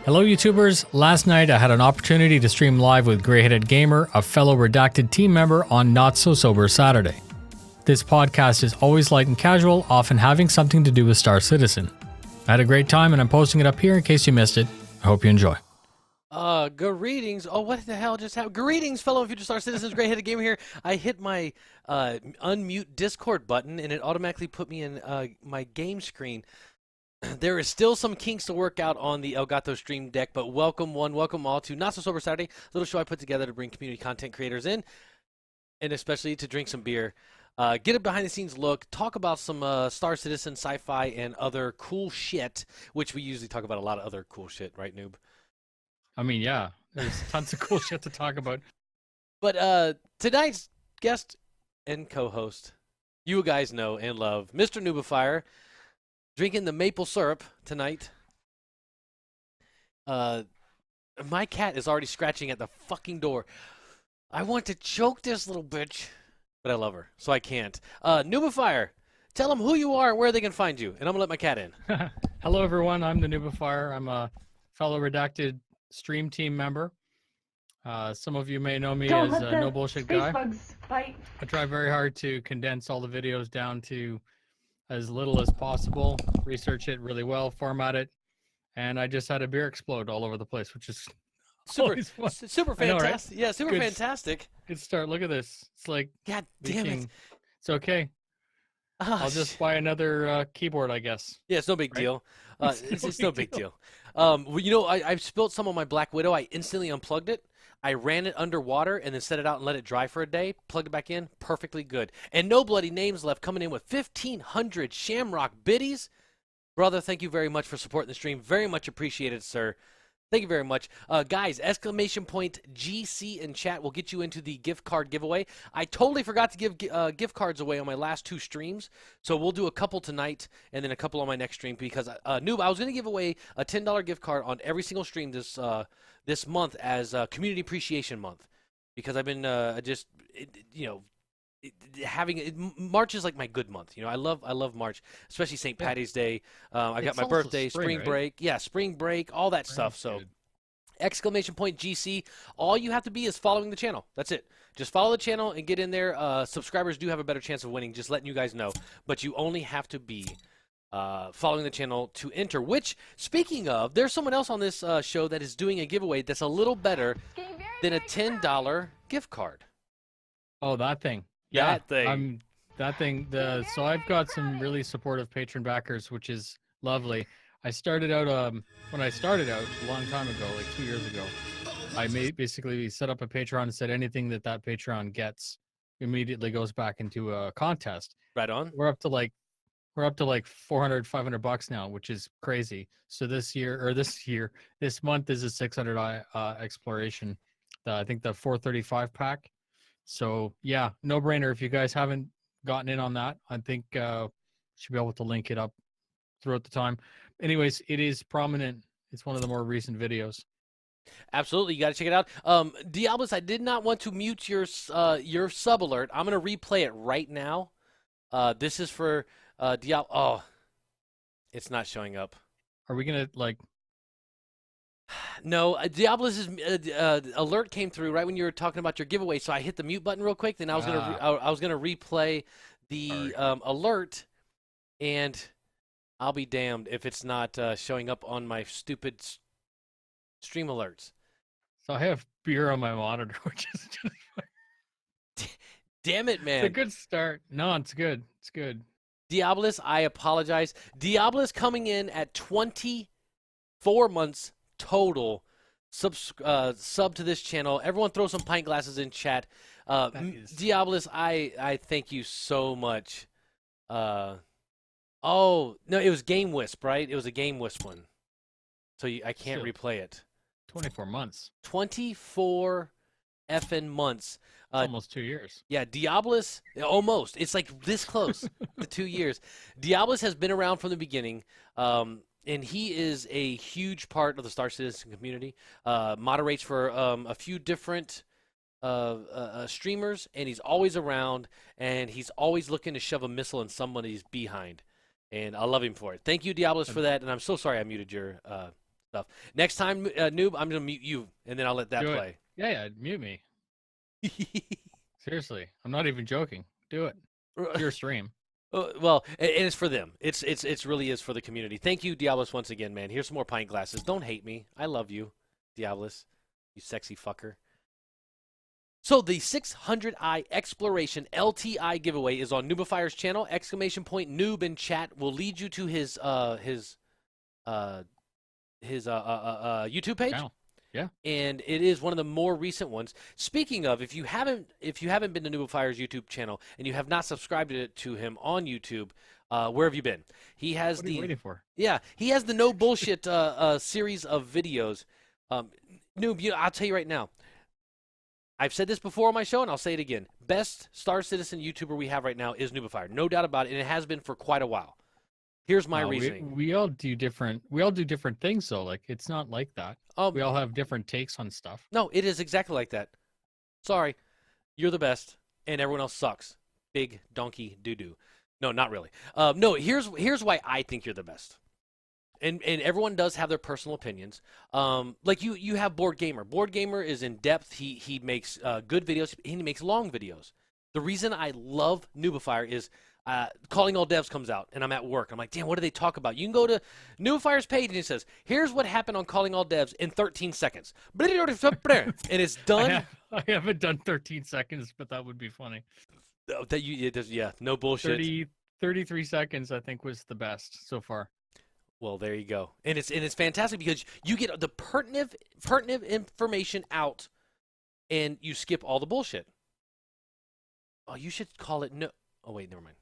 Hello YouTubers, last night I had an opportunity to stream live with GrayHeadedGamer, a fellow Redacted team member on Not So Sober Saturday. This podcast is always light and casual, often having something to do with Star Citizen. I had a great time and I'm posting it up here in case you missed it. I hope you enjoy. Greetings. Oh, what the hell just happened? Greetings, fellow future Star Citizens. GrayHeadedGamer here. I hit my unmute Discord button and it automatically put me in my game screen. There is still some kinks to work out on the Elgato Stream Deck, but welcome all to Not So Sober Saturday, a little show I put together to bring community content creators in, and especially to drink some beer, get a behind-the-scenes look, talk about some Star Citizen, sci-fi, and other cool shit, which we usually talk about a lot of other cool shit, right, Noob? I mean, yeah, there's tons of cool shit to talk about. But tonight's guest and co-host, you guys know and love, Mr. NOOBIFIER, drinking the maple syrup tonight. My cat is already scratching at the fucking door. I want to choke this little bitch, but I love her, so I can't. NOOBIFIER, tell them who you are and where they can find you, and I'm gonna let my cat in. Hello everyone, I'm the NOOBIFIER. I'm a fellow Redacted stream team member. Some of you may know me as a No Bullshit Guy. I try very hard to condense all the videos down to as little as possible, research it really well, format it, and I just had a beer explode all over the place, which is super fantastic. Know, right? Yeah, super Good, fantastic. Good start. Look at this. It's like, God damn it. It's okay. I'll just buy another keyboard, I guess. Yeah, it's no big deal. It's no big deal. You know, I spilled some on my Black Widow. I instantly unplugged it. I ran it underwater and then set it out and let it dry for a day. Plugged it back in. Perfectly good. And no bloody names left, coming in with 1,500 Shamrock biddies. Brother, thank you very much for supporting the stream. Very much appreciated, sir. Thank you very much. Guys, exclamation point GC in chat will get you into the gift card giveaway. I totally forgot to give gift cards away on my last two streams, so we'll do a couple tonight and then a couple on my next stream because, Noob, I was going to give away a $10 gift card on every single stream this month as Community Appreciation Month because I've been March is like my good month. You know, I love March, especially St. Patty's Day. I got my birthday, spring right? break. Yeah, spring break, all that stuff. So, exclamation point GC. All you have to be is following the channel. That's it. Just follow the channel and get in there. Subscribers do have a better chance of winning, just letting you guys know. But you only have to be following the channel to enter, which, speaking of, there's someone else on this show that is doing a giveaway that's a little better than a $10 gift card. Oh, that thing. Yeah, that thing. So I've got some really supportive patron backers, which is lovely. I started out when I started out a long time ago, like 2 years ago. I basically set up a Patreon and said anything that Patreon gets immediately goes back into a contest. Right on. We're up to like 400, $500 now, which is crazy. So this month is a 600 exploration. I think the 435 pack. So yeah, no brainer. If you guys haven't gotten in on that, I think should be able to link it up throughout the time. Anyways, it is prominent. It's one of the more recent videos. Absolutely, you got to check it out. Diablos, I did not want to mute your sub alert. I'm gonna replay it right now. This is for Diablo. Oh, it's not showing up. Are we gonna like? No, Diablo's alert came through right when you were talking about your giveaway, so I hit the mute button real quick. Then I was gonna replay the alert, and I'll be damned if it's not showing up on my stupid stream alerts. So I have beer on my monitor, which is just damn it, man! It's a good start. No, it's good. It's good. Diablos, I apologize. Diablos coming in at 24 months. Total sub to this channel. Everyone throw some pint glasses in chat. Diablos, I thank you so much. Oh no, it was Game Wisp, right? It was a Game Wisp one. So I can't replay it. 24 months. 24 effing months. Almost 2 years. Yeah, Diablos, almost. It's like this close to 2 years. Diablos has been around from the beginning. And he is a huge part of the Star Citizen community. Moderates for a few different streamers, and he's always around, and he's always looking to shove a missile in somebody's behind. And I love him for it. Thank you, Diablos, for that. And I'm so sorry I muted your stuff. Next time, Noob, I'm gonna mute you, and then I'll let that Do it. play. Yeah, yeah, mute me. Seriously, I'm not even joking. Do it. It's your stream. Well, and it's for them. It's really is for the community. Thank you, Diablos, once again, man. Here's some more pint glasses. Don't hate me. I love you, Diablos. You sexy fucker. So the 600i Exploration LTI giveaway is on Noobifier's channel. ! Noob in chat will lead you to his YouTube page. Channel. Yeah. And it is one of the more recent ones. Speaking of, if you haven't been to Noobifier's YouTube channel and you have not subscribed to him on YouTube, where have you been? He has What are you waiting for? Yeah, he has the no bullshit series of videos. Noob, I'll tell you right now. I've said this before on my show, and I'll say it again. Best Star Citizen YouTuber we have right now is Noobifier, no doubt about it, and it has been for quite a while. Here's my reasoning. We all do different things though. Like it's not like that. We all have different takes on stuff. No, it is exactly like that. Sorry, you're the best, and everyone else sucks. Big donkey doo-doo. No, not really. No, here's why I think you're the best. And everyone does have their personal opinions. Like you have Board Gamer. Board Gamer is in depth. He makes good videos. He makes long videos. The reason I love Noobifier is Calling All Devs comes out, and I'm at work. I'm like, damn, what do they talk about? You can go to Noobifier's page, and it says, here's what happened on Calling All Devs in 13 seconds. And it's done. I haven't done 13 seconds, but that would be funny. Yeah, no bullshit. 33 seconds, I think, was the best so far. Well, there you go. And it's fantastic because you get the pertinent information out, and you skip all the bullshit. Oh, you should call it no. Oh, wait, never mind.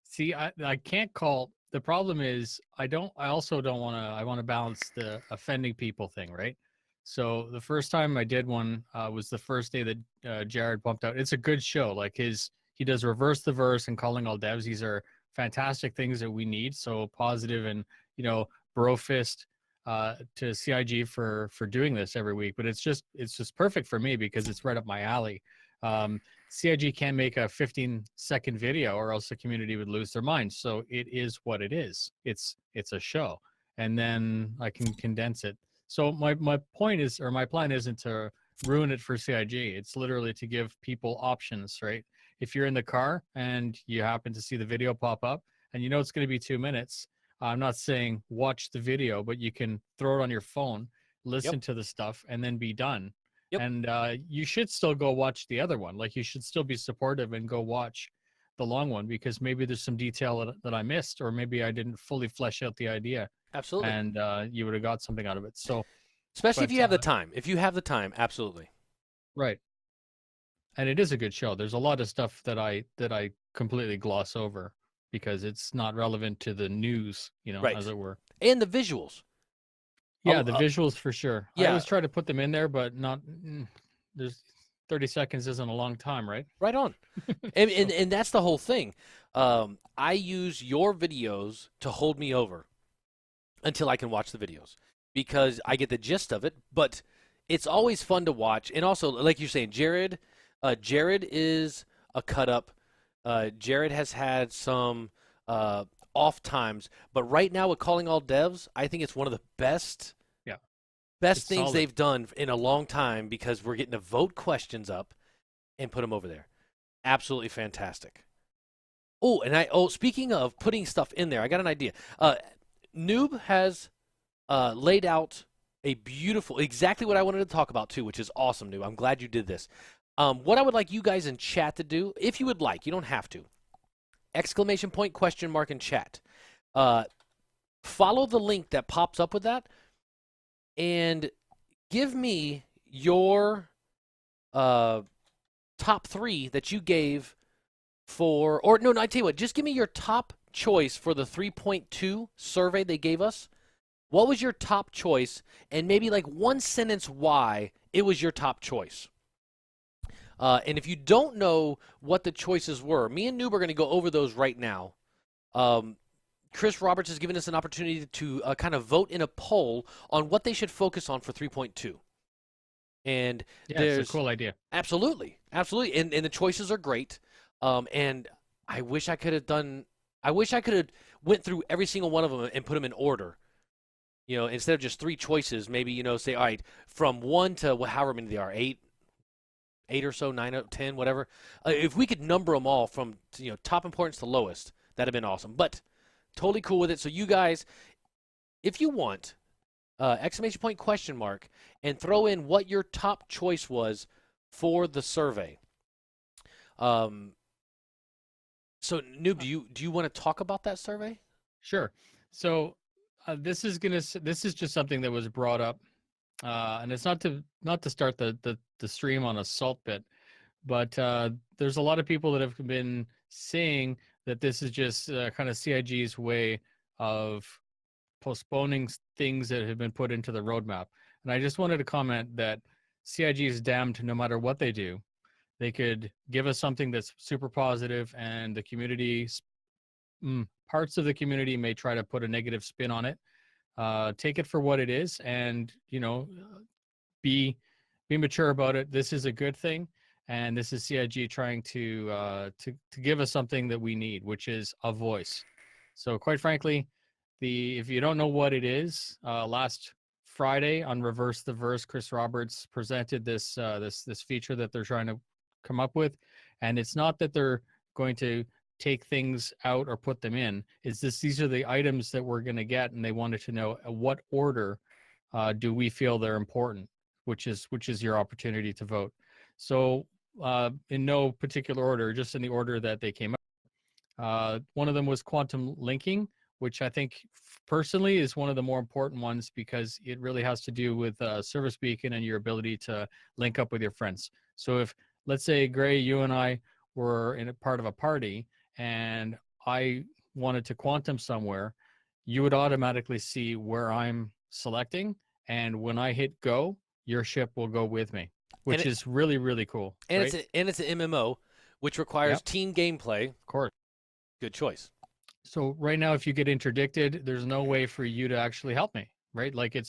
See, I can't call. The problem is I also don't want to. I want to balance the offending people thing, right? So the first time I did one was the first day that Jared pumped out. It's a good show. Like he does Reverse the Verse and Calling All Devs. These are fantastic things that we need. So positive and bro fist to CIG for doing this every week. But it's just perfect for me because it's right up my alley. CIG can't make a 15-second video or else the community would lose their mind. So it is what it is. It's a show, and then I can condense it. So my point is, or my plan isn't to ruin it for CIG. It's literally to give people options, right? If you're in the car and you happen to see the video pop up and you know it's going to be 2 minutes, I'm not saying watch the video, but you can throw it on your phone, listen to the stuff, and then be done. Yep. And you should still go watch the other one. Like you should still be supportive and go watch the long one because maybe there's some detail that I missed, or maybe I didn't fully flesh out the idea. Absolutely. And you would have got something out of it. So, especially if you have the time. If you have the time, absolutely. Right. And it is a good show. There's a lot of stuff that I completely gloss over because it's not relevant to the news, right. as it were. And the visuals. Yeah, the visuals for sure. Yeah. I always try to put them in there, but not. There's 30 seconds isn't a long time, right? Right on. and that's the whole thing. I use your videos to hold me over until I can watch the videos because I get the gist of it. But it's always fun to watch, and also, like you're saying, Jared is a cut up. Jared has had some off times, but right now with Calling All Devs, I think it's one of the best things solid. They've done in a long time because we're getting to vote questions up and put them over there. Absolutely fantastic. Oh, and speaking of putting stuff in there, I got an idea. Noob has laid out a beautiful, exactly what I wanted to talk about too, which is awesome, Noob. I'm glad you did this. What I would like you guys in chat to do, if you would like, you don't have to. ! Question mark in chat. Follow the link that pops up with that and give me your top 3 that you gave for, or no, I tell you what, just give me your top choice for the 3.2 survey they gave us. What was your top choice? And maybe like one sentence why it was your top choice. And if you don't know what the choices were, me and Noob are going to go over those right now. Chris Roberts has given us an opportunity to kind of vote in a poll on what they should focus on for 3.2. And yeah, it's a cool idea. Absolutely. Absolutely. And the choices are great. And I wish I could have went through every single one of them and put them in order. You know, instead of just three choices, maybe, you know, say, all right, from one to however many they are, eight or so, nine, 10, whatever. If we could number them all from, you know, top importance to lowest, that'd have been awesome. But totally cool with it. So you guys, if you want, exclamation point, question mark, and throw in what your top choice was for the survey. Um, so Noob, do you want to talk about that survey? Sure. So this is just something that was brought up, and it's not to start the stream on a salt bit, but there's a lot of people that have been saying that this is just kind of CIG's way of postponing things that have been put into the roadmap. And I just wanted to comment that CIG is damned no matter what they do. They could give us something that's super positive, and the community, parts of the community may try to put a negative spin on it. Take it for what it is, and be mature about it. This is a good thing, and this is CIG trying to give us something that we need, which is a voice. So quite frankly, if you don't know what it is, last Friday on Reverse the Verse, Chris Roberts presented this feature that they're trying to come up with, and it's not that they're going to take things out or put them in. It's these are the items that we're going to get, and they wanted to know what order do we feel they're important, which is your opportunity to vote. So in no particular order, just in the order that they came out. One of them was quantum linking, which I think personally is one of the more important ones because it really has to do with service beacon and your ability to link up with your friends. So if, let's say, Gray, you and I were in a part of a party and I wanted to quantum somewhere, you would automatically see where I'm selecting. And when I hit go, your ship will go with me, which is really, really cool. And right? it's an MMO, which requires team gameplay. Of course. Good choice. So right now, if you get interdicted, there's no way for you to actually help me, right? Like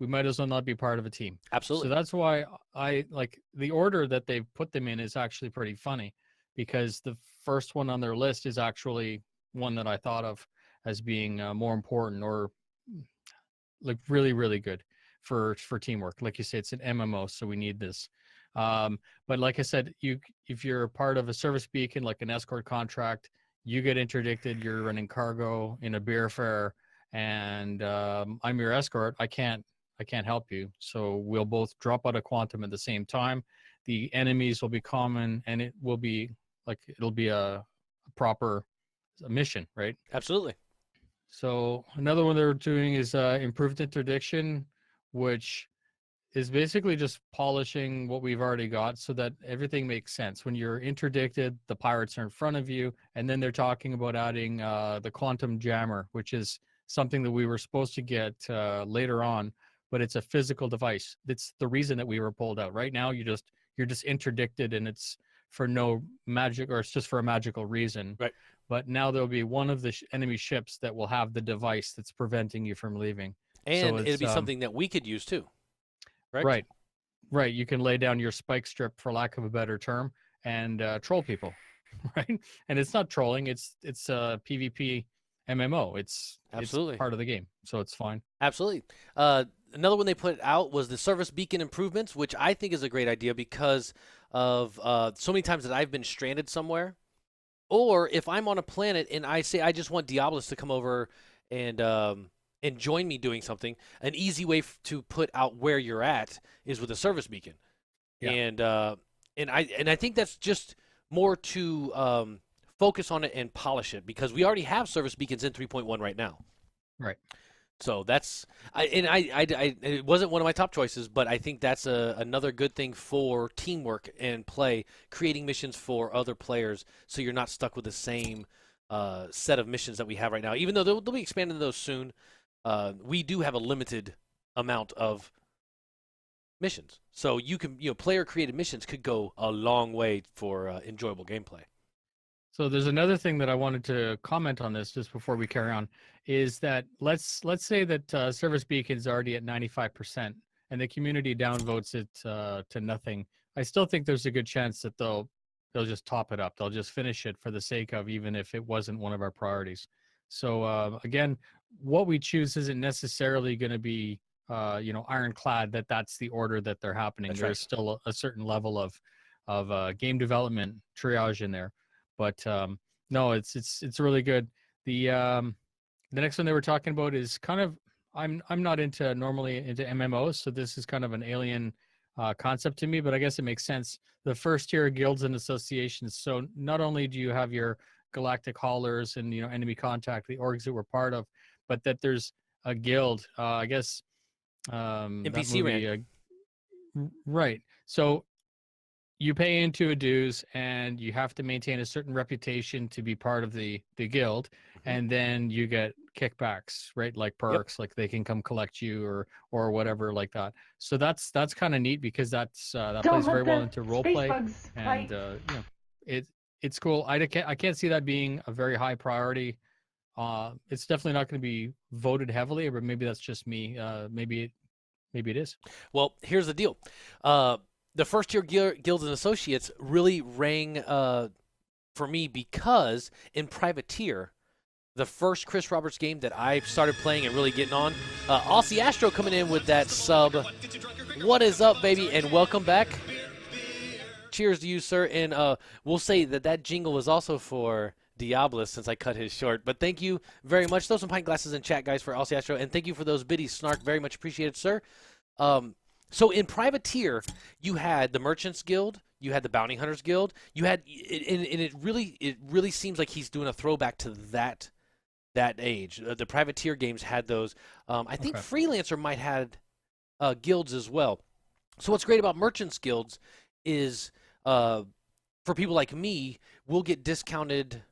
we might as well not be part of a team. Absolutely. So that's why I like the order that they've put them in is actually pretty funny, because the first one on their list is actually one that I thought of as being more important, or like really, really good for teamwork. Like you say, it's an MMO, so we need this. But like I said, if you're part of a service beacon, like an escort contract, you get interdicted, you're running cargo in a beer fair, and I'm your escort. I can't help you. So we'll both drop out of quantum at the same time. The enemies will be common, and it'll be a proper mission, right? Absolutely. So another one they're doing is improved interdiction, which is basically just polishing what we've already got so that everything makes sense. When you're interdicted, the pirates are in front of you, and then they're talking about adding the quantum jammer, which is something that we were supposed to get later on, but it's a physical device. It's the reason that we were pulled out. Right now, you're just interdicted, and it's for no magic, or it's just for a magical reason. Right. But now there'll be one of the enemy ships that will have the device that's preventing you from leaving. And so it'd be something that we could use too. Correct? Right. You can lay down your spike strip, for lack of a better term, and troll people, right? And it's not trolling. It's PvP MMO. It's part of the game, so it's fine. Absolutely. Another one they put out was the service beacon improvements, which I think is a great idea because of so many times that I've been stranded somewhere, or if I'm on a planet and I say I just want Diablos to come over and join me doing something, an easy way to put out where you're at is with a service beacon. Yeah. And I think that's just more to focus on it and polish it, because we already have service beacons in 3.1 right now. Right. So that's it wasn't one of my top choices, but I think that's another good thing for teamwork and play, creating missions for other players, so you're not stuck with the same set of missions that we have right now. Even though they'll be expanding those soon, we do have a limited amount of missions. So player created missions could go a long way for enjoyable gameplay. So there's another thing that I wanted to comment on this just before we carry on, is that let's say that service beacon is already at 95% and the community downvotes it to nothing. I still think there's a good chance that they'll just top it up. They'll just finish it for the sake of, even if it wasn't one of our priorities. So again, what we choose isn't necessarily going to be ironclad that that's the order that they're happening. That's There's right. still a certain level of game development triage in there, but no, it's really good. The next one they were talking about is kind of, I'm not normally into MMOs, so this is kind of an alien concept to me, but I guess it makes sense. The first tier of guilds and associations. So not only do you have your galactic haulers and enemy contact, the orgs that we're part of, but that there's a guild. I guess that NPC rank. movie, right? So you pay into a dues and you have to maintain a certain reputation to be part of the guild, Hmm. and then you get kickbacks, right? Like Yep. perks, like they can come collect you or whatever like that. So that's kind of neat because that Don't plays very let well the into role space play, bugs and fight. it's cool. I can't see that being a very high priority. It's definitely not going to be voted heavily, but maybe that's just me. Maybe it is. Well, here's the deal. The first tier guilds and associates really rang for me because in Privateer, the first Chris Roberts game that I started playing and really getting on, Aussie Astro coming in with that sub. What is up, baby? And welcome back. Cheers to you, sir. And we'll say that jingle was also for Diablo since I cut his short. But thank you very much. Throw some pint glasses in chat, guys, for Aussie Astro. And thank you for those biddies, Snark. Very much appreciated, sir. So in Privateer, you had the Merchants Guild, you had the Bounty Hunters Guild, you had, and it really seems like he's doing a throwback to that age. The Privateer games had those. I think Okay. Freelancer might had guilds as well. So what's great about Merchants Guilds is for people like me, we'll get discounted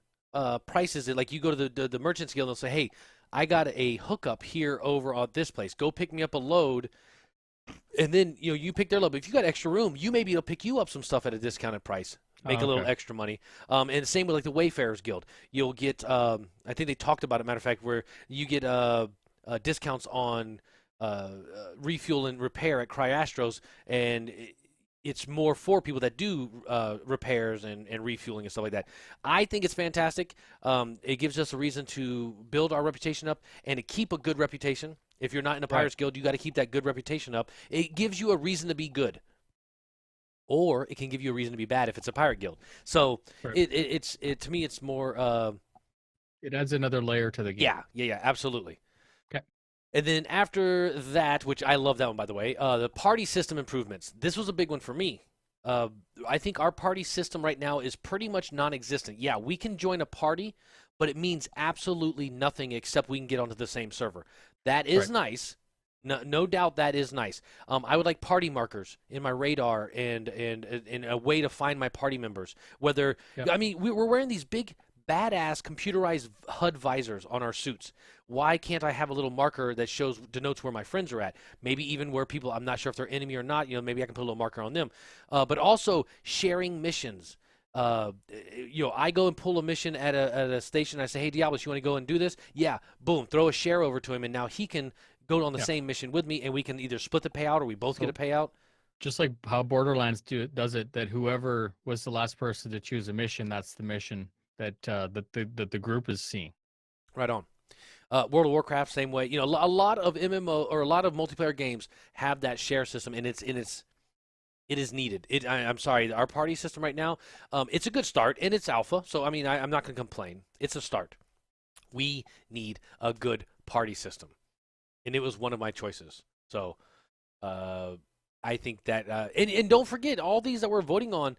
prices. Like you go to the Merchants Guild, and they'll say, "Hey, I got a hookup here over at this place. Go pick me up a load." And then you pick their load. But if you got extra room, you may be able to pick you up some stuff at a discounted price, make a little Okay. extra money. And same with like the Wayfarers Guild. You'll get I think they talked about it. Matter of fact, where you get discounts on refuel and repair at CryAstros, and it's more for people that do repairs and refueling and stuff like that. I think it's fantastic. It gives us a reason to build our reputation up and to keep a good reputation. If you're not in a Pirates Guild, you got to keep that good reputation up. It gives you a reason to be good, or it can give you a reason to be bad if it's a Pirate Guild. So Right. it's to me, it's more. It adds another layer to the game. Yeah, absolutely. Okay. And then after that, which I love that one, by the way, the party system improvements. This was a big one for me. I think our party system right now is pretty much non-existent. Yeah, we can join a party, but it means absolutely nothing except we can get onto the same server. That is Right. nice. No doubt that is nice. I would like party markers in my radar and a way to find my party members. Whether Yep. I mean we're wearing these big badass computerized HUD visors on our suits. Why can't I have a little marker that denotes where my friends are at? Maybe even where people, I'm not sure if they're enemy or not. Maybe I can put a little marker on them. But also sharing missions. I go and pull a mission at a station. I say, "Hey, Diablos, you want to go and do this?" Yeah, boom, throw a share over to him, and now he can go on the Yeah. same mission with me, and we can either split the payout or we both get a So payout. just like how Borderlands does it, that whoever was the last person to choose a mission, that's the mission that the group is seeing. Right on. World of Warcraft, same way. A lot of MMO or a lot of multiplayer games have that share system, and it is needed. I'm sorry, our party system right now, it's a good start, and it's alpha, so I mean, I'm not going to complain. It's a start. We need a good party system, and it was one of my choices. So I think that, and don't forget, all these that we're voting on,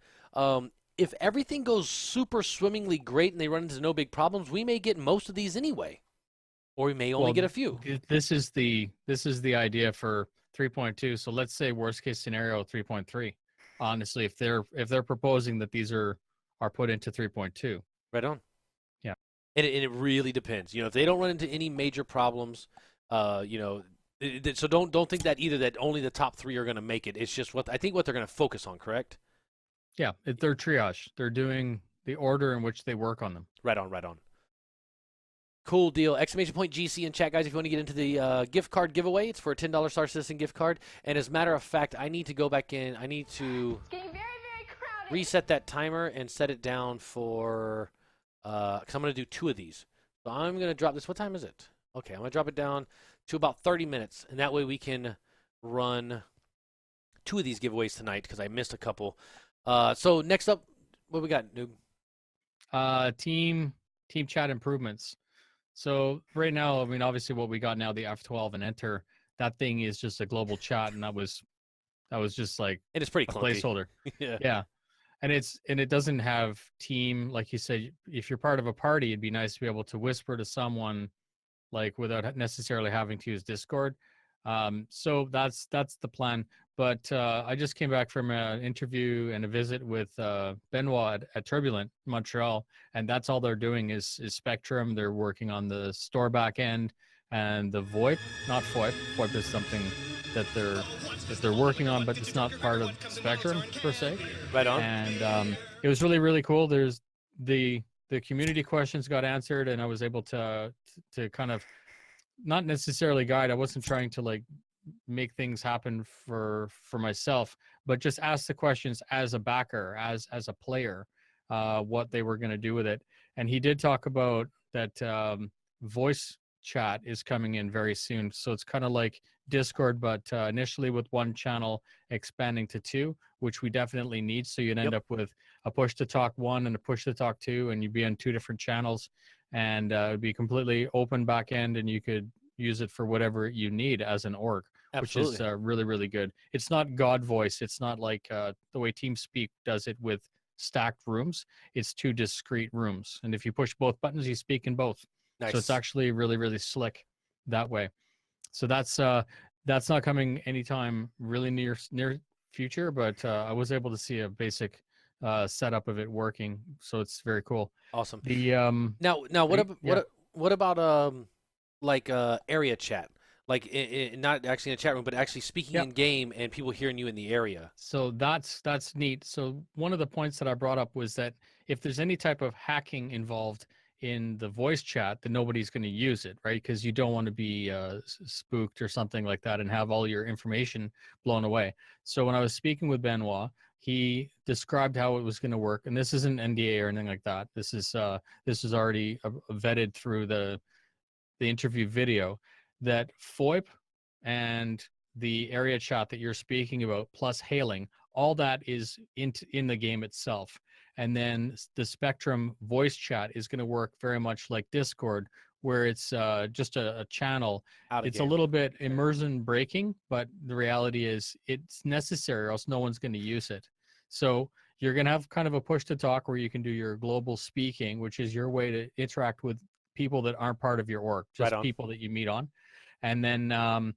if everything goes super swimmingly great and they run into no big problems, we may get most of these anyway, or we may only Well, get a few. This is the idea for 3.2. So let's say worst case scenario 3.3. Honestly, if they're proposing that these are put into 3.2. Right on. Yeah. And it really depends. If they don't run into any major problems, so don't think that either that only the top 3 are going to make it. It's just what they're going to focus on. Correct? Yeah, they're triage. They're doing the order in which they work on them. Right on. Right on. Cool deal. Exclamation point GC in chat, guys, if you want to get into the gift card giveaway. It's for a $10 Star Citizen gift card. And as a matter of fact, I need to go back in. I need to It's getting very, very crowded. reset that timer and set it down for, because I'm going to do 2 of these. So I'm going to drop this. What time is it? Okay, I'm gonna drop it down to about 30 minutes, and that way we can run 2 of these giveaways tonight because I missed a couple. So next up, what we got, Noob? Team chat improvements. So right now, I mean, obviously, what we got now, the F12 and Enter, that thing is just a global chat, and that was just like And it's pretty a clunky. placeholder. Yeah. Yeah, and it doesn't have team, like you said. If you're part of a party, it'd be nice to be able to whisper to someone like without necessarily having to use Discord. So that's the plan. But I just came back from an interview and a visit with Benoit at Turbulent Montreal, and that's all they're doing is Spectrum. They're working on the store back end and the VoIP, not FOIP. FOIP is something that they're working on, but it's not part of Spectrum per se. Right on. And it was really cool. There's the community questions got answered, and I was able to kind of not necessarily guide. I wasn't trying to like make things happen for myself, but just ask the questions as a backer, as a player, what they were going to do with it. And he did talk about that voice chat is coming in very soon. So it's kind of like Discord, but initially with one channel expanding to 2, which we definitely need. So you'd end up with a push to talk 1 and a push to talk 2, and you'd be on 2 different channels, and it'd be completely open back end, and you could use it for whatever you need as an org. Absolutely. Which is really good. It's not God voice. It's not like the way TeamSpeak does it with stacked rooms. It's 2 discrete rooms, and if you push both buttons, you speak in both. Nice. So it's actually really slick that way. So that's not coming anytime really near future, but I was able to see a basic setup of it working, so it's very cool. Awesome. The Now what about like area chat? Like not actually in a chat room, but actually speaking in game and people hearing you in the area. So that's neat. So one of the points that I brought up was that if there's any type of hacking involved in the voice chat, then nobody's going to use it, right? Because you don't want to be spooked or something like that and have all your information blown away. So when I was speaking with Benoit, he described how it was going to work, and this isn't NDA or anything like that. This is already vetted through the interview video, that FOIP and the area chat that you're speaking about, plus hailing, all that is in the game itself. And then the Spectrum voice chat is going to work very much like Discord, where it's just a channel. It's a little bit immersion breaking, but the reality is it's necessary, or else no one's going to use it. So you're going to have kind of a push to talk where you can do your global speaking, which is your way to interact with people that aren't part of your org, just people that you meet on. And then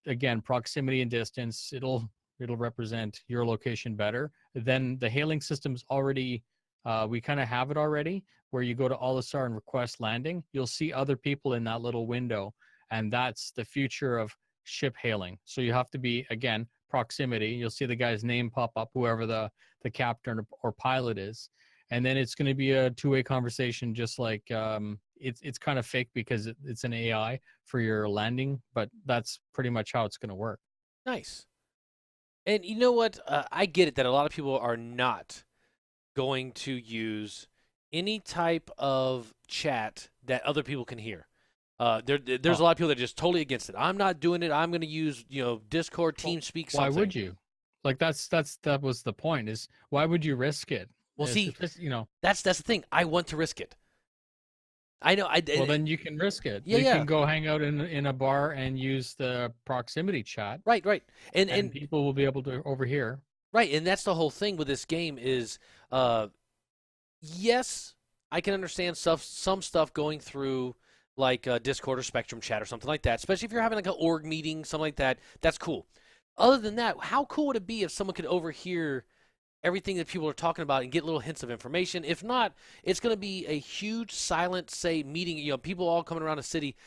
again, proximity and distance, it'll represent your location better. Then the hailing system's already, we kind of have it already, where you go to Olisar and request landing, you'll see other people in that little window, and that's the future of ship hailing. So you have to be, again, proximity. You'll see the guy's name pop up, whoever the captain or pilot is. And then it's going to be a 2-way conversation, just like it's kind of fake because it's an AI for your landing, but that's pretty much how it's going to work. Nice. And you know what? I get it that a lot of people are not going to use any type of chat that other people can hear. There's a lot of people that are just totally against it. I'm not doing it. I'm going to use Discord, TeamSpeak, something. Why would you? Like that was the point. Is why would you risk it? Well, see, that's the thing. I want to risk it. I know. Well, then you can risk it. Yeah, you can go hang out in a bar and use the proximity chat. Right. And people will be able to overhear. Right, and that's the whole thing with this game is, yes, I can understand some stuff going through like Discord or Spectrum chat or something like that, especially if you're having like an org meeting, something like that. That's cool. Other than that, how cool would it be if someone could overhear everything that people are talking about and get little hints of information? If not, it's going to be a huge silent, say, meeting, people all coming around the city,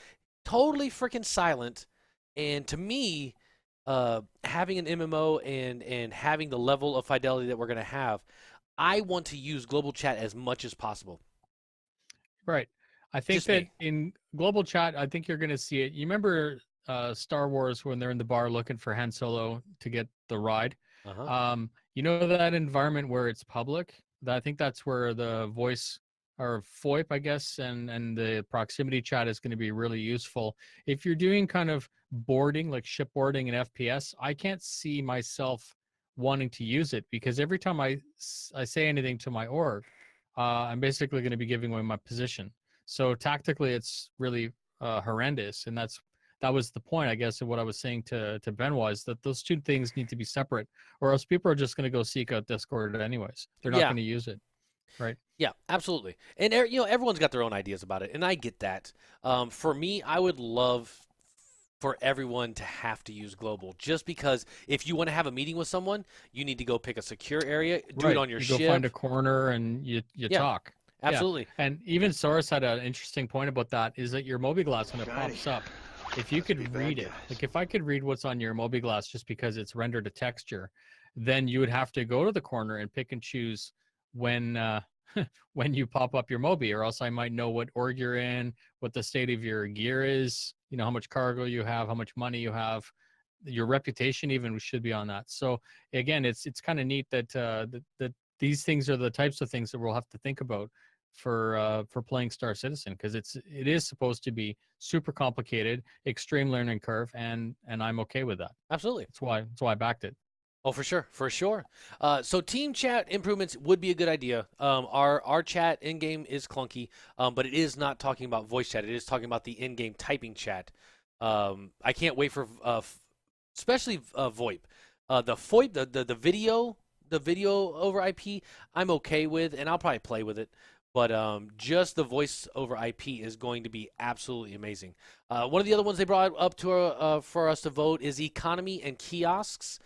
totally freaking silent. And to me, having an MMO and having the level of fidelity that we're going to have, I want to use global chat as much as possible. Right. I think in global chat, I think you're going to see it. You remember Star Wars when they're in the bar looking for Han Solo to get the ride? Uh-huh. You know that environment where it's public? I think that's where the voice or FOIP, I guess, and the proximity chat is going to be really useful. If you're doing kind of boarding, like shipboarding and FPS, I can't see myself wanting to use it because every time I say anything to my org, I'm basically going to be giving away my position. So tactically, it's really horrendous, and that was the point, I guess, of what I was saying to Ben was that those two things need to be separate, or else people are just going to go seek out Discord anyways. They're not Yeah. going to use it, right? Yeah, absolutely. And you know, everyone's got their own ideas about it, and I get that. For me, I would love for everyone to have to use global, just because if you want to have a meeting with someone, you need to go pick a secure area, do it Right. on your You go find ship. a corner and you Yeah, talk. Yeah. absolutely. And even Soros had an interesting point about that is that your Glass when it Shiny. pops up, if you Must be could bad read it, guys. like if I could read what's on your Glass just because it's rendered a texture, then you would have to go to the corner and pick and choose when when you pop up your Moby, or else I might know what org you're in, what the state of your gear is, you know, how much cargo you have, how much money you have, your reputation even should be on that. So again, it's kind of neat that that these things are the types of things that we'll have to think about for playing Star Citizen, because it is supposed to be super complicated, extreme learning curve, and I'm okay with that. Absolutely. That's why I backed it. Oh, for sure, for sure. So team chat improvements would be a good idea. Our chat in game is clunky, but it is not talking about voice chat. It is talking about the in game typing chat. I can't wait for especially VoIP. The VoIP, the video over IP, I'm okay with, and I'll probably play with it. But just the voice over IP is going to be absolutely amazing. One of the other ones they brought up to for us to vote is economy and kiosks,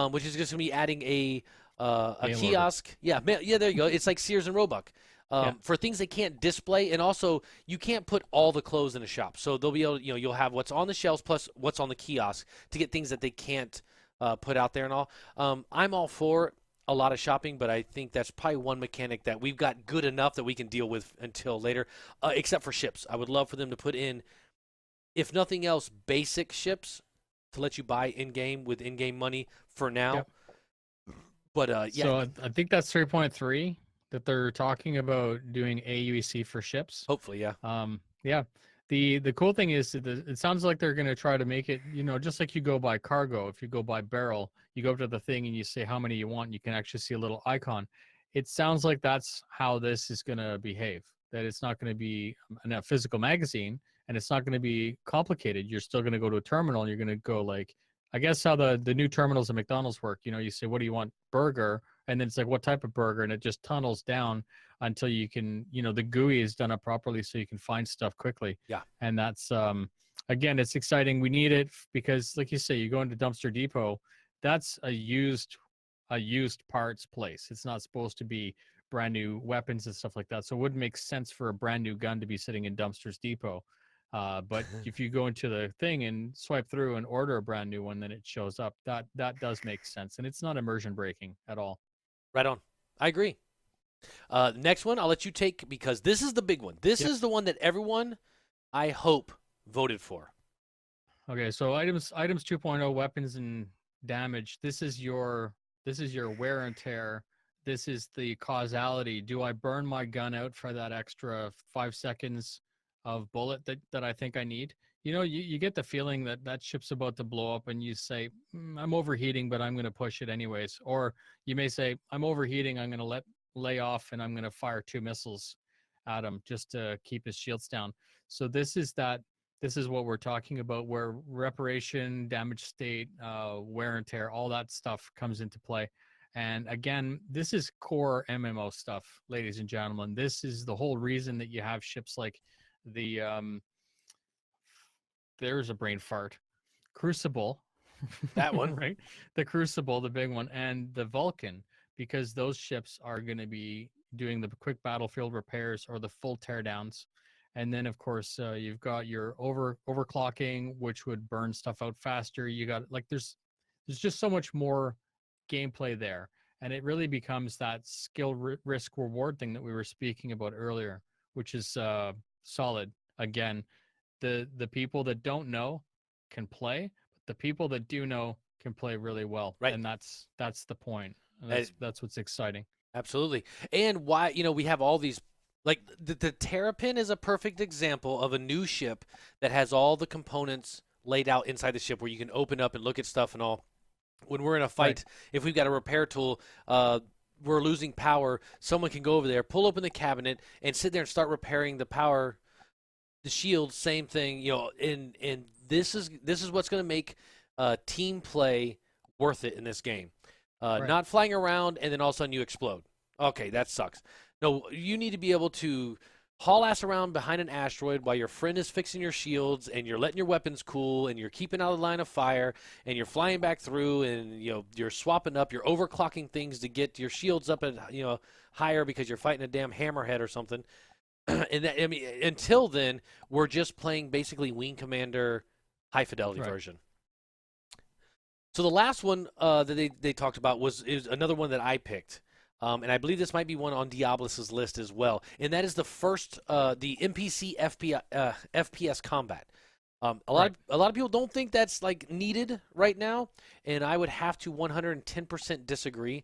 which is just going to be adding a Mail order. kiosk. Yeah, yeah, there you go. It's like Sears and Roebuck. Yeah. For things they can't display, and also you can't put all the clothes in a shop. So they'll be able, you know, you'll have what's on the shelves plus what's on the kiosk to get things that they can't put out there and all. I'm all for a lot of shopping, but I think that's probably one mechanic that we've got good enough that we can deal with until later, except for ships. I would love for them to put in, if nothing else, basic ships to let you buy in-game with in-game money for now. Yep. But yeah. So I think that's 3.3 that they're talking about doing AUEC for ships. Hopefully, yeah. Yeah. The cool thing is that it sounds like they're going to try to make it, you know, just like you go by cargo. If you go by barrel, you go up to the thing and you say how many you want. You can actually see a little icon. It sounds like that's how this is going to behave. That it's not going to be a physical magazine, and it's not going to be complicated. You're still going to go to a terminal and you're going to go like, I guess how the new terminals at McDonald's work. You know, you say, what do you want? Burger. And then it's like, what type of burger? And it just tunnels down until you can, you know, the GUI is done up properly so you can find stuff quickly. Yeah. And that's, again, it's exciting. We need it because, like you say, you go into Dumpster Depot, that's a used parts place. It's not supposed to be brand new weapons and stuff like that. So it wouldn't make sense for a brand new gun to be sitting in Dumpsters Depot. But if you go into the thing and swipe through and order a brand new one, then it shows up. That does make sense, and it's not immersion breaking at all. Right on. I agree. Next one, I'll let you take because this is the big one. This Yep. is the one that everyone, I hope, voted for. Okay, so items 2.0 weapons and damage. This is your wear and tear. This is the causality. Do I burn my gun out for that extra 5 seconds of bullet that I think I need? You know, you get the feeling that that ship's about to blow up and you say, I'm overheating, but I'm going to push it anyways. Or you may say, I'm overheating, I'm going to lay off and I'm going to fire 2 missiles at him just to keep his shields down. So this is what we're talking about, where reparation, damage state, wear and tear, all that stuff comes into play. And again, this is core MMO stuff, ladies and gentlemen. This is the whole reason that you have ships like the there's a brain fart, Crucible, That one. right? The Crucible, the big one, and the Vulcan, because those ships are going to be doing the quick battlefield repairs or the full teardowns. And then, of course, you've got your overclocking, which would burn stuff out faster. You got like there's just so much more gameplay there, and it really becomes that skill risk reward thing that we were speaking about earlier, which is solid. Again, the people that don't know can play, but the people that do know can play really well, Right. and that's the point. And that's what's exciting. Absolutely. And why, you know, we have all these Like the Terrapin is a perfect example of a new ship that has all the components laid out inside the ship where you can open up and look at stuff and all. When we're in a Right. fight, if we've got a repair tool, we're losing power, someone can go over there, pull open the cabinet, and sit there and start repairing the power, the shield, same thing, and this is what's going to make team play worth it in this game. Right. Not flying around and then all of a sudden you explode. Okay, that sucks. No, you need to be able to haul ass around behind an asteroid while your friend is fixing your shields and you're letting your weapons cool and you're keeping out of the line of fire and you're flying back through and you're swapping up, you're overclocking things to get your shields up at higher because you're fighting a damn hammerhead or something. And that, I mean, until then, we're just playing basically Wing Commander high fidelity Right. version. So the last one that they talked about is another one that I picked, and I believe this might be one on Diablo's list as well, and that is the NPC FPS combat. A lot of people don't think that's like needed right now, and I would have to 110% disagree.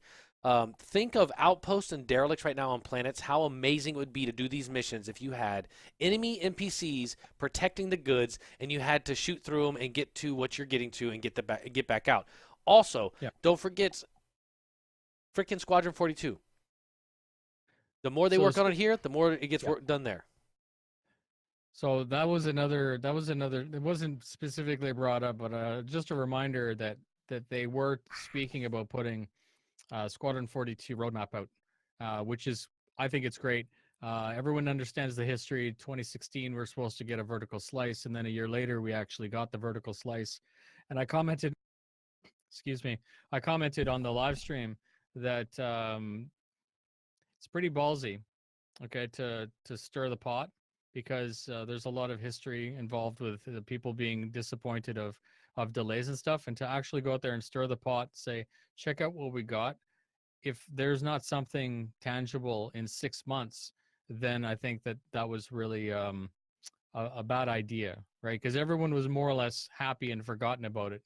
Think of outposts and derelicts right now on planets. How amazing it would be to do these missions if you had enemy NPCs protecting the goods, and you had to shoot through them and get to what you're getting to and get back out. Also, Yeah. don't forget freaking Squadron 42. The more they So work on it here, the more it gets Yeah. done there. So that was another. That was another. It wasn't specifically brought up, but just a reminder that they were speaking about putting Squadron 42 roadmap out, which is, I think it's great. Everyone understands the history. 2016, we're supposed to get a vertical slice, and then a year later, we actually got the vertical slice. And I commented, excuse me, I commented on the live stream that it's pretty ballsy, okay, to stir the pot because there's a lot of history involved with the people being disappointed of delays and stuff, and to actually go out there and stir the pot, say, check out what we got. If there's not something tangible in 6 months, then I think that was really a bad idea, right? Because everyone was more or less happy and forgotten about it.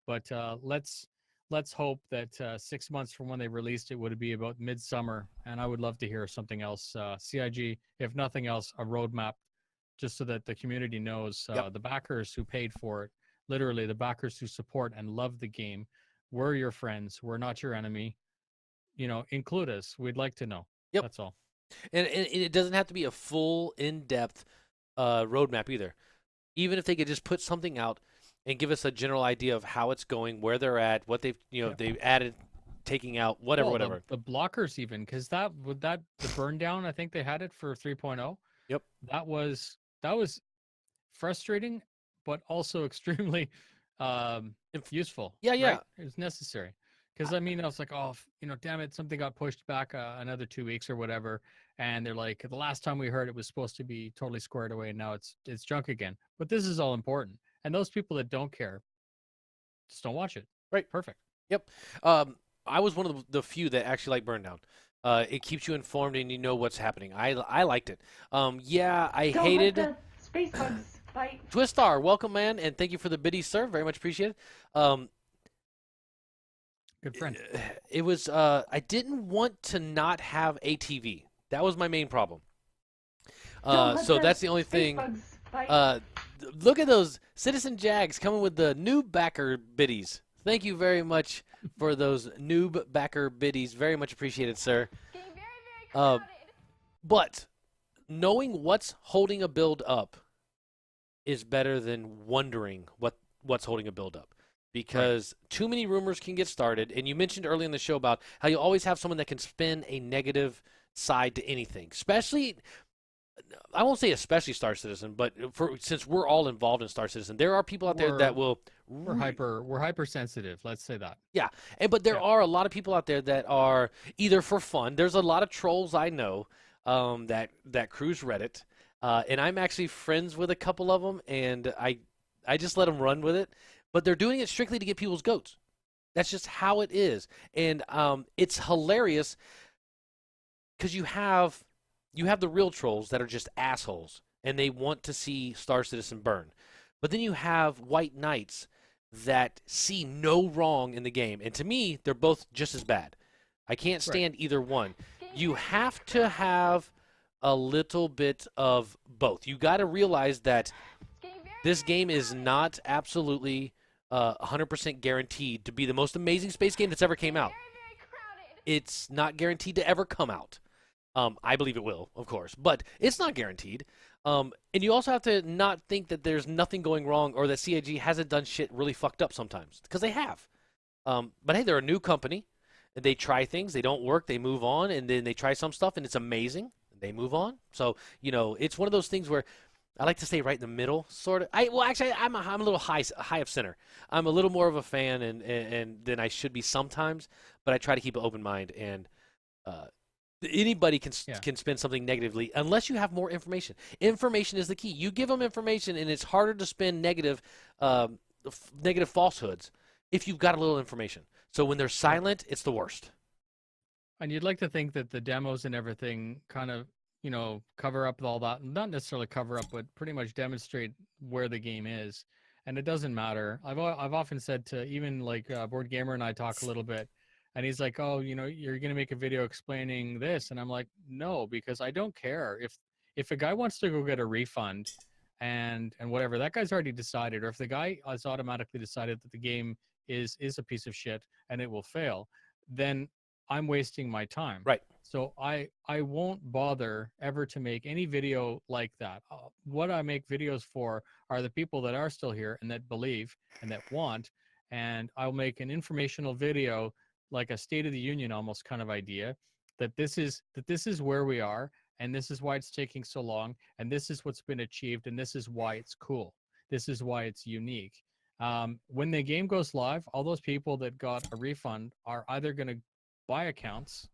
But let's hope that 6 months from when they released it would be about midsummer, and I would love to hear something else. CIG, if nothing else, a roadmap, just so that the community knows Yep. the backers who paid for it, literally the backers who support and love the game, we're your friends. We're not your enemy. Include us. We'd like to know. Yep. That's all. And it doesn't have to be a full, in-depth roadmap either. Even if they could just put something out and give us a general idea of how it's going, where they're at, what they've added, taking out, whatever, Well, whatever. the blockers even, because the burn down, I think they had it for 3.0. Yep. That was frustrating, but also extremely useful. Yeah, yeah. Right? It was necessary. Because I mean, I was like, oh, damn it, something got pushed back another 2 weeks or whatever, and they're like, the last time we heard it was supposed to be totally squared away, and now it's junk again. But this is all important, and those people that don't care just don't watch it. Right. Perfect. Yep. I was one of the few that actually like Burndown. It keeps you informed and you know what's happening. I liked it. Yeah, I Don't hated let the space bugs bite. Twistar. Welcome, man, and thank you for the biddies, sir. Very much appreciated. Good friend. It was I didn't want to not have ATV. That was my main problem. Don't let So that's the only space thing. bugs bite. Look at those Citizen Jags coming with the noob backer biddies. Thank you very much for those noob backer biddies. Very much appreciated, sir. Getting very, very crowded. But knowing what's holding a build up is better than wondering what's holding a build up. Because too many rumors can get started. And you mentioned early in the show about how you always have someone that can spin a negative side to anything. Especially, I won't say especially Star Citizen, but since we're all involved in Star Citizen, there are people out there that will... We're hypersensitive. Let's say that. Yeah, but there are a lot of people out there that are either for fun. There's a lot of trolls I know that cruise Reddit, and I'm actually friends with a couple of them, and I just let them run with it. But they're doing it strictly to get people's goats. That's just how it is, and it's hilarious because you have the real trolls that are just assholes, and they want to see Star Citizen burn. But then you have white knights that see no wrong in the game. And to me, they're both just as bad. I can't stand either one. You have to have a little bit of both. You got to realize that this game is not absolutely 100% guaranteed to be the most amazing space game that's ever came out. It's not guaranteed to ever come out. I believe it will, of course, but it's not guaranteed. And you also have to not think that there's nothing going wrong or that CIG hasn't done shit really fucked up sometimes, because they have. But hey, they're a new company. They try things, they don't work, they move on, and then they try some stuff, and it's amazing. They move on. So, it's one of those things where I like to stay right in the middle, sort of. Actually, I'm a little high of center. I'm a little more of a fan and than I should be sometimes, but I try to keep an open mind. And anybody can spin something negatively unless you have more information. Information is the key. You give them information, and it's harder to spin negative falsehoods if you've got a little information. So when they're silent, it's the worst. And you'd like to think that the demos and everything kind of, cover up all that. Not necessarily cover up, but pretty much demonstrate where the game is. And it doesn't matter. I've often said to even like Board Gamer and I talk a little bit, and he's like, "Oh, you're gonna make a video explaining this," and I'm like, "No, because I don't care if a guy wants to go get a refund, and whatever, that guy's already decided, or if the guy has automatically decided that the game is a piece of shit and it will fail, then I'm wasting my time." Right. So I won't bother ever to make any video like that. What I make videos for are the people that are still here and that believe and that want, and I'll make an informational video, like a State of the Union almost kind of idea, that this is where we are, and this is why it's taking so long, and this is what's been achieved, and this is why it's cool. This is why it's unique. When the game goes live, all those people that got a refund are either going to buy accounts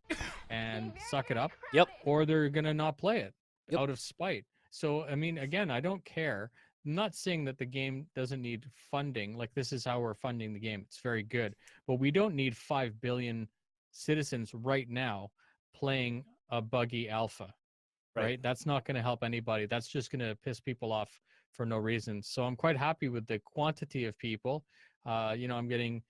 and suck it up, Yep, or they're going to not play it Yep. out of spite. So, I mean, again, I don't care. I'm not saying that the game doesn't need funding. Like, this is how we're funding the game. It's very good. But we don't need 5 billion citizens right now playing a buggy alpha, right? That's not going to help anybody. That's just going to piss people off for no reason. So I'm quite happy with the quantity of people. I'm getting,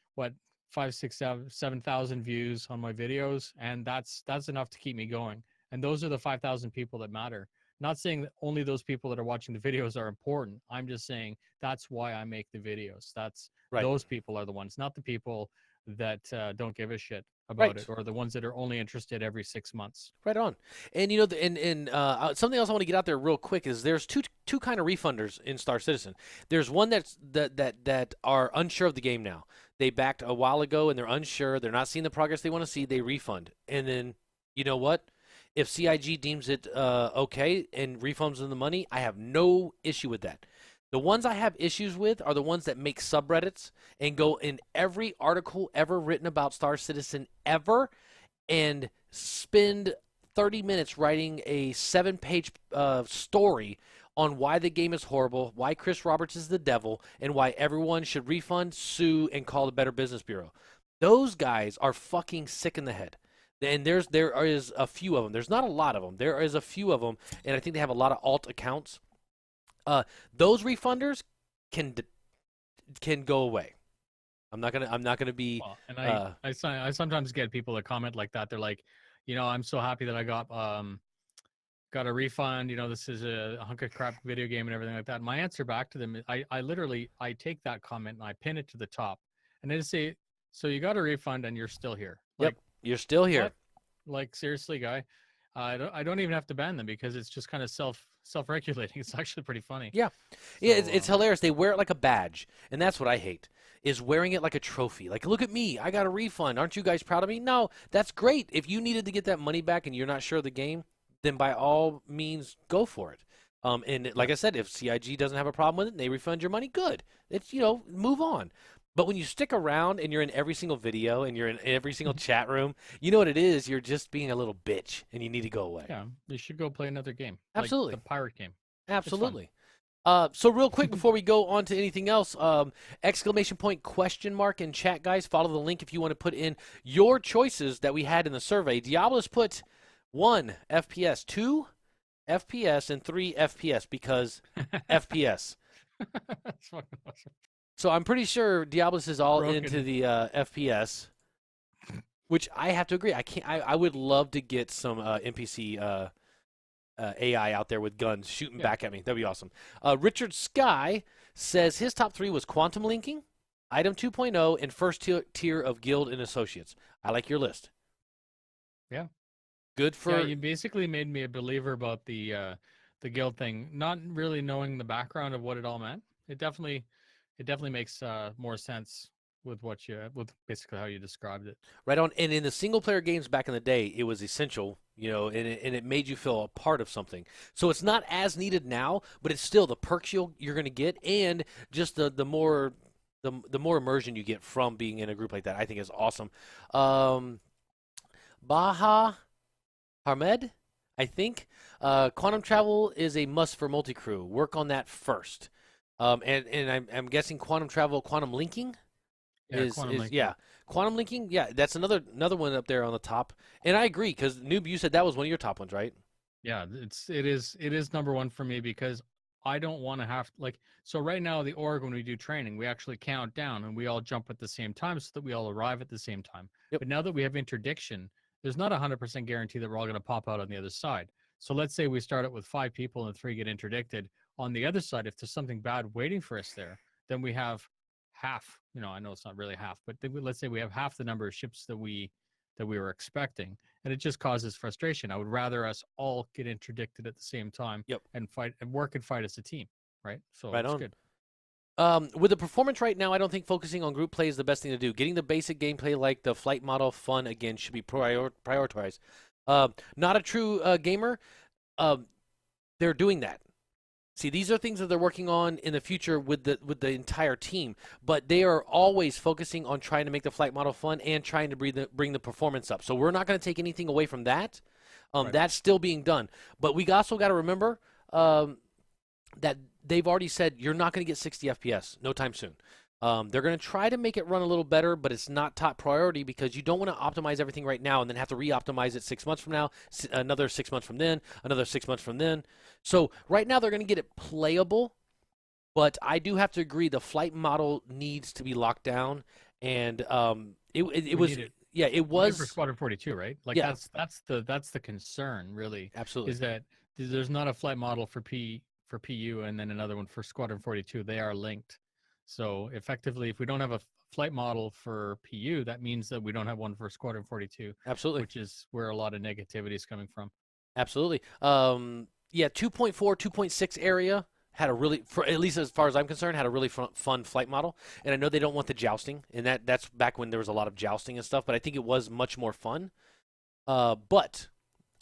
5, 6, 7,000 views on my videos, and that's enough to keep me going. And those are the 5,000 people that matter. Not saying that only those people that are watching the videos are important. I'm just saying that's why I make the videos. Those people are the ones, not the people that don't give a shit about it, or the ones that are only interested every 6 months. Right on. And something else I want to get out there real quick is there's two kind of refunders in Star Citizen. There's one that are unsure of the game now. They backed a while ago and they're unsure. They're not seeing the progress they want to see. They refund. And then, you know what? If CIG deems it okay and refunds them the money, I have no issue with that. The ones I have issues with are the ones that make subreddits and go in every article ever written about Star Citizen ever and spend 30 minutes writing a 7-page story on why the game is horrible, why Chris Roberts is the devil, and why everyone should refund, sue, and call the Better Business Bureau. Those guys are fucking sick in the head. And there is a few of them. There's not a lot of them. There is a few of them, and I think they have a lot of alt accounts. Those refunders can go away. I'm not gonna be. Well, and I sometimes get people that comment like that. They're like, I'm so happy that I got a refund. This is a hunk of crap video game and everything like that. And my answer back to them, I literally take that comment and I pin it to the top, and I just say, so you got a refund and you're still here. Yep, you're still here. What? Like, seriously, guy. I don't even have to ban them because it's just kind of self-regulating. It's actually pretty funny. Yeah, it's hilarious. They wear it like a badge, and that's what I hate, is wearing it like a trophy. Like, look at me, I got a refund. Aren't you guys proud of me? No, that's great. If you needed to get that money back and you're not sure of the game, then by all means, go for it. And like I said, if CIG doesn't have a problem with it and they refund your money, good. It's, move on. But when you stick around and you're in every single video and you're in every single chat room, you know what it is? You're just being a little bitch and you need to go away. Yeah, you should go play another game. Absolutely. Like the pirate game. Absolutely. So real quick before we go on to anything else, ! Question mark in chat, guys. Follow the link if you want to put in your choices that we had in the survey. Diablos put 1 FPS, 2 FPS, and 3 FPS because FPS. That's fucking awesome. So I'm pretty sure Diablos is all Broken. into the FPS, which I have to agree. I would love to get some NPC AI out there with guns shooting Yeah. back at me. That'd be awesome. Richard Sky says his top 3 was quantum linking, item 2.0, and first tier of guild and associates. I like your list. Yeah. Good for. Yeah, you basically made me a believer about the guild thing, not really knowing the background of what it all meant. It definitely makes more sense with with basically how you described it. Right on. And in the single player games back in the day, it was essential, and it made you feel a part of something. So it's not as needed now, but it's still the perks you're going to get, and just the more immersion you get from being in a group like that, I think is awesome. Baha Hamed, I think. Quantum travel is a must for multi-crew. Work on that first. And I'm guessing quantum travel, quantum linking. Yeah, quantum linking. Yeah, quantum linking. Yeah, that's another one up there on the top. And I agree because Noob, you said that was one of your top ones, right? Yeah, it is number one for me because I don't want to have so right now the org when we do training we actually count down and we all jump at the same time so that we all arrive at the same time. Yep. But now that we have interdiction, there's not 100% guarantee that we're all going to pop out on the other side. So let's say we start out with 5 people and 3 get interdicted. On the other side, if there's something bad waiting for us there, then we have half. I know it's not really half, but let's say we have half the number of ships that we were expecting, and it just causes frustration. I would rather us all get interdicted at the same time. Yep. And fight and work and fight as a team, right? So Right it's on. good. With the performance right now, I don't think focusing on group play is the best thing to do. Getting the basic gameplay like the flight model fun again should be prioritized. Not a true gamer. They're doing that. See, these are things that they're working on in the future with the entire team, but they are always focusing on trying to make the flight model fun and trying to bring the performance up. So we're not going to take anything away from that. Right. That's still being done. But we also got to remember that they've already said you're not going to get 60 FPS no time soon. They're going to try to make it run a little better, but it's not top priority because you don't want to optimize everything right now and then have to re-optimize it 6 months from now, another 6 months from then, another 6 months from then. So right now they're going to get it playable, but I do have to agree the flight model needs to be locked down, and it was For Squadron 42, right? Like Yeah. that's the concern really. Absolutely. Is that there's not a flight model for PU and then another one for Squadron 42. They are linked. So effectively, if we don't have a flight model for PU, that means that we don't have one for Squadron 42, Absolutely. which is where a lot of negativity is coming from. Absolutely. 2.4, 2.6 area had a really, at least as far as I'm concerned, had a really fun flight model. And I know they don't want the jousting, and that's back when there was a lot of jousting and stuff, but I think it was much more fun. But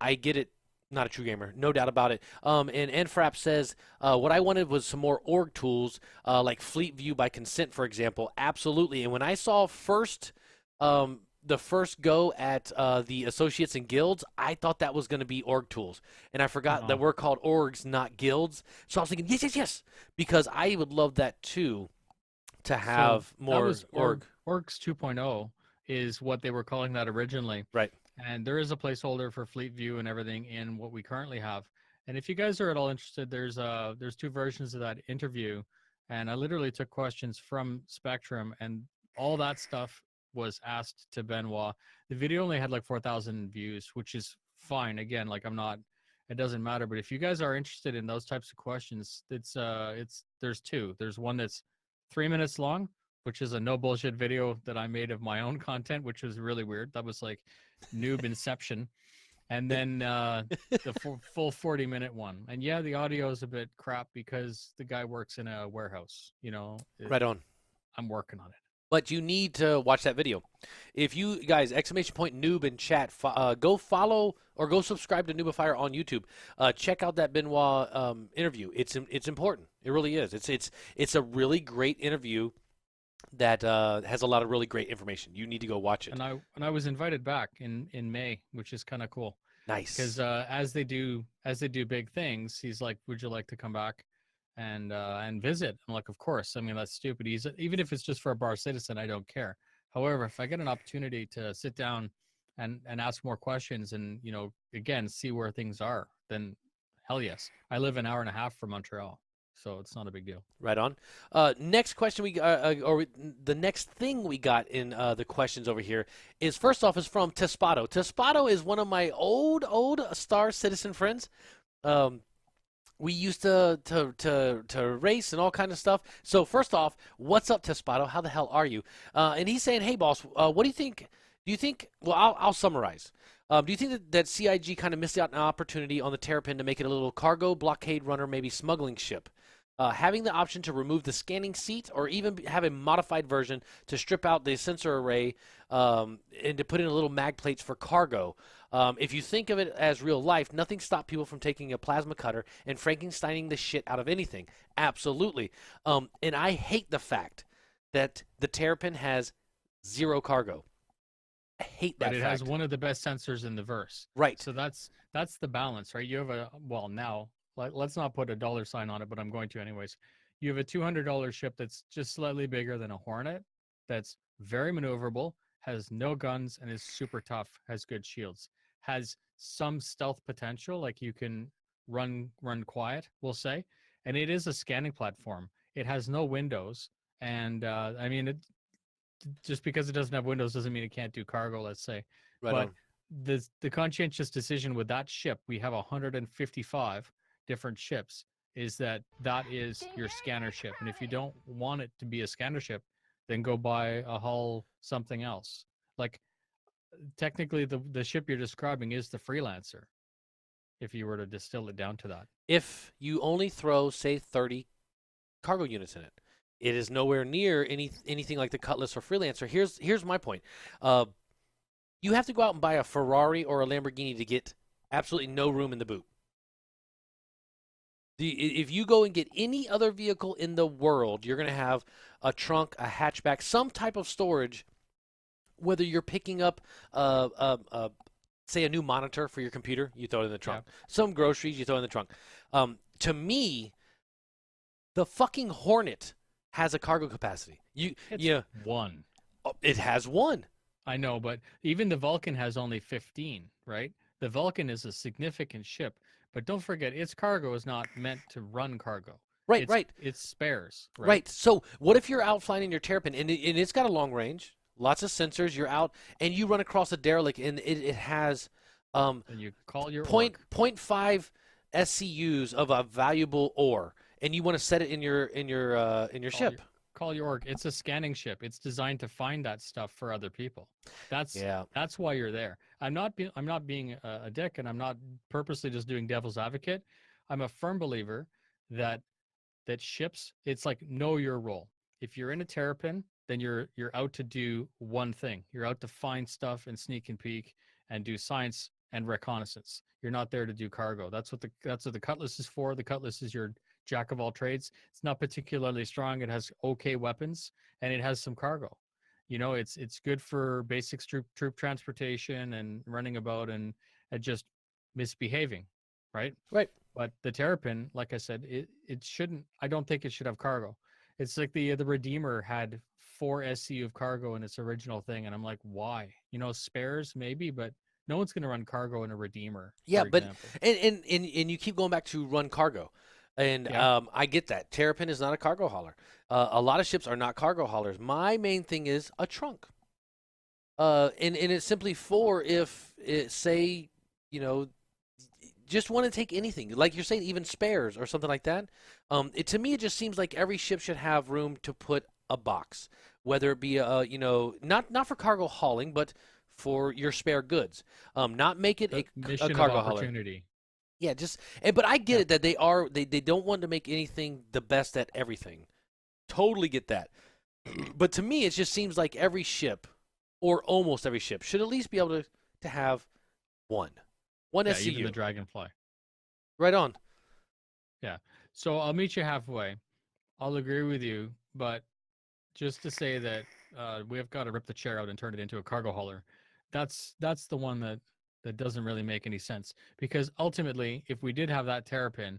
I get it. Not a true gamer, no doubt about it. And Frap says, what I wanted was some more org tools, like Fleet View by consent, for example. Absolutely. And when I saw the first go at the associates and guilds, I thought that was going to be org tools. And I forgot that we're called orgs, not guilds. So I was thinking, yes, because I would love that too, to have more org. Orgs 2.0 is what they were calling that originally. Right. And there is a placeholder for Fleet View and everything in what we currently have. And if you guys are at all interested, there's 2 versions of that interview. And I literally took questions from Spectrum, and all that stuff was asked to Benoit. The video only had like 4,000 views, which is fine. Again, like it doesn't matter. But if you guys are interested in those types of questions, there's 2. There's one that's 3 minutes long, which is a no bullshit video that I made of my own content, which was really weird. That was like noob inception. And then the full 40-minute one. And yeah, the audio is a bit crap because the guy works in a warehouse, Right on. I'm working on it. But you need to watch that video. If you guys, ! Noob in chat, go follow or go subscribe to NOOBIFIER on YouTube. Check out that Benoit interview. It's important. It really is. It's a really great interview that has a lot of really great information. You need to go watch it. And I was invited back in May, which is kind of cool. Nice. Because as they do big things, he's like, "Would you like to come back and visit?" I'm like, "Of course." I mean, that's stupid. Even if it's just for a bar citizen, I don't care. However, if I get an opportunity to sit down and ask more questions and again see where things are, then hell yes. I live an hour and a half from Montreal. So it's not a big deal. Right on. Next question the next thing we got in the questions over here is first off is from Tespado. Tespado is one of my old Star Citizen friends. We used to race and all kind of stuff. So first off, what's up, Tespato? How the hell are you? And he's saying, hey, boss, what do you think? Do you think? Well, I'll summarize. Do you think that CIG kind of missed out an opportunity on the Terrapin to make it a little cargo, blockade runner, maybe smuggling ship? Having the option to remove the scanning seat or even have a modified version to strip out the sensor array and to put in a little mag plates for cargo. If you think of it as real life, nothing stopped people from taking a plasma cutter and Frankensteining the shit out of anything. Absolutely. And I hate the fact that the Terrapin has zero cargo. I hate that But it fact. has one of the best sensors in the verse. Right. So that's the balance, right? You have now let's not put a dollar sign on it, but I'm going to anyways. You have a $200 ship that's just slightly bigger than a Hornet, that's very maneuverable, has no guns, and is super tough, has good shields, has some stealth potential, like you can run quiet, we'll say, and it is a scanning platform. It has no windows, and I mean, just because it doesn't have windows doesn't mean it can't do cargo, let's say. Right But on. the conscientious decision with that ship, we have 155 different ships, is that is your scanner ship. And if you don't want it to be a scanner ship, then go buy a hull something else. Like technically the ship you're describing is the Freelancer, if you were to distill it down to that. If you only throw, say, 30 cargo units in it, it is nowhere near anything like the Cutlass or Freelancer. Here's my point. You have to go out and buy a Ferrari or a Lamborghini to get absolutely no room in the boot. If you go and get any other vehicle in the world, you're going to have a trunk, a hatchback, some type of storage. Whether you're picking up, say, a new monitor for your computer, you throw it in the trunk. Yeah. Some groceries, you throw it in the trunk. To me, the fucking Hornet has a cargo capacity. One. It has one. I know, but even the Vulcan has only 15, right? The Vulcan is a significant ship, but don't forget its cargo is not meant to run cargo. Right, right. It's spares, right? Right. So what if you're out flying in your Terrapin and it's got a long range, lots of sensors, you're out, and you run across a derelict and it has And you call your point, org. 0.5 SCUs of a valuable ore, and you want to set it in your ship. Call your org. It's a scanning ship. It's designed to find that stuff for other people. That's why you're there. I'm not being a dick, and I'm not purposely just doing devil's advocate. I'm a firm believer that ships, it's like, know your role. If you're in a Terrapin, then you're out to do one thing. You're out to find stuff and sneak and peek and do science and reconnaissance. You're not there to do cargo. That's what the Cutlass is for. The Cutlass is your jack of all trades. It's not particularly strong. It has okay weapons and it has some cargo. You know, it's good for basic troop transportation and running about and just misbehaving, right? Right. But the Terrapin, like I said, it shouldn't. I don't think it should have cargo. It's like the Redeemer had 4 SCU of cargo in its original thing, and I'm like, why? You know, spares maybe, but no one's going to run cargo in a Redeemer. Yeah, for but example. and you keep going back to run cargo, and Yeah. I get that Terrapin is not a cargo hauler. A lot of ships are not cargo haulers. My main thing is a trunk. And it's simply for if it, say, you know, just want to take anything, like you're saying, even spares or something like that. To me, it just seems like every ship should have room to put a box, whether it be not for cargo hauling, but for your spare goods. Not make it The a mission cargo of hauler. opportunity. Yeah, but I get it that they don't want to make anything the best at everything. Totally get that. But to me, it just seems like every ship, or almost every ship, should at least be able to have one Yeah, SCU. even the Dragonfly. Right on. Yeah. So I'll meet you halfway. I'll agree with you, but just to say that we have got to rip the chair out and turn it into a cargo hauler. That's the one that doesn't really make any sense, because ultimately, if we did have that Terrapin,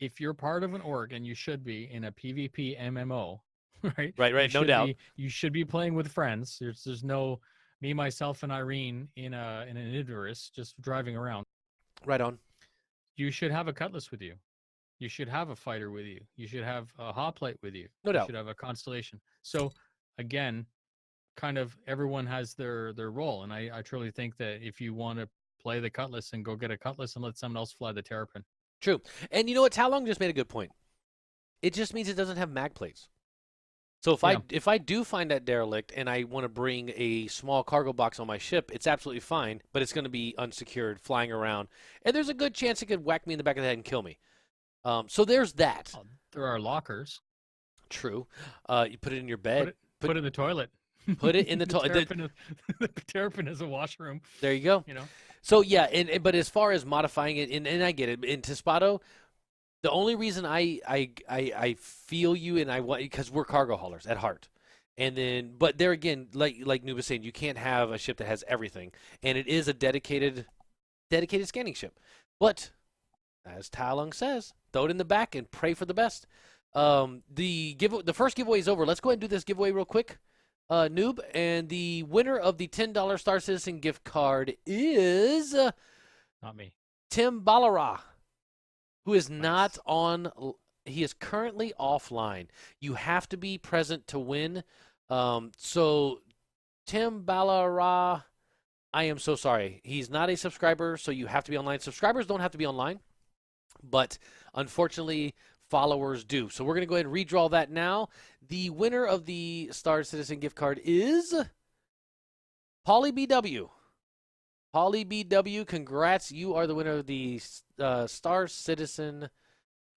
if you're part of an org, and you should be in a PvP MMO, right? Right, no doubt. You should be playing with friends. There's no me, myself, and Irene in an Idris just driving around. Right on. You should have a Cutlass with you. You should have a fighter with you. You should have a hot plate with you. No You doubt. should have a constellation. So again, kind of everyone has their role, and I truly think that if you want to play the Cutlass, and go get a Cutlass and let someone else fly the Terrapin. True. And you know what? Talong just made a good point. It just means it doesn't have mag plates. So if I do find that derelict and I want to bring a small cargo box on my ship, it's absolutely fine, but it's going to be unsecured, flying around, and there's a good chance it could whack me in the back of the head and kill me. So there's that. Oh, there are lockers. True. You put it in your bed. Put it in the toilet. Put it in the toilet. The terrapin is a washroom. There you go. You know. So yeah, but as far as modifying it, and I get it, in Tispado, the only reason I feel you and I want, because we're cargo haulers at heart, and then but there again, like Noob was saying, you can't have a ship that has everything, and it is a dedicated scanning ship. But as Talung says, throw it in the back and pray for the best. The first giveaway is over. Let's go ahead and do this giveaway real quick, Noob, and the winner of the $10 Star Citizen gift card is not me, Tim Balara, who is not on. He is currently offline. You have to be present to win. So Tim Balara, I am so sorry. He's not a subscriber, so you have to be online. Subscribers don't have to be online, but unfortunately, followers do. So we're going to go ahead and redraw that now. The winner of the Star Citizen gift card is Paulie BW. Paulie BW, congrats. You are the winner of the Star Citizen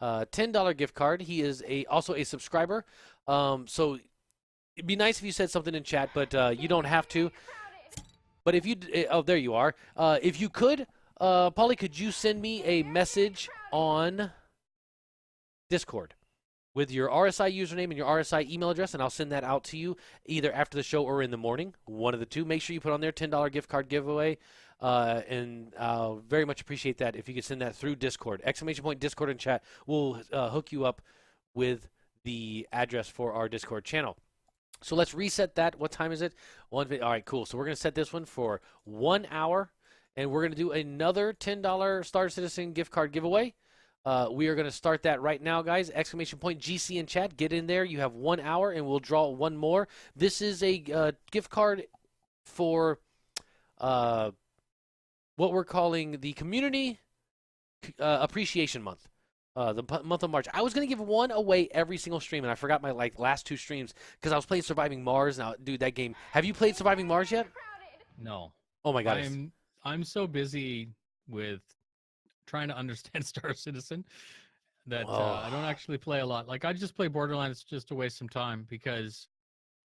$10 gift card. He is also a subscriber. So it'd be nice if you said something in chat, but you don't have to. But if you, oh, there you are. If you could, Paulie, could you send me a message on Discord with your RSI username and your RSI email address, and I'll send that out to you either after the show or in the morning, one of the two. Make sure you put on there $10 gift card giveaway, and I'll very much appreciate that if you could send that through Discord. ! Discord and chat will hook you up with the address for our Discord channel. So let's reset that. What time is it? All right, cool. So we're going to set this one for 1 hour, and we're going to do another $10 Star Citizen gift card giveaway. We are going to start that right now, guys. ! GC in chat. Get in there. You have 1 hour, and we'll draw one more. This is a gift card for what we're calling the Community Appreciation Month. The month of March. I was going to give one away every single stream, and I forgot my last two streams because I was playing Surviving Mars. Now, dude, that game. Have you played Surviving Mars yet? No. Oh, my God. I'm so busy with trying to understand Star Citizen that I don't actually play a lot. Like, I just play Borderlands just to waste some time because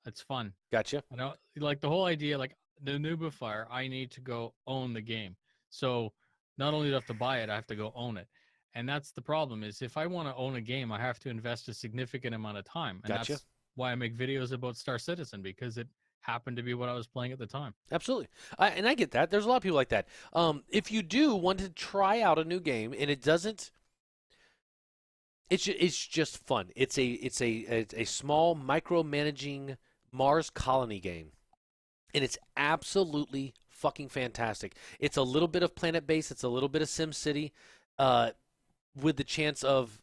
it's fun. Gotcha. I know, like, the whole idea, like, the NOOBIFIER, I need to go own the game. So not only do I have to buy it, I have to go own it. And that's the problem is if I want to own a game, I have to invest a significant amount of time. And Gotcha. That's why I make videos about Star Citizen, because it happened to be what I was playing at the time. Absolutely. And I get that. There's a lot of people like that. If you do want to try out a new game and it doesn't, it's just fun. It's a small micromanaging Mars colony game. And it's absolutely fucking fantastic. It's a little bit of planet-based. It's a little bit of SimCity. With the chance of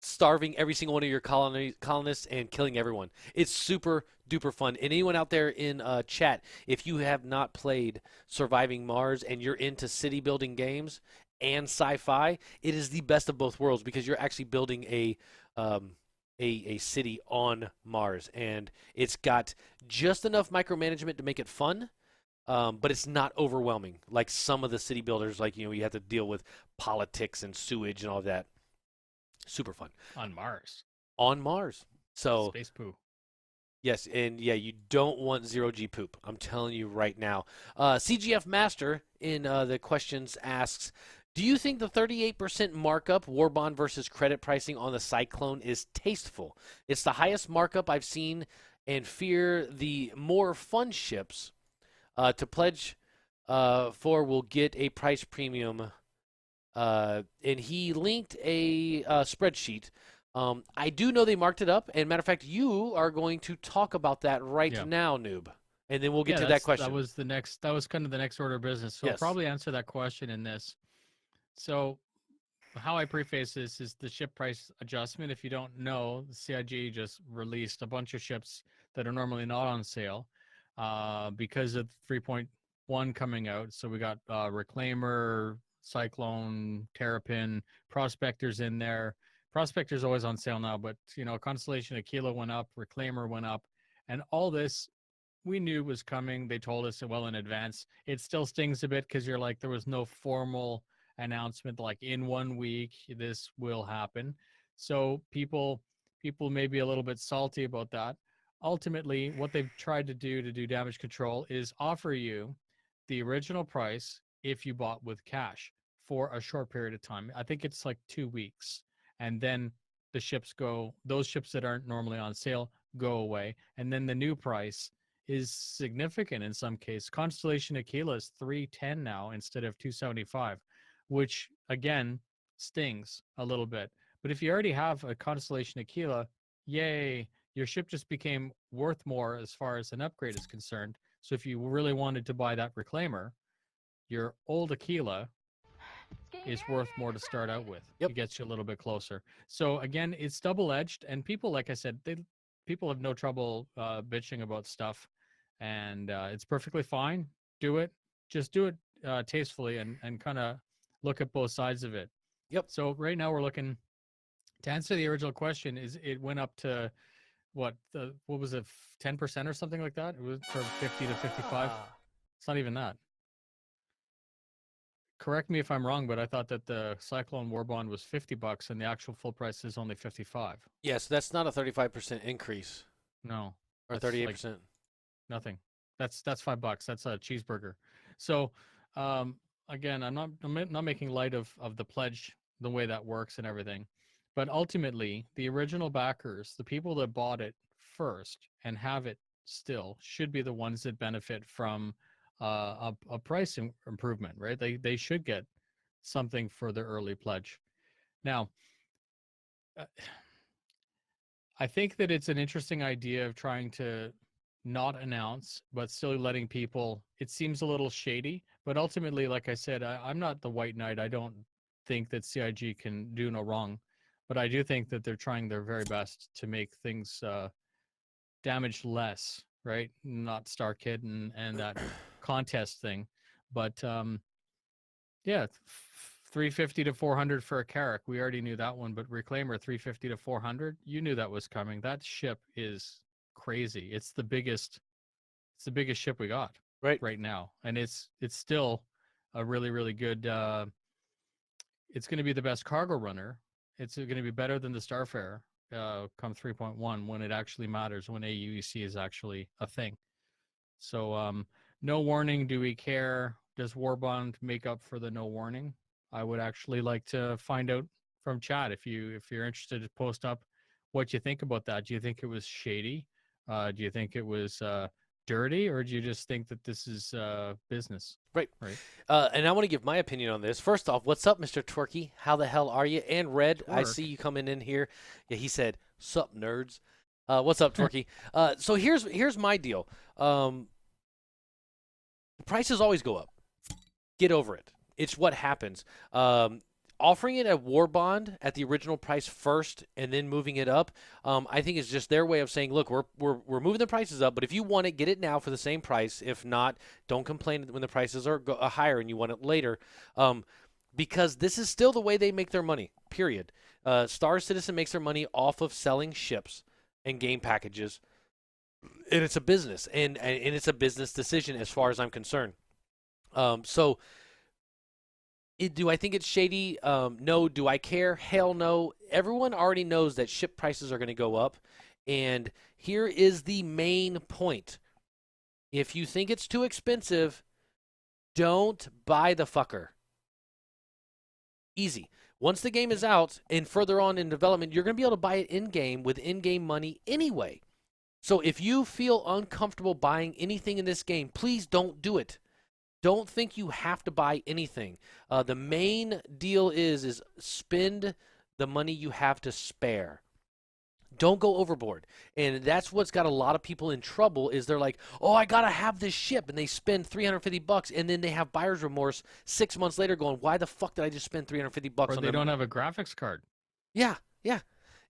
starving every single one of your colonists and killing everyone. It's super duper fun. And anyone out there in chat, if you have not played Surviving Mars and you're into city building games and sci-fi, it is the best of both worlds because you're actually building a city on Mars, and it's got just enough micromanagement to make it fun. But it's not overwhelming like some of the city builders, like, you have to deal with politics and sewage and all of that. Super fun. On Mars. On Mars. So Space poo. Yes, and yeah, you don't want zero-G poop. I'm telling you right now. CGF Master in the questions asks, do you think the 38% markup war bond versus credit pricing on the Cyclone is tasteful? It's the highest markup I've seen, and fear the more fun ships to pledge for will get a price premium. And he linked a spreadsheet. I do know they marked it up. And matter of fact, you are going to talk about that now, Noob. And then we'll get to that question. That was kind of the next order of business. So Yes. I'll probably answer that question in this. So how I preface this is the ship price adjustment. If you don't know, the CIG just released a bunch of ships that are normally not on sale. Because of 3.1 coming out. So we got Reclaimer, Cyclone, Terrapin, Prospector's in there. Prospector's always on sale now, but Constellation Aquila went up, Reclaimer went up, and all this we knew was coming. They told us well in advance. It still stings a bit because you're like, there was no formal announcement like in 1 week this will happen. So people may be a little bit salty about that. Ultimately, what they've tried to do damage control is offer you the original price if you bought with cash for a short period of time. I think it's like 2 weeks. And then the ships go, those ships that aren't normally on sale go away. And then the new price is significant in some case. Constellation Aquila is $310 now instead of $275, which again stings a little bit. But if you already have a Constellation Aquila, yay, your ship just became worth more as far as an upgrade is concerned. So if you really wanted to buy that Reclaimer, your old Aquila is worth more to start out with. Yep. It gets you a little bit closer. So again, it's double-edged, and people, like I said, people have no trouble bitching about stuff, and it's perfectly fine. Do it. Just do it tastefully and kind of look at both sides of it. Yep. So right now we're looking to answer the original question. Is it went up to what was it, 10% or something like that? It was from 50 to 55. It's not even that. Correct me if I'm wrong, but I thought that the Cyclone War Bond was $50 and the actual full price is only 55. Yes, that's not a 35% increase. No. Or That's 38%. like nothing. That's $5. That's a cheeseburger. So again, I'm not making light of the pledge, the way that works and everything. But ultimately, the original backers, the people that bought it first and have it still, should be the ones that benefit from a price improvement, right? They should get something for their early pledge. Now, I think that it's an interesting idea of trying to not announce, but still letting people. It seems a little shady, but ultimately, like I said, I'm not the white knight. I don't think that CIG can do no wrong, but I do think that they're trying their very best to make things damage less, right? Not Star Kid and that contest thing, but yeah, 350 to 400 for a Carrack. We already knew that one, but Reclaimer 350 to 400. You knew that was coming. That ship is crazy. It's the biggest ship we got right now, and it's still a really, really good. It's going to be the best cargo runner. It's going to be better than the Starfarer come 3.1 when it actually matters, when AUEC is actually a thing. So no warning. Do we care? Does Warbond make up for the no warning? I would actually like to find out from chat if you're interested to post up what you think about that. Do you think it was shady? Do you think it was dirty, or do you just think that this is business? Right. And I want to give my opinion on this. First off, what's up, Mr. Twerky? How the hell are you? And Red, I see you coming in here. Yeah, he said, "Sup, nerds." What's up, Twerky? So here's my deal. Prices always go up. Get over it. It's what happens. Offering it at War Bond at the original price first and then moving it up, I think is just their way of saying, look, we're moving the prices up, but if you want it, get it now for the same price. If not, don't complain when the prices are higher and you want it later, because this is still the way they make their money, period. Star Citizen makes their money off of selling ships and game packages, and it's a business, and it's a business decision as far as I'm concerned. Do I think it's shady? No. Do I care? Hell no. Everyone already knows that ship prices are going to go up. And here is the main point. If you think it's too expensive, don't buy the fucker. Easy. Once the game is out and further on in development, you're going to be able to buy it in-game with in-game money anyway. So if you feel uncomfortable buying anything in this game, please don't do it. Don't think you have to buy anything. The main deal is spend the money you have to spare. Don't go overboard. And that's what's got a lot of people in trouble is they're like, oh, I got to have this ship. And they spend $350 and then they have buyer's remorse 6 months later going, why the fuck did I just spend $350 or on they don't have a graphics card. Yeah. It's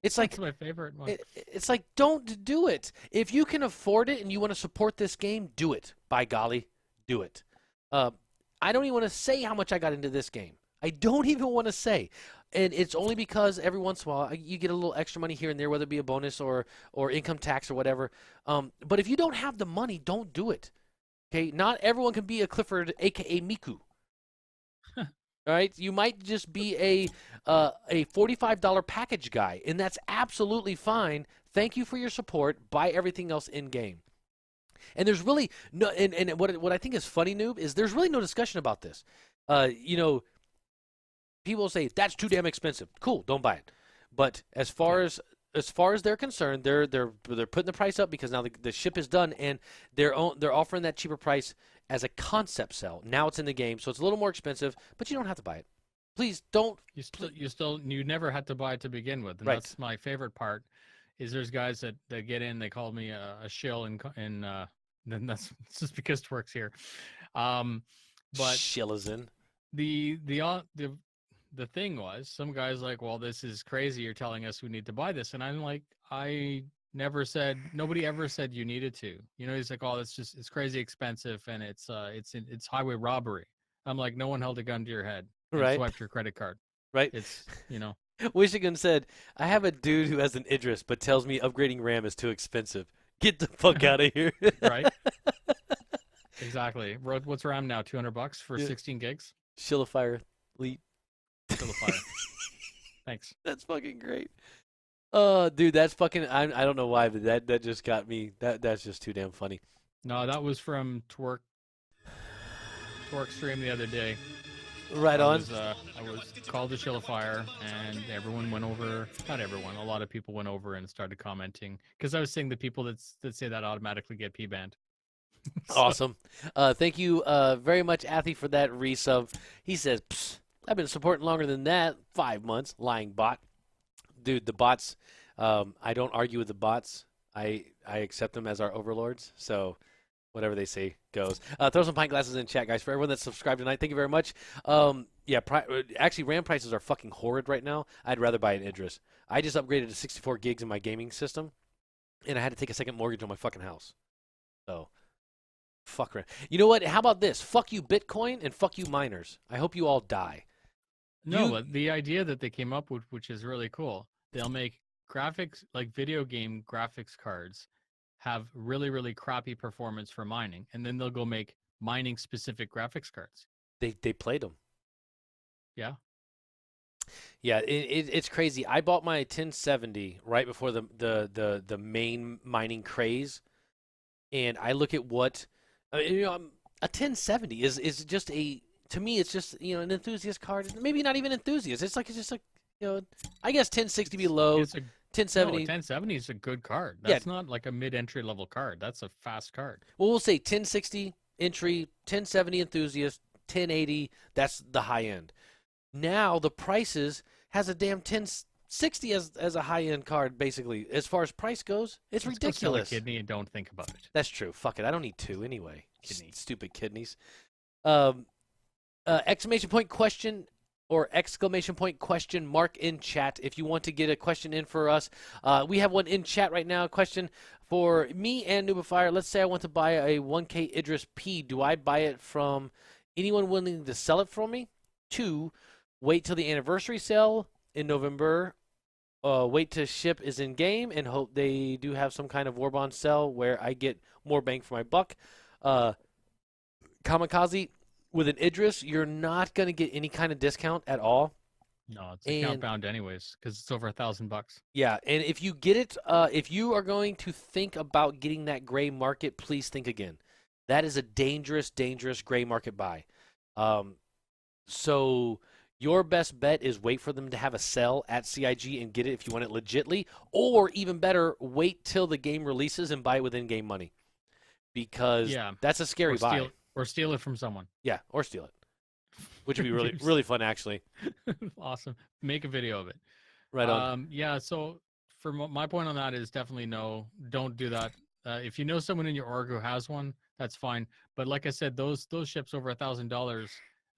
That's like my favorite one. It's like, don't do it. If you can afford it and you want to support this game, do it. By golly, do it. I don't even want to say how much I got into this game. I don't even want to say. And it's only because every once in a while you get a little extra money here and there, whether it be a bonus or income tax or whatever. But if you don't have the money, don't do it. Okay, not everyone can be a Clifford, aka Miku. All right, you might just be a $45 package guy, and that's absolutely fine. Thank you for your support. Buy everything else in game. And there's really no, and what I think is funny, Noob, is there's really no discussion about this. You know, people say that's too damn expensive. Cool, don't buy it. But as far as they're concerned, they're putting the price up because now the ship is done, and they're offering that cheaper price as a concept sell. Now it's in the game, so it's a little more expensive, but you don't have to buy it. Please don't. You never had to buy it to begin with, and Right. that's my favorite part. Is there's guys that get in, they call me a shill, and then that's it's just because Twerk's here. But Shill is in. the thing was, some guys like, well, this is crazy. You're telling us we need to buy this, and I'm like, nobody ever said you needed to. You know, he's like, oh, it's crazy expensive, and it's highway robbery. I'm like, no one held a gun to your head and Right. swiped your credit card. Right. It's, you know. Wishigan said, I have a dude who has an Idris, but tells me upgrading RAM is too expensive. Get the fuck out of here. Right. Exactly. What's RAM now? $200 for 16 gigs? Shillifier Elite. Still a fire. Thanks. That's fucking great. Dude, that's fucking. I don't know why, but that just got me. That's just too damn funny. No, that was from Twerk stream the other day. Right on. I was called to Shillifier, and everyone went over. Not everyone. A lot of people went over and started commenting because I was saying the people that say that automatically get P banned. Awesome. Thank you very much, Athy, for that resub. He says, Psst, I've been supporting longer than that. 5 months. Lying bot. Dude, the bots, I don't argue with the bots. I accept them as our overlords. So whatever they say goes. Throw some pint glasses in chat, guys. For everyone that's subscribed tonight, thank you very much. Yeah, actually, RAM prices are fucking horrid right now. I'd rather buy an Idris. I just upgraded to 64 gigs in my gaming system, and I had to take a second mortgage on my fucking house. So, fuck RAM. You know what? How about this? Fuck you, Bitcoin, and fuck you, miners. I hope you all die. No, but the idea that they came up with, which is really cool, they'll make graphics, like video game graphics cards, have really, really crappy performance for mining, and then they'll go make mining specific graphics cards. They played them. Yeah. Yeah, it's crazy. I bought my 1070 right before the main mining craze, and I look at what a 1070 is just a, to me it's just, an enthusiast card. Maybe not even enthusiast. It's just like I guess 1060 below. 1070. 1070 is a good card. That's not like a mid-entry level card. That's a fast card. Well, we'll say 1060 entry, 1070 enthusiast, 1080. That's the high end. Now the prices has a damn 1060 as a high end card. Basically, as far as price goes, it's Let's ridiculous. Go sell a kidney and don't think about it. That's true. Fuck it. I don't need two anyway. Stupid kidneys. Exclamation point question or exclamation point question mark in chat if you want to get a question in for us. We have one in chat right now. A question for me and NOOBIFIER. Let's say I want to buy a 1K Idris P. Do I buy it from anyone willing to sell it for me? 2, wait till the anniversary sale in November. Wait till ship is in game and hope they do have some kind of war bond sell where I get more bang for my buck. Kamikaze. With an Idris, you're not going to get any kind of discount at all. No, it's account bound anyways because it's over $1,000. Yeah, and if you get it, if you are going to think about getting that gray market, please think again. That is a dangerous, dangerous gray market buy. So your best bet is wait for them to have a sell at CIG and get it if you want it legitly, or even better, wait till the game releases and buy it with in-game money, because that's a scary buy. Or steal it from someone. Yeah, or steal it, which would be really, really fun, actually. Awesome. Make a video of it. Right on. Yeah, so for my point on that is definitely no, don't do that. If you know someone in your org who has one, that's fine. But like I said, those ships over $1,000,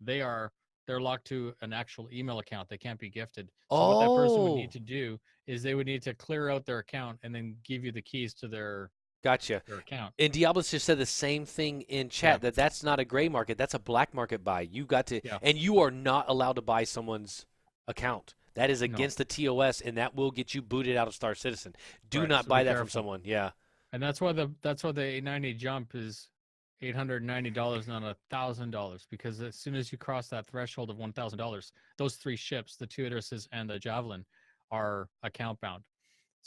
they're locked to an actual email account. They can't be gifted. So what that person would need to do is they would need to clear out their account and then give you the keys to their Gotcha. your account. And Diablos just said the same thing in chat, Yeah. that's not a gray market, that's a black market buy. You got to, Yeah. and you are not allowed to buy someone's account. That is No. against the TOS, and that will get you booted out of Star Citizen. Do Right, not so buy be that from careful. someone. Yeah. And that's why the 890 jump is $890, not $1,000, because as soon as you cross that threshold of $1,000, those 3 ships, the 2 Idrises and the Javelin, are account bound.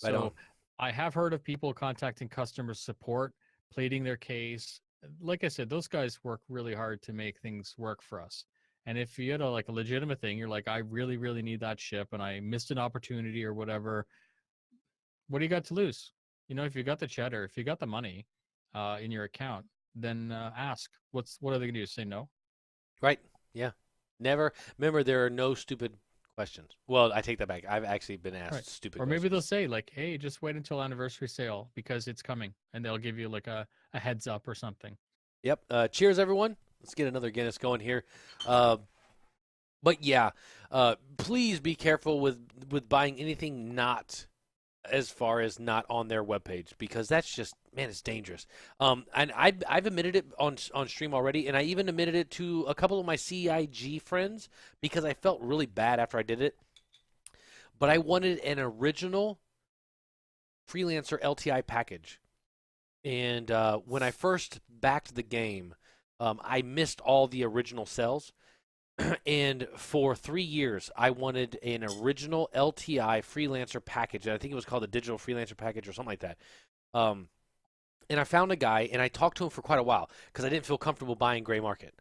Right on. So I have heard of people contacting customer support, pleading their case. Like I said, those guys work really hard to make things work for us. And if you had a legitimate thing, you're like, I really, really need that ship, and I missed an opportunity or whatever. What do you got to lose? If you got the cheddar, if you got the money in your account, then ask. What are they gonna do? Say no? Right. Yeah. Never. Remember, there are no stupid questions. Well, I take that back. I've actually been asked Right. stupid Or questions. maybe they'll say hey, just wait until anniversary sale because it's coming, and they'll give you a heads up or something. Yep. Cheers, everyone. Let's get another Guinness going here. But yeah, please be careful with buying anything not as far as not on their webpage, because that's just, man, it's dangerous. And I've admitted it on stream already, and I even admitted it to a couple of my CIG friends because I felt really bad after I did it. But I wanted an original Freelancer LTI package. And when I first backed the game, I missed all the original sales. And for 3 years, I wanted an original LTI Freelancer package. And I think it was called the Digital Freelancer Package or something like that. And I found a guy, and I talked to him for quite a while because I didn't feel comfortable buying gray market.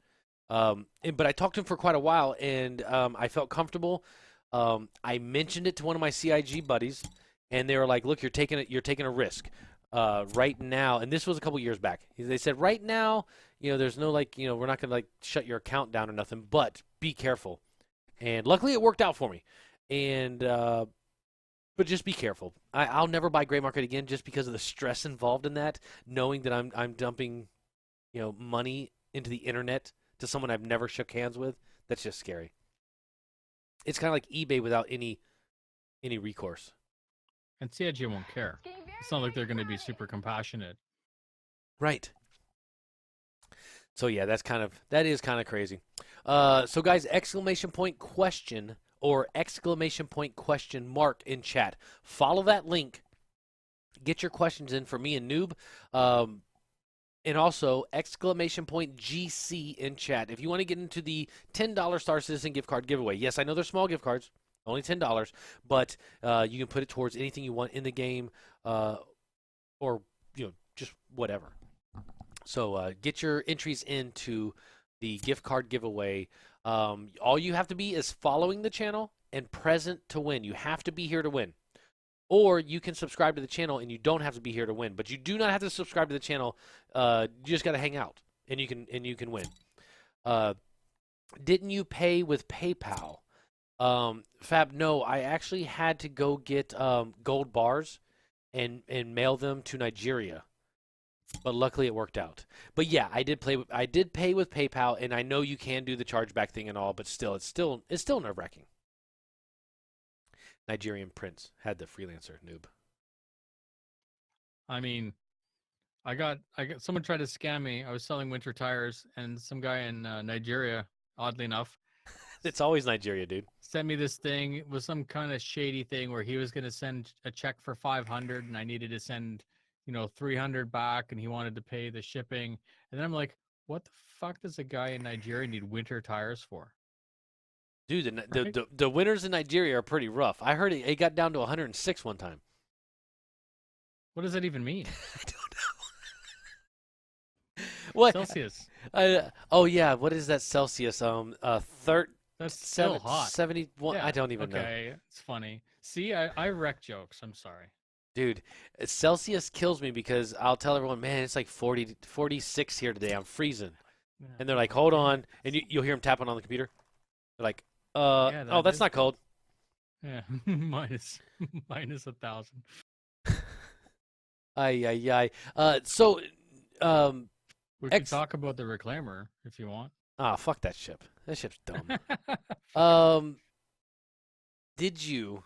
But I talked to him for quite a while, and I felt comfortable. I mentioned it to one of my CIG buddies, and they were like, "Look, you're taking a risk right now." And this was a couple years back. They said, "Right now, there's no we're not gonna shut your account down or nothing, but be careful." And luckily, it worked out for me. And but just be careful. I'll never buy gray market again just because of the stress involved in that, knowing that I'm dumping, money into the internet to someone I've never shook hands with. That's just scary. It's kind of like eBay without any recourse. And CIG won't care. It's not like they're going to be super compassionate. Right. So yeah, that is kind of crazy. So guys, exclamation point question or exclamation point question mark in chat. Follow that link. Get your questions in for me and Noob. And also exclamation point GC in chat. If you want to get into the $10 Star Citizen gift card giveaway. Yes, I know they're small gift cards, only $10, but you can put it towards anything you want in the game, or just whatever. So get your entries into the gift card giveaway. All you have to be is following the channel and present to win. You have to be here to win. Or you can subscribe to the channel and you don't have to be here to win. But you do not have to subscribe to the channel. You just got to hang out and you can win. Didn't you pay with PayPal? Fab, no. I actually had to go get gold bars and mail them to Nigeria. But luckily it worked out. But yeah, I did pay with PayPal, and I know you can do the chargeback thing and all, but still, it's still nerve-wracking. Nigerian Prince had the freelancer noob. I mean, I got someone tried to scam me. I was selling winter tires, and some guy in Nigeria, oddly enough, It's always Nigeria, dude. sent me this thing. It was some kind of shady thing where he was going to send a check for 500, and I needed to send 300 back, and he wanted to pay the shipping. And then I'm like, what the fuck does a guy in Nigeria need winter tires for? Dude, Right? the winters in Nigeria are pretty rough. I heard it got down to 106 one time. What does that even mean? I don't know. What? Celsius. Oh yeah, what is that Celsius? That's still hot. 71. Yeah, I don't even know. Okay, it's funny. See, I wreck jokes. I'm sorry. Dude, Celsius kills me because I'll tell everyone, man, it's like 40, 46 here today. I'm freezing. Yeah. And they're like, hold on. And you'll hear them tapping on the computer. They're like, Yeah, oh, that that's is not cold. Yeah, minus 1,000. Ay. So, We can talk about the reclaimer if you want. fuck that ship. That ship's dumb. Did you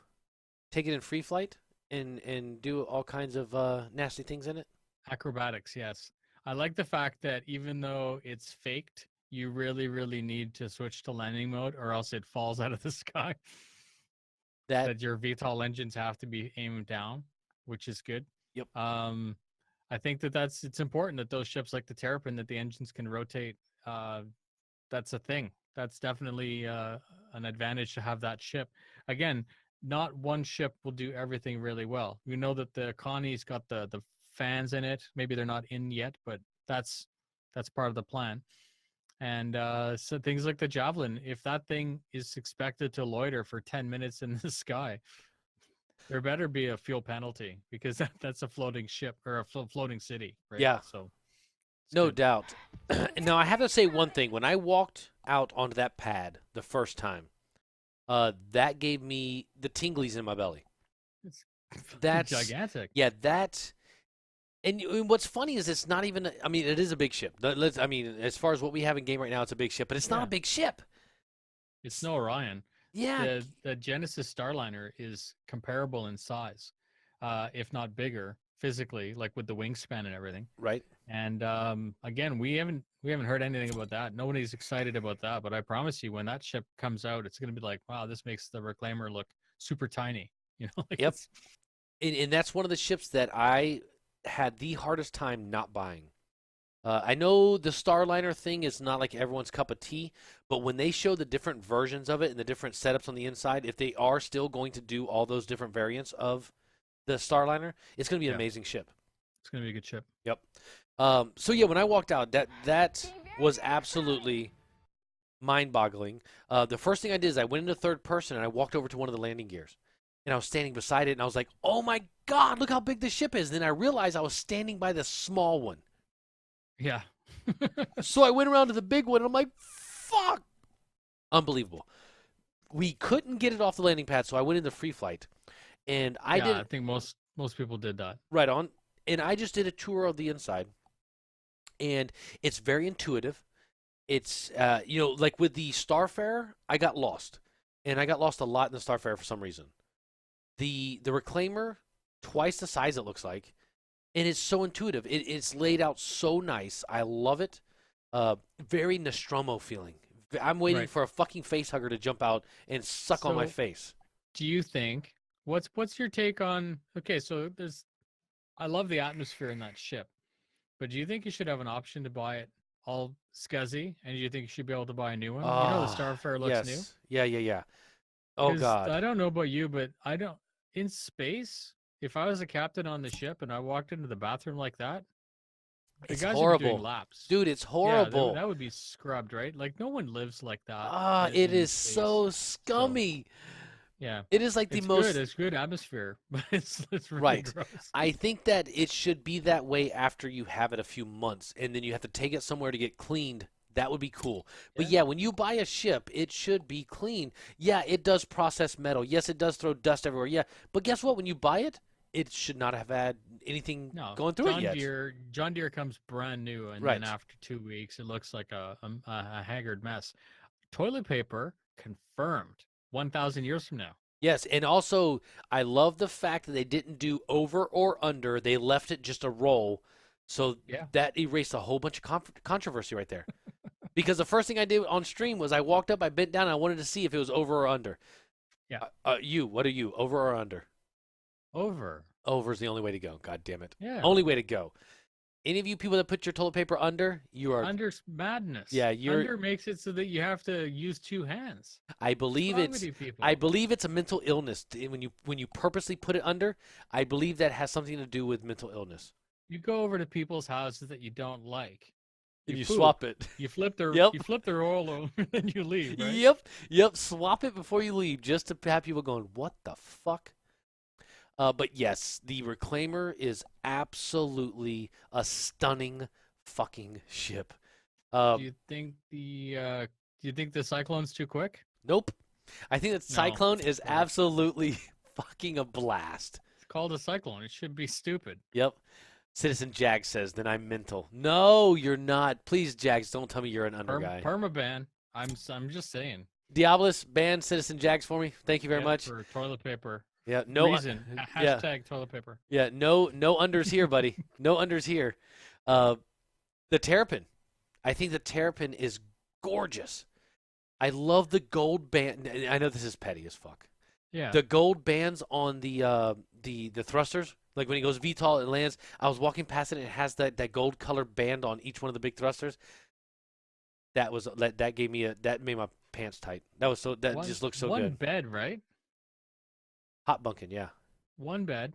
take it in free flight and do all kinds of nasty things in it? Acrobatics, yes. I like the fact that even though it's faked, you really, really need to switch to landing mode or else it falls out of the sky. That That your VTOL engines have to be aimed down, which is good. Yep. I think it's important that those ships like the Terrapin that the engines can rotate. That's a thing. That's definitely an advantage to have that ship. Again, not one ship will do everything really well. We know that the Connie's got the fans in it. Maybe they're not in yet, but that's part of the plan. And so things like the Javelin, if that thing is expected to loiter for 10 minutes in the sky, there better be a fuel penalty because that's a floating ship or a floating city, right? Yeah. So it's no good. doubt. Now I have to say one thing. When I walked out onto that pad the first time, that gave me the tinglies in my belly. It's That's gigantic. Yeah, that. And what's funny is it's not even. I mean, it is a big ship. I mean, as far as what we have in game right now, it's a big ship, but it's not Yeah. a big ship. It's no Orion. Yeah. The Genesis Starliner is comparable in size, if not bigger physically, like with the wingspan and everything. Right. And again, we haven't heard anything about that. Nobody's excited about that. But I promise you, when that ship comes out, it's going to be like, wow, this makes the Reclaimer look super tiny. You know, like Yep. And that's one of the ships that I had the hardest time not buying. I know the Starliner thing is not like everyone's cup of tea, but when they show the different versions of it and the different setups on the inside, if they are still going to do all those different variants of the Starliner, it's going to be an amazing ship. It's going to be a good ship. Yep. So yeah, when I walked out, that was absolutely mind-boggling. The first thing I did is I went into third person and I walked over to one of the landing gears. And I was standing beside it, and I was like, oh, my God, look how big this ship is. And then I realized I was standing by the small one. Yeah. So I went around to the big one, and I'm like, fuck. Unbelievable. We couldn't get it off the landing pad, so I went into free flight. And I I think most people did that. Right on. And I just did a tour of the inside. And it's very intuitive. It's, like with the Starfarer, I got lost. And I got lost a lot in the Starfarer for some reason. The Reclaimer, twice the size it looks like, and it's so intuitive. It's laid out so nice. I love it. Very Nostromo feeling. I'm waiting for a fucking face hugger to jump out and suck on my face. Do you think what's your take on? Okay, so I love the atmosphere in that ship, but do you think you should have an option to buy it all scuzzy, and do you think you should be able to buy a new one? You know the Starfarer looks new. Yeah. Oh God. I don't know about you, but I don't. In space, if I was a captain on the ship and I walked into the bathroom like that, the It's guys would be horrible. doing laps. Dude, it's Yeah, horrible. that would be scrubbed, right? Like no one lives like that. It in is space. so scummy. Yeah, It is like the it's most. good. It's good atmosphere, but it's really Right. gross. I think that it should be that way after you have it a few months, and then you have to take it somewhere to get cleaned. That would be cool. But yeah, when you buy a ship, it should be clean. Yeah, it does process metal. Yes, it does throw dust everywhere. Yeah, but guess what? When you buy it, it should not have had anything going through it yet. John Deere comes brand new, and then after 2 weeks, it looks like a haggard mess. Toilet paper confirmed 1,000 years from now. Yes, and also I love the fact that they didn't do over or under. They left it just a roll. So that erased a whole bunch of controversy right there. Because the first thing I did on stream was I walked up, I bent down, and I wanted to see if it was over or under. Yeah. What are you, over or under? Over. Over is the only way to go. God damn it. Yeah. Only way to go. Any of you people that put your toilet paper under, you are Under's madness. Yeah, Under makes it so that you have to use 2 hands. I believe What's wrong with you people? I believe it's a mental illness. When you purposely put it under, I believe that has something to do with mental illness. You go over to people's houses that you don't like. You poop, swap it. You flip their you flip their oil over, then you leave. Right? Yep. Swap it before you leave, just to have people going, "What the fuck?" But yes, the Reclaimer is absolutely a stunning fucking ship. Do you think the Cyclone's too quick? Nope. I think that Cyclone is No. absolutely fucking a blast. It's called a Cyclone. It should be stupid. Yep. Citizen Jags says, then I'm mental. No, you're not. Please, Jags, don't tell me you're an under guy. Permaban. I'm just saying. Diabolus, ban Citizen Jags for me. Thank you very much. For toilet paper. Yeah, no, reason. yeah, Hashtag toilet paper. yeah, no unders here, buddy. No unders here. Uh, the Terrapin. I think the Terrapin is gorgeous. I love the gold band. I know this is petty as fuck. Yeah. The gold bands on the thrusters, like when he goes VTOL and lands. I was walking past it and it has that gold colored band on each one of the big thrusters. That gave me that made my pants tight. That just looks so one good. bed, right? Hot bunking, yeah. One bed,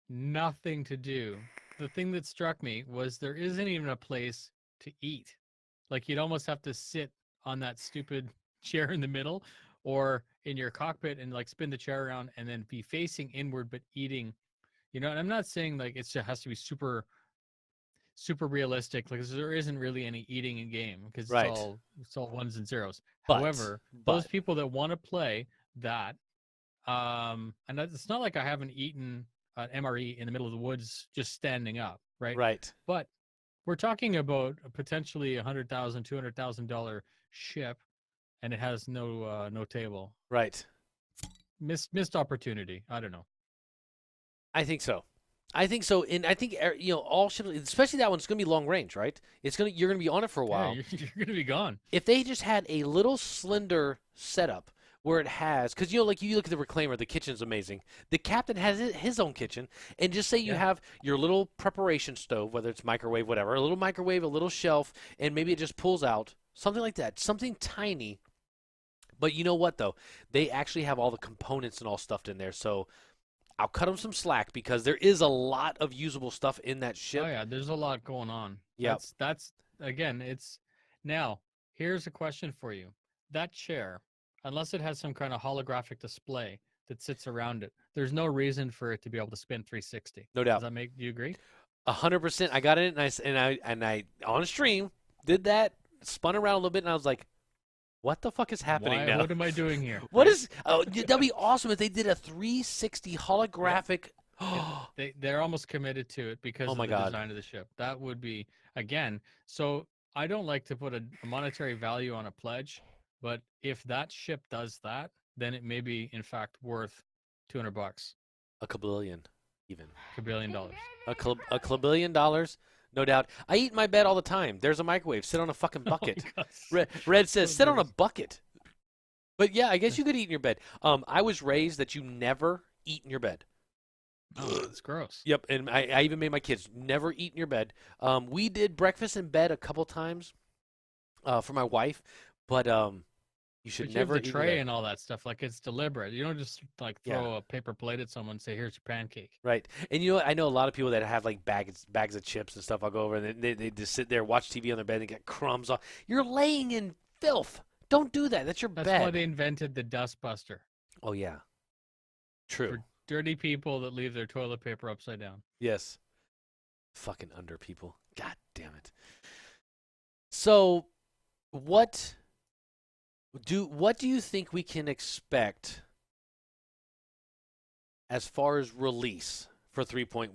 nothing to do. The thing that struck me was there isn't even a place to eat. Like you'd almost have to sit on that stupid chair in the middle or in your cockpit and like spin the chair around and then be facing inward but eating. You know, and I'm not saying like it has to be super realistic, like there isn't really any eating in game because Right. it's all ones and zeros. But- However, but- those people that want to play that, and it's not like I haven't eaten an MRE in the middle of the woods just standing up, right? Right. But we're talking about a potentially $100,000, $200,000 ship, and it has no table. Right. Missed opportunity. I don't know. I think so. And I think all ships, especially that one's gonna be long range, right? You're gonna be on it for a while. Yeah, you're gonna be gone. If they just had a little slender setup where it has, because like you look at the Reclaimer, the kitchen's amazing. The captain has his own kitchen, and just say you have your little preparation stove, whether it's microwave, whatever, a little microwave, a little shelf, and maybe it just pulls out something like that, something tiny. But you know what though? They actually have all the components and all stuffed in there, so I'll cut them some slack because there is a lot of usable stuff in that ship. Oh yeah, there's a lot going on. Yeah. That's again, it's now here's a question for you. That chair, unless it has some kind of holographic display that sits around it, there's no reason for it to be able to spin 360. No doubt. Does that make you agree? 100%. I got it, and I on stream did that, spun around a little bit, and I was like, "What the fuck is happening now? What am I doing here?" What is? Oh, that'd be awesome if they did a 360 holographic. They're almost committed to it because Oh of my the God. design of the ship. That would be again. So I don't like to put a monetary value on a pledge, but if that ship does that, then it may be in fact worth $200, A kabillion, even $1 billion. a kabillion dollars, no doubt. I eat in my bed all the time. There's a microwave. Sit on a fucking bucket. Oh my God. Red says, So sit on a gross. bucket. But yeah, I guess you could eat in your bed. I was raised that you never eat in your bed. Oh, it's gross. Yep, and I even made my kids never eat in your bed. We did breakfast in bed a couple times for my wife, but you should But never you eat have the in tray bed. and all that stuff. Like it's deliberate. You don't just like throw a paper plate at someone and say, "Here's your pancake." Right, and you know what? I know a lot of people that have like bags of chips and stuff. I'll go over and they just sit there, watch TV on their bed, and get crumbs off. You're laying in filth. Don't do that. That's your That's bed. why they invented the dustbuster Oh yeah, true. for dirty people that leave their toilet paper upside down. Yes. Fucking under people. God damn it. So, what do you think we can expect as far as release for 3.1?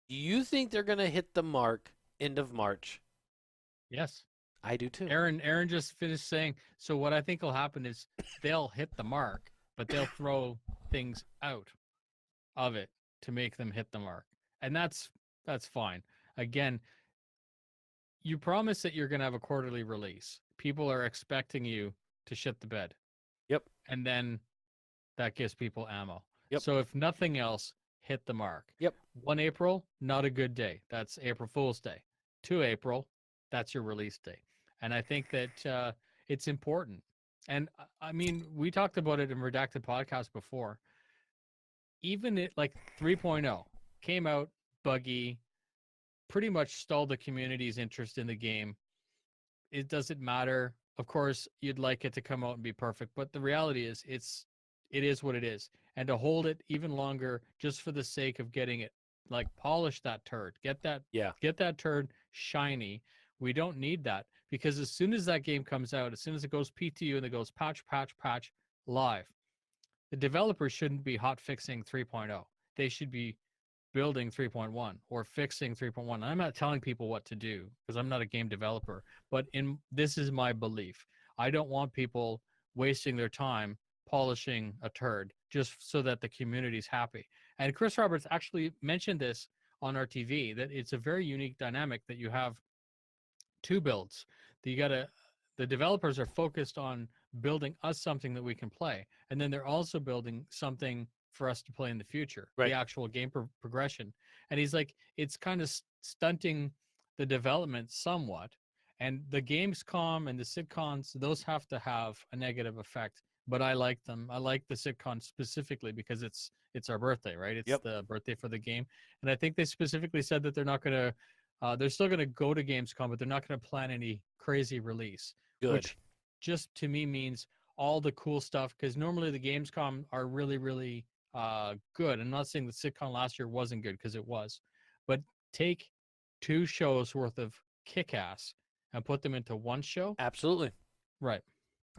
Do you think they're going to hit the mark end of March? Yes. I do too. Aaron just finished saying, so what I think will happen is they'll hit the mark, but they'll throw things out of it to make them hit the mark. And that's fine. Again, you promise that you're going to have a quarterly release. People are expecting you to shit the bed. Yep. And then that gives people ammo. Yep. So if nothing else, hit the mark. Yep. 1 April, not a good day. That's April Fool's Day. 2 April, that's your release day. And I think that it's important. And I mean, we talked about it in Redacted Podcast before. Even it like 3.0 came out buggy, pretty much stalled the community's interest in the game. It doesn't matter. Of course, you'd like it to come out and be perfect, but the reality is it is what it is. And to hold it even longer just for the sake of getting it, like polish that turd, get that turd shiny. We don't need that because as soon as that game comes out, as soon as it goes PTU and it goes patch live, the developers shouldn't be hot fixing 3.0. They should be building 3.1 or fixing 3.1. I'm not telling people what to do because I'm not a game developer, but this is my belief. I don't want people wasting their time polishing a turd just so that the community's happy. And Chris Roberts actually mentioned this on our TV, that it's a very unique dynamic that you have two builds. That you gotta the developers are focused on building us something that we can play, and then they're also building something for us to play in the future, the Right. actual game progression. And he's like, it's kind of stunting the development somewhat. And the Gamescom and the sitcoms, those have to have a negative effect. But I like them. I like the sitcom specifically because it's our birthday, right? It's Yep. the birthday for the game, and I think they specifically said that they're not going to they're still going to go to Gamescom, but they're not going to plan any crazy release, Good. which just to me means all the cool stuff. Because normally the Gamescom are really, really good. I'm not saying the sitcom last year wasn't good, because it was, but take two shows worth of kick-ass and put them into one show. Absolutely. Right.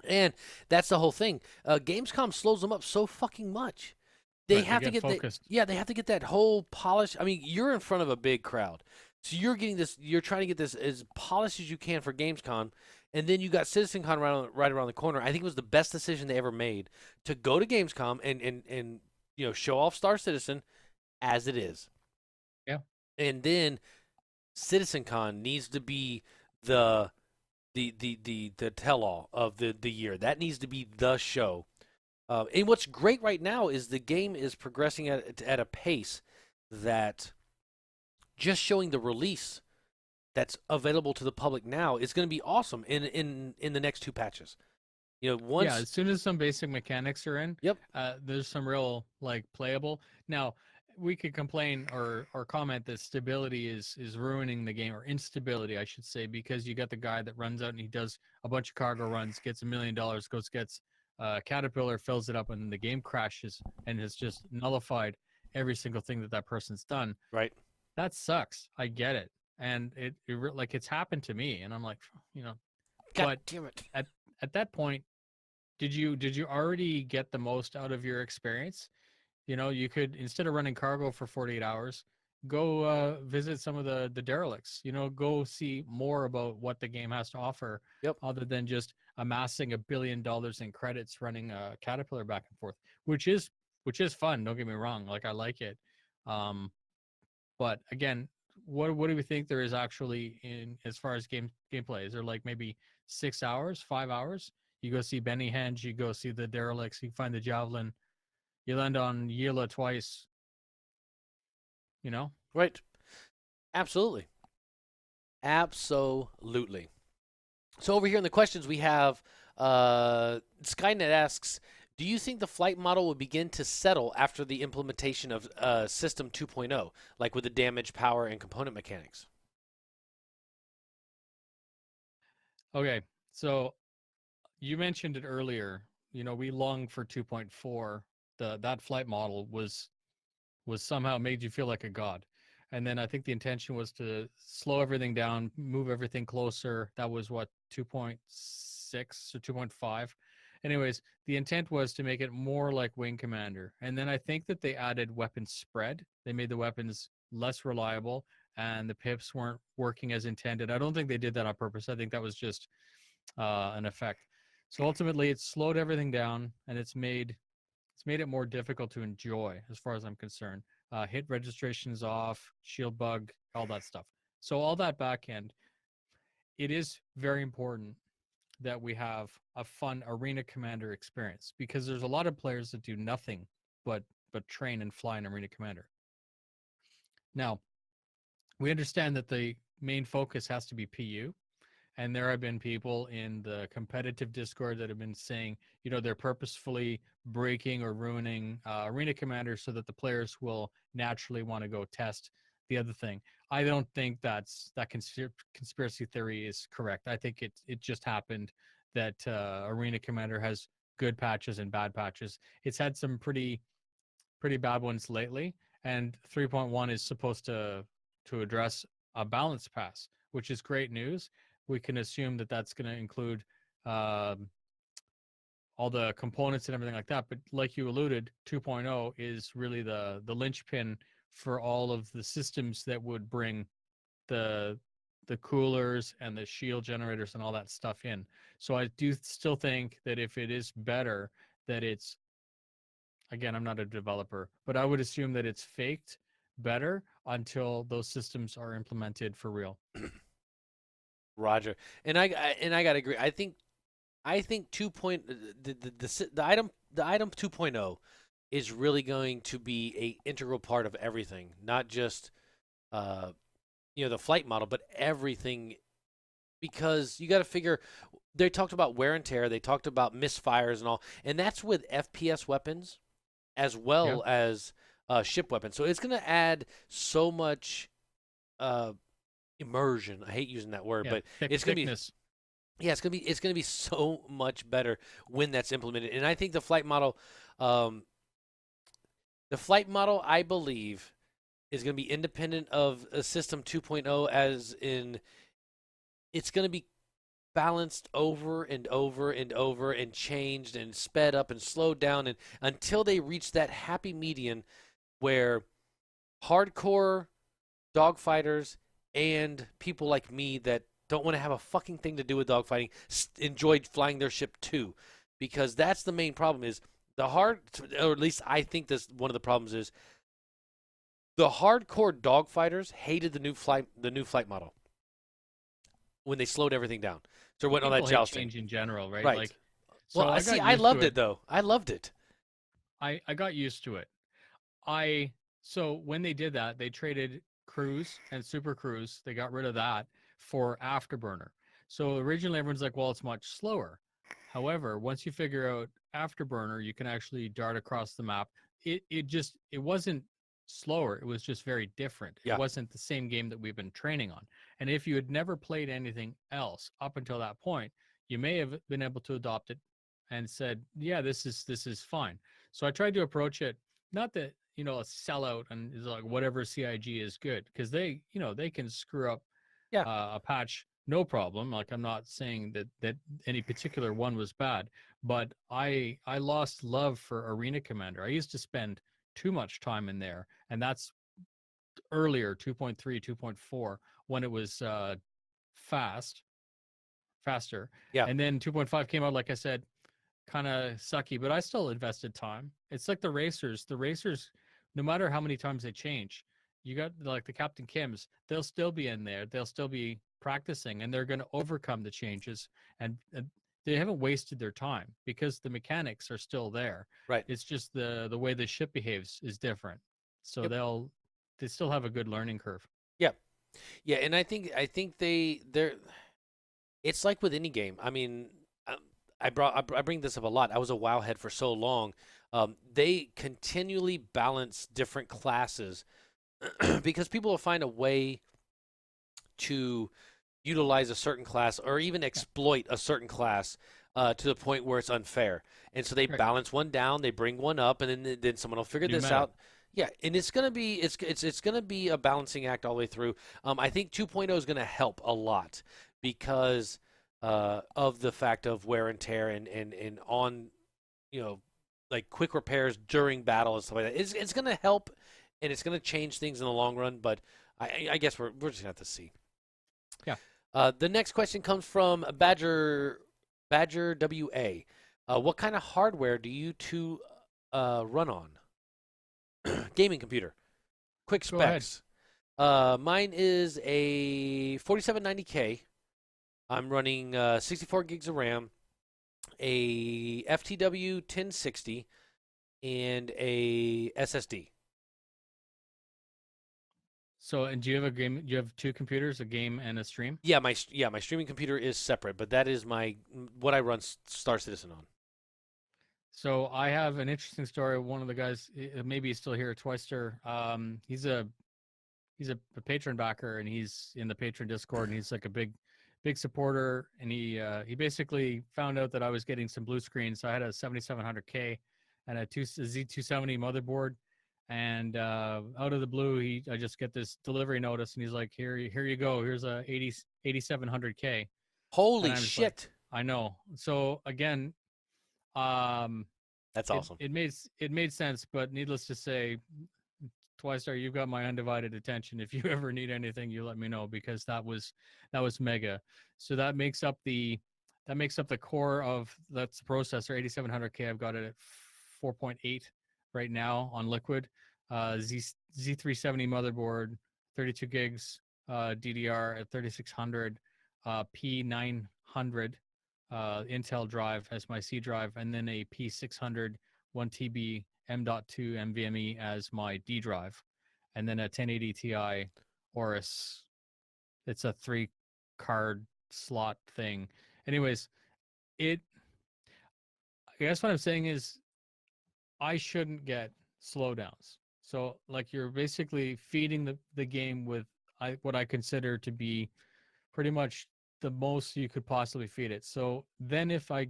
And that's the whole thing. Gamescom slows them up so fucking much. They Right, have to get focused. they have to get that whole polish. I mean, you're in front of a big crowd, so you're getting this. You're trying to get this as polished as you can for Gamescom, and then you got CitizenCon right around the corner. I think it was the best decision they ever made to go to Gamescom and show off Star Citizen as it is. Yeah. And then CitizenCon needs to be the tell-all of the year. That needs to be the show. And what's great right now is the game is progressing at a pace that just showing the release that's available to the public now is going to be awesome in the next two patches. Once Yeah, as soon as some basic mechanics are in, Yep. There's some real playable. Now, we could complain or comment that stability is ruining the game, or instability, I should say, because you got the guy that runs out and he does a bunch of cargo runs, gets $1 million, gets Caterpillar, fills it up, and then the game crashes and has just nullified every single thing that person's done. Right. That sucks. I get it, and it's happened to me, and I'm like, God but damn it. at that point, did you already get the most out of your experience? You could, instead of running cargo for 48 hours, go visit some of the derelicts. Go see more about what the game has to offer. Yep. Other than just amassing $1 billion in credits running a Caterpillar back and forth, which is fun. Don't get me wrong. I like it. But again, what do we think there is actually in as far as gameplay? Is there maybe 6 hours, 5 hours? You go see Benny Henge, you go see the derelicts, you find the javelin, you land on Yila twice. Right. Absolutely. Absolutely. So over here in the questions we have Skynet asks, do you think the flight model will begin to settle after the implementation of System 2.0, like with the damage, power, and component mechanics? Okay, so you mentioned it earlier. We long for 2.4. That flight model was somehow made you feel like a god. And then I think the intention was to slow everything down, move everything closer. That was what, 2.6 or 2.5. Anyways, the intent was to make it more like Wing Commander. And then I think that they added weapon spread. They made the weapons less reliable, and the pips weren't working as intended. I don't think they did that on purpose. I think that was just an effect. So ultimately, it slowed everything down, and it's made it more difficult to enjoy, as far as I'm concerned. Hit registrations off, shield bug, all that stuff. So all that back end, it is very important that we have a fun arena commander experience, because there's a lot of players that do nothing but train and fly in arena commander. Now, we understand that the main focus has to be PU. And there have been people in the competitive Discord that have been saying, they're purposefully breaking or ruining Arena Commander so that the players will naturally want to go test the other thing. I don't think that conspiracy theory is correct. I think it just happened that Arena Commander has good patches and bad patches. It's had some pretty bad ones lately, and 3.1 is supposed to address a balance pass, which is great news. We can assume that that's going to include all the components and everything like that. But like you alluded, 2.0 is really the linchpin for all of the systems that would bring the coolers and the shield generators and all that stuff in. So I do still think that if it is better, that it's, again, I'm not a developer, but I would assume that it's faked better until those systems are implemented for real. Roger. And I gotta agree. I think 2. The item 2.0 is really going to be a integral part of everything, not just the flight model, but everything, because you got to figure. They talked about wear and tear, they talked about misfires and all, and that's with FPS weapons as well as ship weapons. So it's going to add so much immersion. I hate using that word, but it's going to be. Yeah, it's gonna be so much better when that's implemented. And I think the flight model, I believe, is gonna be independent of a system 2.0, as in it's gonna be balanced over and over and over and changed and sped up and slowed down, and until they reach that happy median where hardcore dogfighters and people like me that don't want to have a fucking thing to do with dogfighting enjoyed flying their ship too, because that's the main problem. Is the hard, or at least I think this one of the problems is the hardcore dogfighters hated the new flight model when they slowed everything down. So went on that jousting. Change in general, right? Right. Like, so well, I loved it though. I loved it. I got used to it. So when they did that, they traded Cruise and Super Cruise. They got rid of that for Afterburner. So originally everyone's like, well, it's much slower. However, once you figure out Afterburner, you can actually dart across the map. It wasn't slower. It was just very different. Yeah. It wasn't the same game that we've been training on. And if you had never played anything else up until that point, you may have been able to adopt it and said, yeah, this is fine. So I tried to approach it, not that, a sellout and is like whatever CIG is good, because they can screw up a patch, no problem. Like, I'm not saying that any particular one was bad, but I lost love for Arena Commander. I used to spend too much time in there, and that's earlier 2.3, 2.4, when it was faster. Yeah. And then 2.5 came out, like I said, kind of sucky, but I still invested time. It's like the racers, no matter how many times they change, you got like the Captain Kims, they'll still be in there. They'll still be practicing, and they're going to overcome the changes. And they haven't wasted their time because the mechanics are still there. Right. It's just the way the ship behaves is different. So they still have a good learning curve. Yep. Yeah, and I think they're. It's like with any game. I mean, I bring this up a lot. I was a WoW head for so long. They continually balance different classes because people will find a way to utilize a certain class or even exploit a certain class to the point where it's unfair. And so they balance one down, they bring one up, and then someone will figure this out. Yeah, and it's gonna be gonna be a balancing act all the way through. I think 2.0 is gonna help a lot because of the fact of wear and tear and on, like quick repairs during battle and stuff like that. It's gonna help, and it's gonna change things in the long run. But I guess we're just gonna have to see. Yeah. The next question comes from Badger WA. What kind of hardware do you two run on? Gaming computer. Quick specs. Mine is a 4790K. I'm running 64 gigs of RAM, a FTW 1060, and a SSD. So, and do you have a game? Do you have two computers, a game and a stream? Yeah, my streaming computer is separate, but that is what I run Star Citizen on. So I have an interesting story. One of the guys, maybe he's still here, Twister. He's a patron backer, and he's in the patron Discord, and he's like a big supporter. And he basically found out that I was getting some blue screens. So I had a 7700K and a Z270 motherboard. And out of the blue, I just get this delivery notice, and he's like, "Here you go. Here's a 8700K." Holy shit! Like, I know. So again, that's awesome. It made sense, but needless to say, Twistar, you've got my undivided attention. If you ever need anything, you let me know, because that was mega. So that makes up the that makes up the core of that's the processor 8700K. I've got it at 4.8 right now on liquid. Z370 motherboard, 32 gigs DDR at 3600, P900 Intel drive as my C drive, and then a P600 1TB M.2 NVMe as my D drive, and then a 1080 Ti Aorus. It's a 3-card slot thing. Anyways, I guess what I'm saying is I shouldn't get slowdowns. So like you're basically feeding the game with what I consider to be pretty much the most you could possibly feed it. So then if I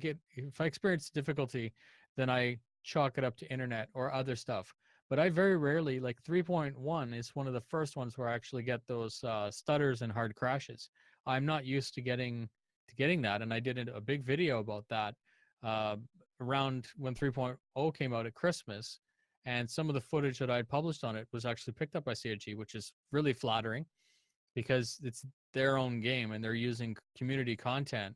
experience difficulty, then I chalk it up to internet or other stuff. But I very rarely, like 3.1 is one of the first ones where I actually get those stutters and hard crashes. I'm not used to getting that, and I did a big video about that uh, around when 3.0 came out at Christmas, and some of the footage that I had published on it was actually picked up by CIG, which is really flattering because it's their own game and they're using community content.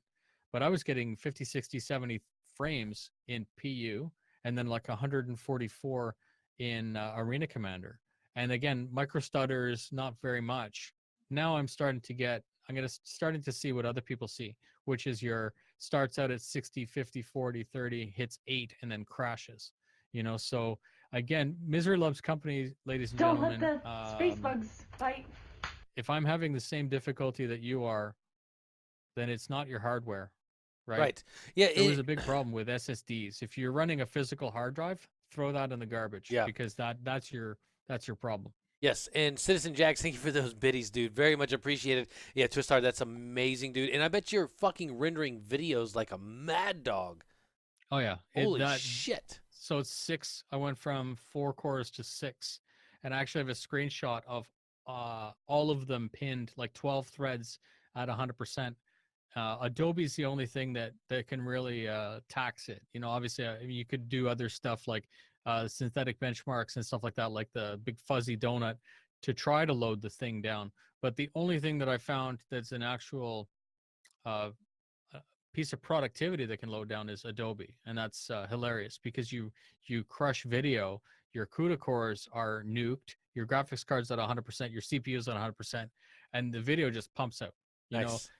But I was getting 50, 60, 70 frames in PU and then like 144 in Arena Commander. And again, micro stutters, not very much. Now I'm starting to see what other people see, which is your starts out at 60, 50, 40, 30, hits 8 and then crashes. So again, misery loves company, ladies and Don't gentlemen. let the space bugs bite. If I'm having the same difficulty that you are, then it's not your hardware, right? Right. Yeah. There was a big problem with SSDs. If you're running a physical hard drive, throw that in the garbage. Yeah. Because that's your problem. Yes, and Citizen Jax, thank you for those biddies, dude. Very much appreciated. Yeah, Twistar, that's amazing, dude. And I bet you're fucking rendering videos like a mad dog. Oh yeah. Holy shit. So it's 6. I went from 4 cores to 6. And I actually have a screenshot of all of them pinned, like 12 threads at 100%. Adobe's the only thing that can really tax it. Obviously, you could do other stuff like synthetic benchmarks and stuff like that, like the big fuzzy donut, to try to load the thing down. But the only thing that I found that's an actual piece of productivity that can load down is Adobe, and that's hilarious because you crush video. Your CUDA cores are nuked. Your graphics card's at 100%. Your CPU's at 100%, and the video just pumps out. Nice.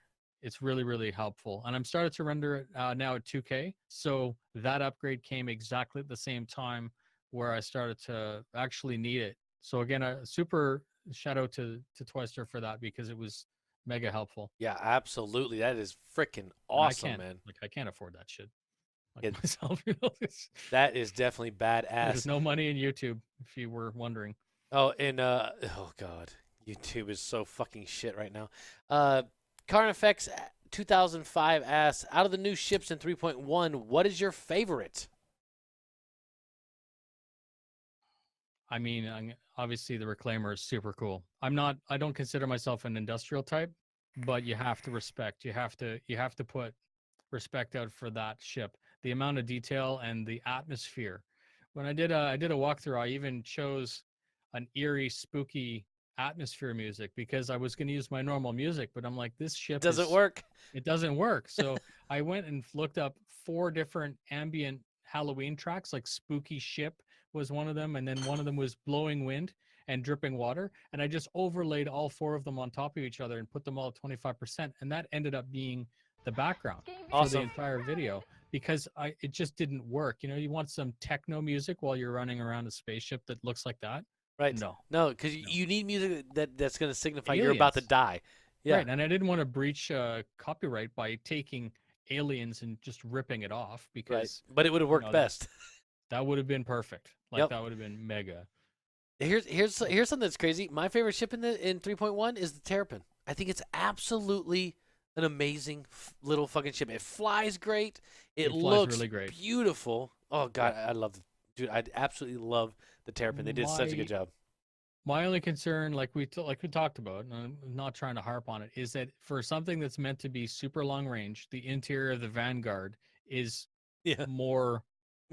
It's really, really helpful. And I'm started to render it now at 2K. So that upgrade came exactly at the same time where I started to actually need it. So again, a super shout out to Twister for that because it was mega helpful. Yeah, absolutely. That is freaking awesome, man. I can't afford that shit. Yeah, Myself, that is definitely badass. There's no money in YouTube, if you were wondering. Oh, and oh god, YouTube is so fucking shit right now. Carnifex 2005 asks, out of the new ships in 3.1, what is your favorite? I mean, obviously the Reclaimer is super cool. I don't consider myself an industrial type, but you have to respect. You have to put respect out for that ship. The amount of detail and the atmosphere. When I did a walkthrough, I even chose an eerie, spooky atmosphere music because I was going to use my normal music, but I'm like, this ship doesn't work. It doesn't work. So I went and looked up 4 different ambient Halloween tracks, like Spooky Ship was one of them, and then one of them was Blowing Wind and Dripping Water, and I just overlaid all 4 of them on top of each other and put them all at 25%, and that ended up being the background for the entire video because it just didn't work. You want some techno music while you're running around a spaceship that looks like that. Right. No, because you need music that's going to signify you're about to die. Yeah. Right, and I didn't want to breach copyright by taking Aliens and just ripping it off because. Right. But it would have worked best. That would have been perfect. That would have been mega. Here's something that's crazy. My favorite ship in 3.1 is the Terrapin. I think it's absolutely an amazing little fucking ship. It flies great. It looks really great. Beautiful. Oh god, I love it. Dude, I absolutely love the Terrapin. They did such a good job. My only concern, like we talked about, and I'm not trying to harp on it, is that for something that's meant to be super long range, the interior of the Vanguard is more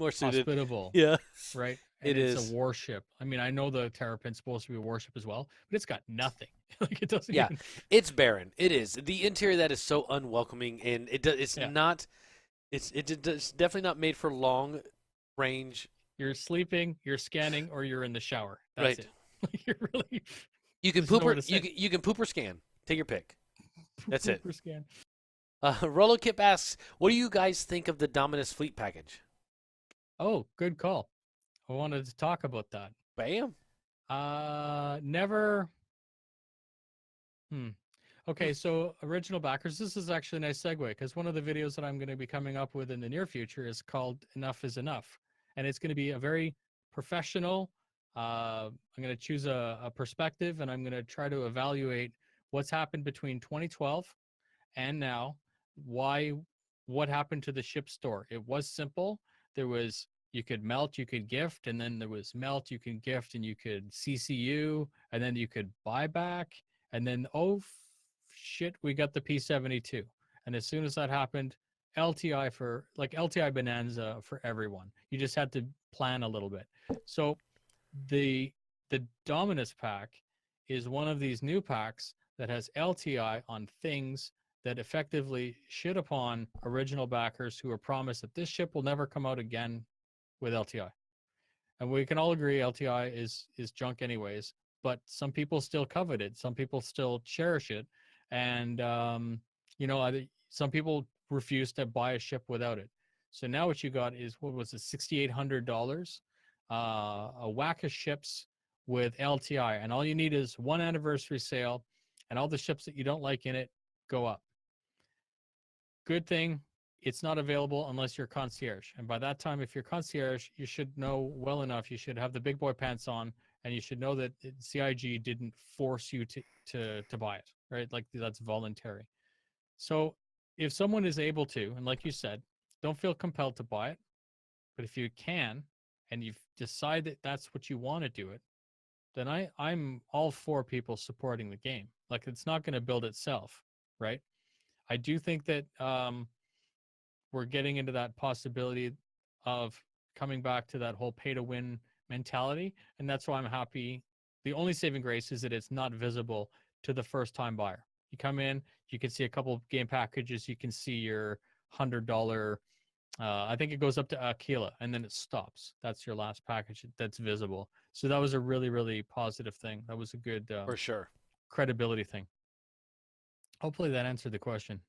suited. hospitable. Yeah. Right. and It it's is. a warship. I mean, I know the Terrapin's supposed to be a warship as well, but it's got nothing. Like it doesn't Yeah, even. it's barren. It is. The interior of that is so unwelcoming, and it's Yeah, not. It's definitely not made for long range. you're sleeping, you're scanning, or you're in the shower. That's Right. it. Like you're really. You can There's poop nowhere or to sit. you can poop or scan. Take your pick. That's it. Pooper scan. Rolo Kip asks, "What do you guys think of the Dominus Fleet package?" Oh, good call. I wanted to talk about that. Bam. Never. Hmm. Okay, so original backers. This is actually a nice segue because one of the videos that I'm going to be coming up with in the near future is called "Enough is Enough," and it's going to be a very professional. I'm going to choose a perspective, and I'm going to try to evaluate what's happened between 2012 and now. Why? What happened to the ship store? It was simple. There was you could melt, you could gift, and then there was melt, you could gift, and you could CCU, and then you could buy back, and then shit, we got the P72. And as soon as that happened, LTI for like LTI bonanza for everyone. You just had to plan a little bit. So the Dominus pack is one of these new packs that has LTI on things that effectively shit upon original backers who are promised that this ship will never come out again with LTI. And we can all agree LTI is junk anyways, but some people still covet it. Some people still cherish it. And some people refuse to buy a ship without it. So now what you got is, what was it, $6,800, a whack of ships with LTI, and all you need is one anniversary sale, and all the ships that you don't like in it go up. Good thing it's not available unless you're concierge. And by that time, if you're concierge, you should know well enough. You should have the big boy pants on, and you should know that CIG didn't force you to buy it, right? Like that's voluntary. So if someone is able to, and like you said, don't feel compelled to buy it, but if you can, and you've decided that that's what you want to do it, then I'm all for people supporting the game. Like it's not going to build itself, right? I do think that we're getting into that possibility of coming back to that whole pay to win mentality. And that's why I'm happy. The only saving grace is that it's not visible to the first time buyer. You come in, you can see a couple of game packages, you can see your $100. I think it goes up to Aquila and then it stops. That's your last package that's visible. So that was a really, really positive thing. That was a good For sure. credibility thing. Hopefully that answered the question.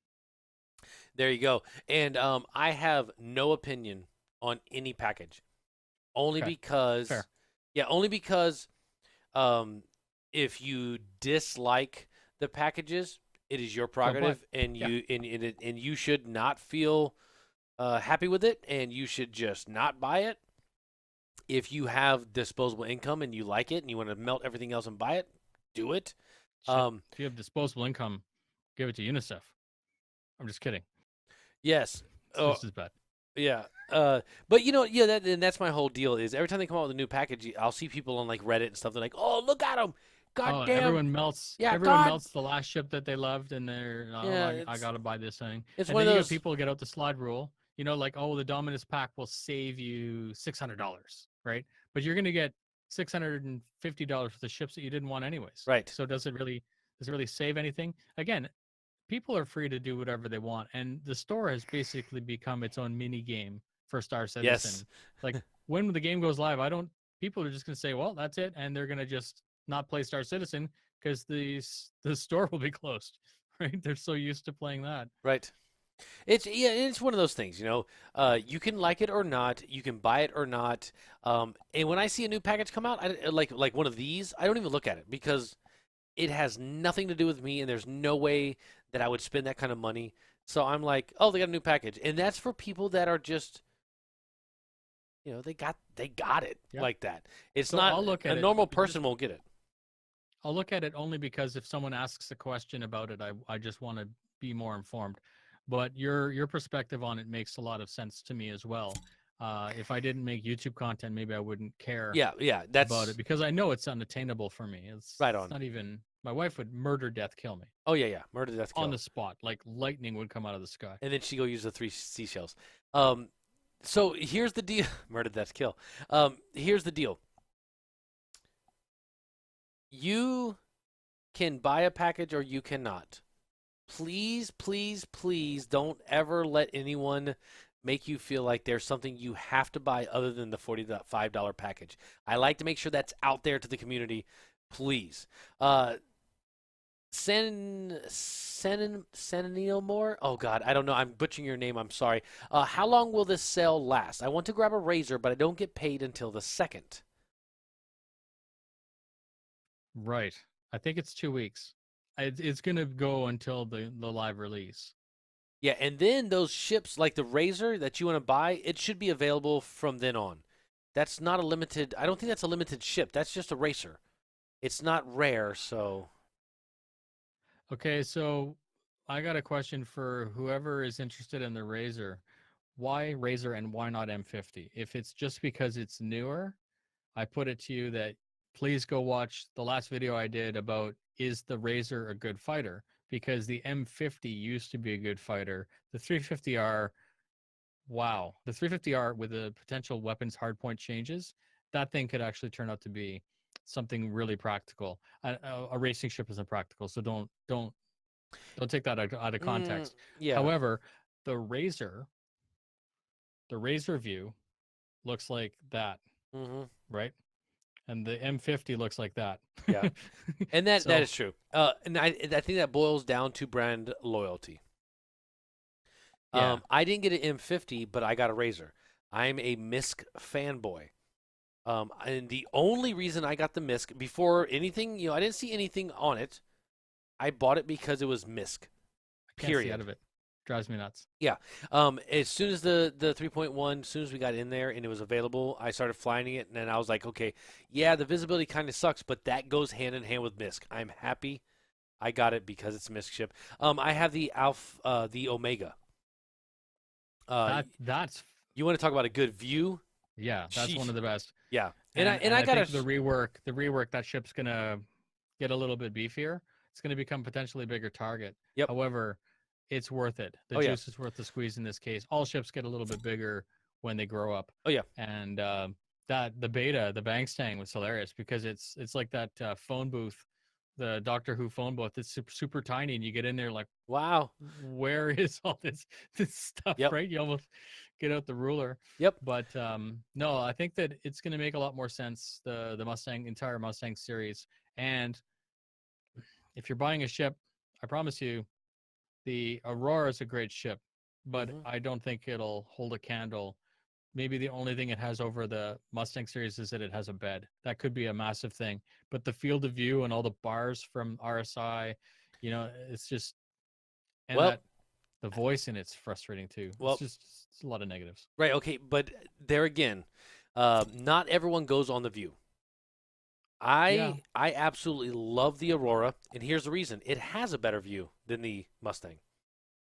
There you go. And I have no opinion on any package, only Okay. because, Fair. only because if you dislike the packages, it is your prerogative, and Yeah. and you should not feel happy with it, and you should just not buy it. If you have disposable income and you like it and you want to melt everything else and buy it, do it. Shit. If you have disposable income, give it to UNICEF. I'm just kidding. Yes. It's just as bad. Yeah. But that's my whole deal is every time they come out with a new package, I'll see people on like Reddit and stuff. They're like, "Oh, look at them! God damn!" Everyone melts. Yeah, everyone God. melts the last ship that they loved, and they're I gotta buy this thing. It's And one then of you those. get people get out the slide rule. Like, oh, the Dominus pack will save you $600, right? But you're gonna get $650 for the ships that you didn't want anyways. Right. So does it really save anything? Again, people are free to do whatever they want, and the store has basically become its own mini game for Star Citizen. Yes. Like when the game goes live, people are just gonna say, well, that's it, and they're gonna just not play Star Citizen because the store will be closed, right? They're so used to playing that. Right. It's one of those things, you can like it or not, you can buy it or not. And when I see a new package come out, I like one of these, I don't even look at it because it has nothing to do with me, and there's no way that I would spend that kind of money. So I'm like, oh, they got a new package, and that's for people that are just, they got it like that. It's So not I'll look at a it normal just- person won't get it. I'll look at it only because if someone asks a question about it, I just want to be more informed. But your perspective on it makes a lot of sense to me as well. If I didn't make YouTube content, maybe I wouldn't care Yeah, that's about it because I know it's unattainable for me. Right It's on. not even my wife would murder, death, kill me Oh yeah, murder, death, kill. on the spot, like lightning would come out of the sky. And then she go use the 3 seashells. So here's the deal. Murdered, that's kill. Here's the deal. You can buy a package or you cannot. Please, please, please don't ever let anyone make you feel like there's something you have to buy other than the $45 package. I like to make sure that's out there to the community. Please. Senneil more? Oh God, I don't know. I'm butchering your name. I'm sorry. How long will this sale last? I want to grab a razor, but I don't get paid until the 2nd. Right. I think it's 2 weeks. It's gonna go until the live release. Yeah, and then those ships, like the razor that you want to buy, it should be available from then on. That's not a limited. I don't think that's a limited ship. That's just a racer. It's not rare, so. Okay, so I got a question for whoever is interested in the Razor. Why Razor and why not M50? If it's just because it's newer, I put it to you that please go watch the last video I did about is the Razor a good fighter? Because the M50 used to be a good fighter. The 350R, wow. The 350R with the potential weapons hardpoint changes, that thing could actually turn out to be something really practical. A racing ship isn't practical, so don't take that out of context. Yeah. However, the Razor view looks like that, Mm-hmm. right? And the M50 looks like that. Yeah. And that So, is true. And I think that boils down to brand loyalty. yeah. I didn't get an M50, but I got a razor. I'm a Misk fanboy. And the only reason I got the Misk before anything, I didn't see anything on it. I bought it because it was Misk. I can't see out Period. of it. Drives me nuts. Yeah. As soon as the 3.1, as soon as we got in there and it was available, I started flying it, and then I was like, okay, yeah, the visibility kind of sucks, but that goes hand in hand with Misk. I'm happy I got it because it's a Misk ship. I have the the Omega. That's You want to talk about a good view? yeah, that's one Sheesh. of the best. Yeah. And I I got think the rework, that ship's gonna get a little bit beefier. It's gonna become potentially a bigger target. Yep. However, it's worth it. The Oh yeah. juice is worth the squeeze in this case. All ships get a little bit bigger when they grow up. Oh yeah. And that the beta, the Bangstang was hilarious because it's like that phone booth, the Doctor Who phone booth. It's super tiny, and you get in there like, Wow. where is all this stuff? Yep. Right? You almost get out the ruler. Yep. But no, I think that it's going to make a lot more sense, the entire Mustang series. And if you're buying a ship, I promise you, the Aurora is a great ship, but Mhm. I don't think it'll hold a candle. Maybe the only thing it has over the Mustang series is that it has a bed. That could be a massive thing. But the field of view and all the bars from RSI, it's just, and Well, that the voice in it's frustrating too. well, It's a lot of negatives. right. Okay, but there again, not everyone goes on the view. Yeah. I absolutely love the Aurora, and here's the reason: it has a better view than the Mustang.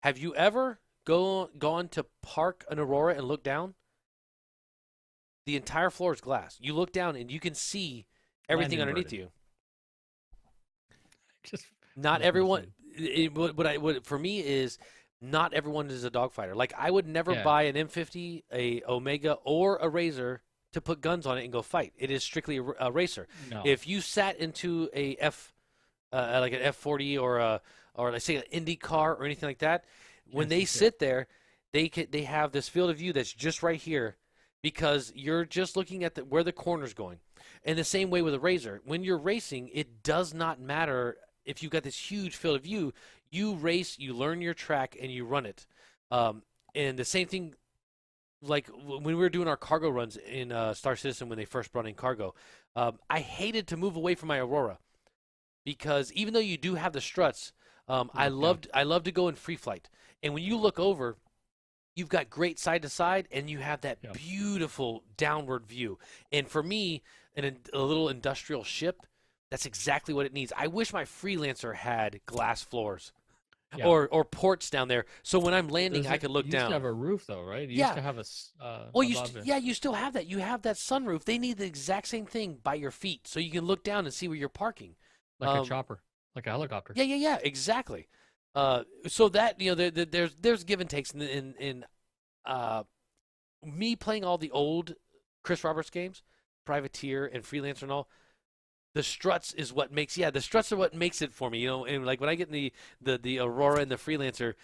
Have you ever gone to park an Aurora and look down? The entire floor is glass. You look down and you can see everything Landing underneath inverted. you. Just Not just everyone. missing. What for me is not everyone is a dogfighter. Like I would never Yeah. buy an M50, a Omega, or a Razor to put guns on it and go fight. It is strictly a racer. No. If you sat into a like an F40 or let's say an Indy car or anything like that, when Can't they see shit. sit there, they have this field of view that's just right here because you're just looking at where the corner's going. And the same way with a Razor, when you're racing, it does not matter if you've got this huge field of view. You race, you learn your track, and you run it. And the same thing, like when we were doing our cargo runs in Star Citizen when they first brought in cargo, I hated to move away from my Aurora because even though you do have the struts, I Look down. love to go in free flight. And when you look over, you've got great side to side, and you have that Yeah. beautiful downward view. And for me, a little industrial ship, that's exactly what it needs. I wish my Freelancer had glass floors Yeah. or ports down there, so when I'm landing, I could look You used down. to have a roof though, right? You Yeah. used to have Well, above it. you still have that. You have that sunroof. They need the exact same thing by your feet, so you can look down and see where you're parking. Like a Um, chopper, like a helicopter. yeah, exactly. So that there's give and takes in uh me playing all the old Chris Roberts games, Privateer and Freelancer and all, the struts is what makes the struts are what makes it for me, and like when I get in the Aurora and the Freelancer,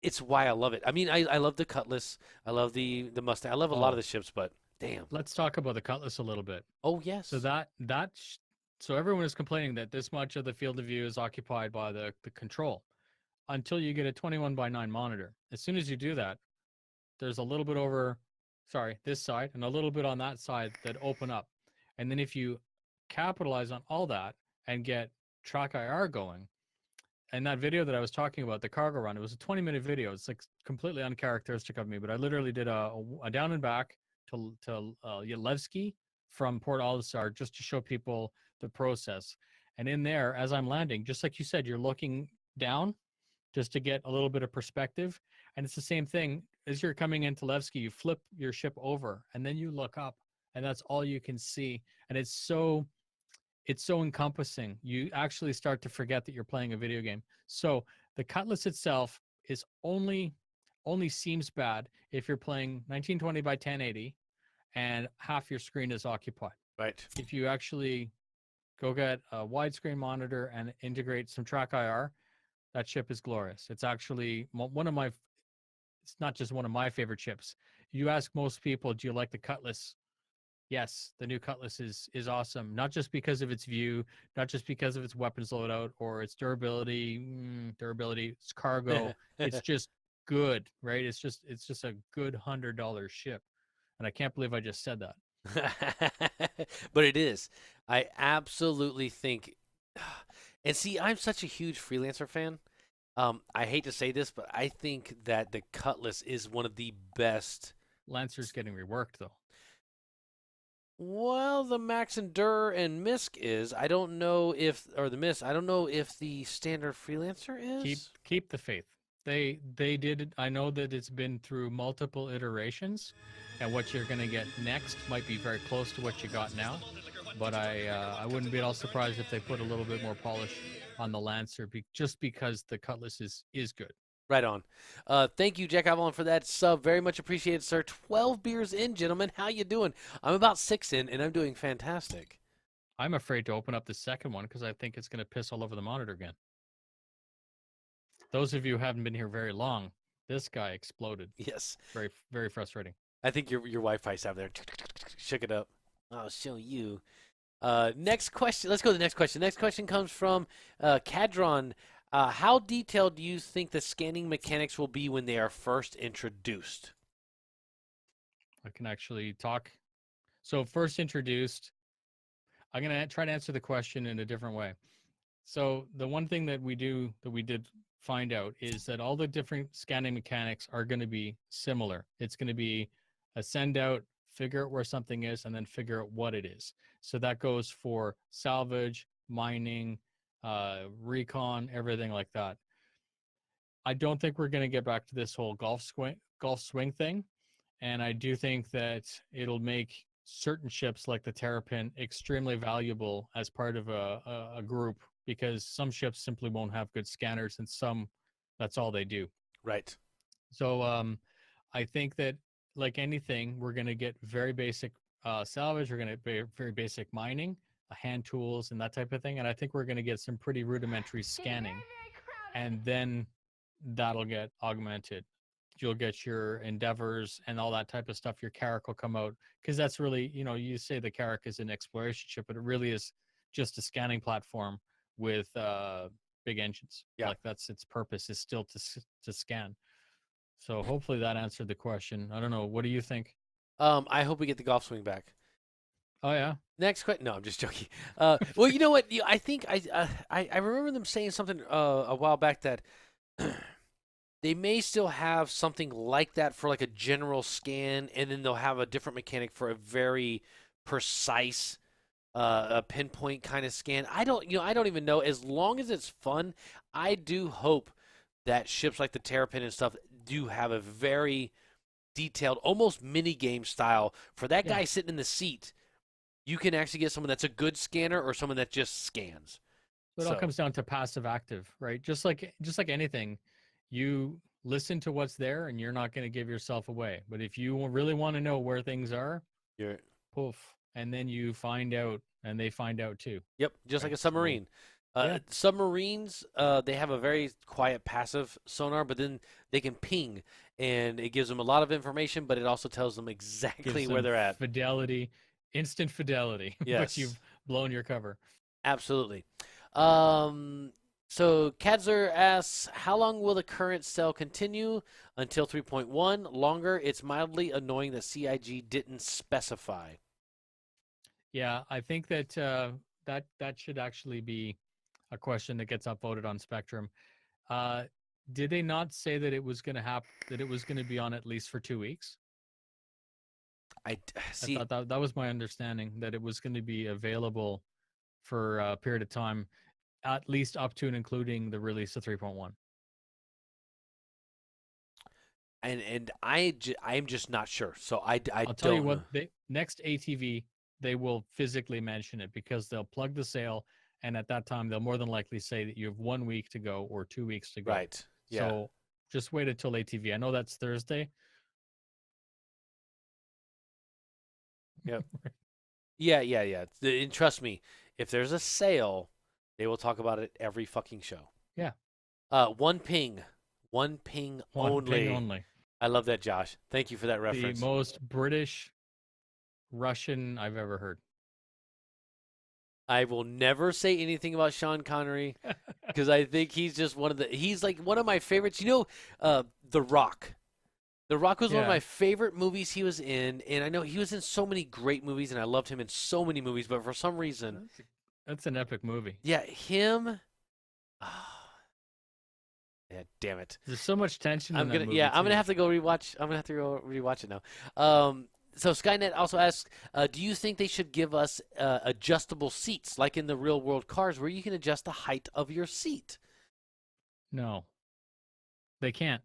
it's why I love it. I mean, I love the Cutlass, I love the Mustang, I love a lot of Oh, the ships, but damn. let's talk about the Cutlass a little bit. Oh yes. So so everyone is complaining that this much of the field of view is occupied by the control until you get a 21:9 monitor. As soon as you do that, there's a little bit over, sorry, this side and a little bit on that side that open up. And then if you capitalize on all that and get track IR going, and that video that I was talking about, the cargo run, it was a 20-minute video. It's like completely uncharacteristic of me, but I literally did a down and back to Yelevsky from Port Olisar just to show people the process. And in there, as I'm landing, just like you said, you're looking down just to get a little bit of perspective. And it's the same thing as you're coming into Levski, you flip your ship over and then you look up and that's all you can see. And it's so encompassing. You actually start to forget that you're playing a video game. So the Cutlass itself is only seems bad if you're playing 1920 by 1080 and half your screen is occupied. Right. If you actually go get a widescreen monitor and integrate some track IR, that ship is glorious. It's actually it's not just one of my favorite ships. You ask most people, do you like the Cutlass? Yes, the new Cutlass is awesome. Not just because of its view, not just because of its weapons loadout or its durability, its cargo. It's just good, right? It's just a good $100 ship. And I can't believe I just said that. But it is. I absolutely think, and see, I'm such a huge Freelancer fan. I hate to say this, but I think that the Cutlass is one of the best. Lancer's getting reworked though. Well, the Max Endure and Misk is. I don't know if, or the Misk. I don't know if the standard Freelancer is. Keep the faith. They did it. I know that it's been through multiple iterations, and what you're going to get next might be very close to what you got now. But I wouldn't be at all surprised if they put a little bit more polish on the Lancer, just because the Cutlass is good. Right on. Thank you, Jack Avalon, for that sub. Very much appreciated, sir. 12 beers in, gentlemen. How you doing? I'm about 6 in, and I'm doing fantastic. I'm afraid to open up the second one because I think it's going to piss all over the monitor again. Those of you who haven't been here very long, this guy exploded. Yes. Very, very frustrating. I think your Wi-Fi's out there. Shook it up. I'll show you. Next question. Let's go to the next question. Next question comes from Cadron. How detailed do you think the scanning mechanics will be when they are first introduced? I can actually talk. So first introduced, I'm going to try to answer the question in a different way. So the one thing that we did find out is that all the different scanning mechanics are going to be similar. It's going to be a send out, figure out where something is, and then figure out what it is. So that goes for salvage, mining, recon, everything like that. I don't think we're going to get back to this whole golf swing thing. And I do think that it'll make certain ships like the Terrapin extremely valuable as part of a group, because some ships simply won't have good scanners and some, that's all they do. Right. So I think that like anything, we're going to get very basic salvage. We're going to be very basic mining, hand tools and that type of thing. And I think we're going to get some pretty rudimentary scanning, and then that'll get augmented. You'll get your endeavors and all that type of stuff. Your Carrack will come out, because that's really, you say the Carrack is an exploration ship, but it really is just a scanning platform with big engines. Yeah. Like that's its purpose, is still to scan. So hopefully that answered the question. I don't know. What do you think? I hope we get the golf swing back. Oh yeah. Next question. No, I'm just joking. Well, you know what? I think I remember them saying something a while back that they may still have something like that for like a general scan, and then they'll have a different mechanic for a very precise a pinpoint kind of scan. I don't even know. As long as it's fun, I do hope that ships like the Terrapin and stuff do have a very detailed, almost mini game style for that guy sitting in the seat. You can actually get someone that's a good scanner or someone that just scans. So it all comes down to passive active, right? Just like anything, you listen to what's there, and you're not going to give yourself away. But if you really want to know where things are, You're poof, and then you find out, and they find out too. Yep, just like Right, a submarine. yeah. Submarines, they have a very quiet passive sonar, but then they can ping, and it gives them a lot of information, but it also tells them exactly Gives where them they're at. fidelity, instant fidelity, but Yes. you've blown your cover. Absolutely. So Kadzor asks, how long will the current sale continue? Until 3.1? Longer. It's mildly annoying that CIG didn't specify. Yeah, I think that that should actually be a question that gets upvoted on Spectrum. Did they not say that it was going to happen? That it was going to be on at least for 2 weeks? I see. I thought that was my understanding, that it was going to be available for a period of time, at least up to and including the release of 3.1. And I'm just not sure. So I'll tell you what, next ATV, they will physically mention it, because they'll plug the sale, and at that time they'll more than likely say that you have 1 week to go or 2 weeks to go. Right. Yeah. So just wait until ATV. I know that's Thursday. Yep. Yeah. And trust me, if there's a sale, they will talk about it every fucking show. Yeah. One ping only. One ping only. I love that, Josh. Thank you for that reference. The most British Russian I've ever heard. I will never say anything about Sean Connery because I think he's just he's like one of my favorites. You know, The Rock. The Rock was one of Yeah. my favorite movies he was in, and I know he was in so many great movies, and I loved him in so many movies, but for some reason, That's an epic movie. yeah, him. Yeah, damn it. There's so much tension I'm in that gonna movie, I'm gonna too. have to go rewatch. I'm gonna have to go rewatch it now. So Skynet also asks, do you think they should give us adjustable seats like in the real world cars, where you can adjust the height of your seat? No. They can't.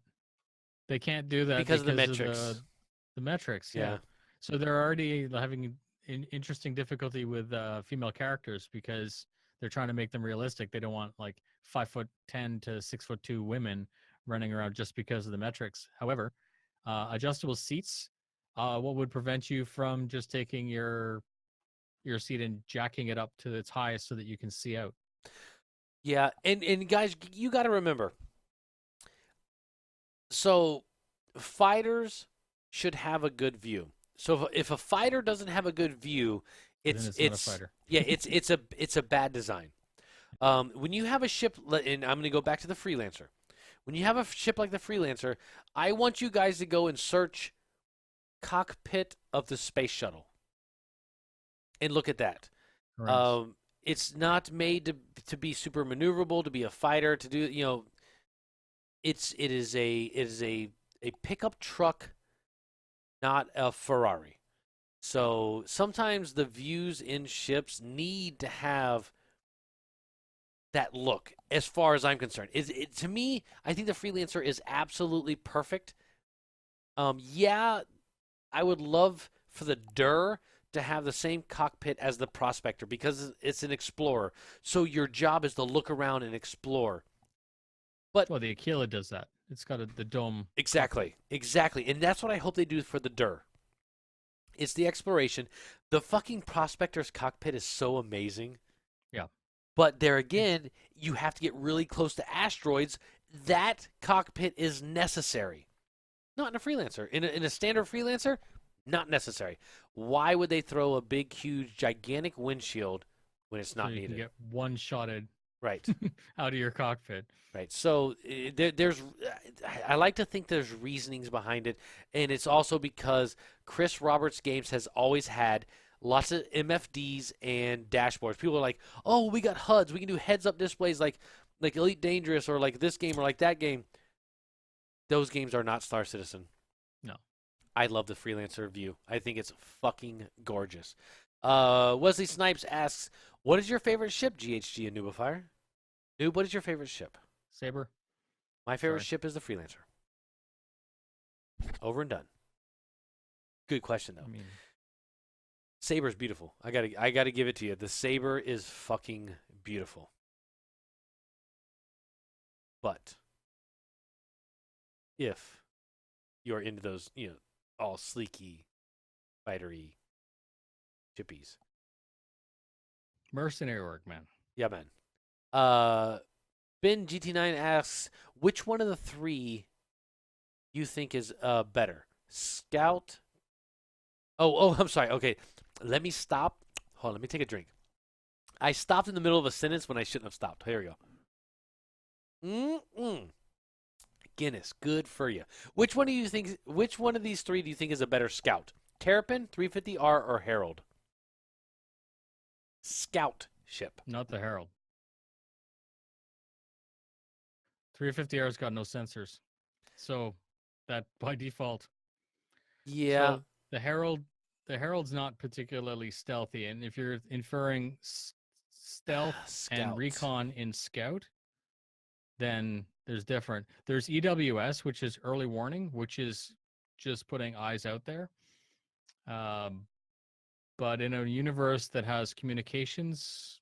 They can't do that Because of the metrics. The metrics, Yeah. So they're already having an interesting difficulty with female characters, because they're trying to make them realistic. They don't want like 5'10" to 6'2" women running around just because of the metrics. However, adjustable seats, what would prevent you from just taking your seat and jacking it up to its highest so that you can see out? Yeah, and guys, you got to remember. So, fighters should have a good view. So if a fighter doesn't have a good view, Then it's not a fighter. yeah, it's a bad design. When you have a ship, and I'm going to go back to the Freelancer. When you have a ship like the Freelancer, I want you guys to go and search cockpit of the space shuttle and look at that. Right. It's not made to be super maneuverable, to be a fighter, to do it is a pickup truck, not a Ferrari. So sometimes the views in ships need to have that look, as far as I'm concerned. To me, I think the Freelancer is absolutely perfect. Yeah, I would love for the DUR to have the same cockpit as the Prospector, because it's an Explorer. So your job is to look around and explore. But Well, the Aquila does that. It's got the dome. Exactly. And that's what I hope they do for the DUR. It's the exploration. The fucking Prospector's cockpit is so amazing. Yeah. But there again, you have to get really close to asteroids. That cockpit is necessary. Not in a Freelancer. In a standard Freelancer, not necessary. Why would they throw a big, huge, gigantic windshield when it's not so you needed? can get one-shotted Right. out of your cockpit. Right. So there's, I like to think there's reasonings behind it, and it's also because Chris Roberts Games has always had lots of MFDs and dashboards. People are like, "Oh, we got HUDs. We can do heads-up displays like Elite Dangerous or like this game or like that game." Those games are not Star Citizen. No. I love the Freelancer view. I think it's fucking gorgeous. Wesley Snipes asks, "What is your favorite ship, GHG and NOOBIFIER?" Noob, what is your favorite ship? Saber. My favorite Sorry. ship is the Freelancer. Over and done. Good question though. I mean, Saber's beautiful. I gotta give it to you. The Saber is fucking beautiful. But if you're into those, all sleeky, fightery chippies. Mercenary work, man. Yeah, man. Ben GT9 asks, which one of the three you think is better? Scout. Oh, I'm sorry. Okay, let me stop. Hold on, let me take a drink. I stopped in the middle of a sentence when I shouldn't have stopped. Here we go. Guinness, good for you. Which one of these three do you think is a better Scout? Terrapin, 350R, or Herald? Scout ship. Not the Herald. 350R's got no sensors, so that by default. Yeah. So the Herald's not particularly stealthy, and if you're inferring stealth and Scout. recon in Scout, then there's different. There's EWS, which is early warning, which is just putting eyes out there. But in a universe that has communications,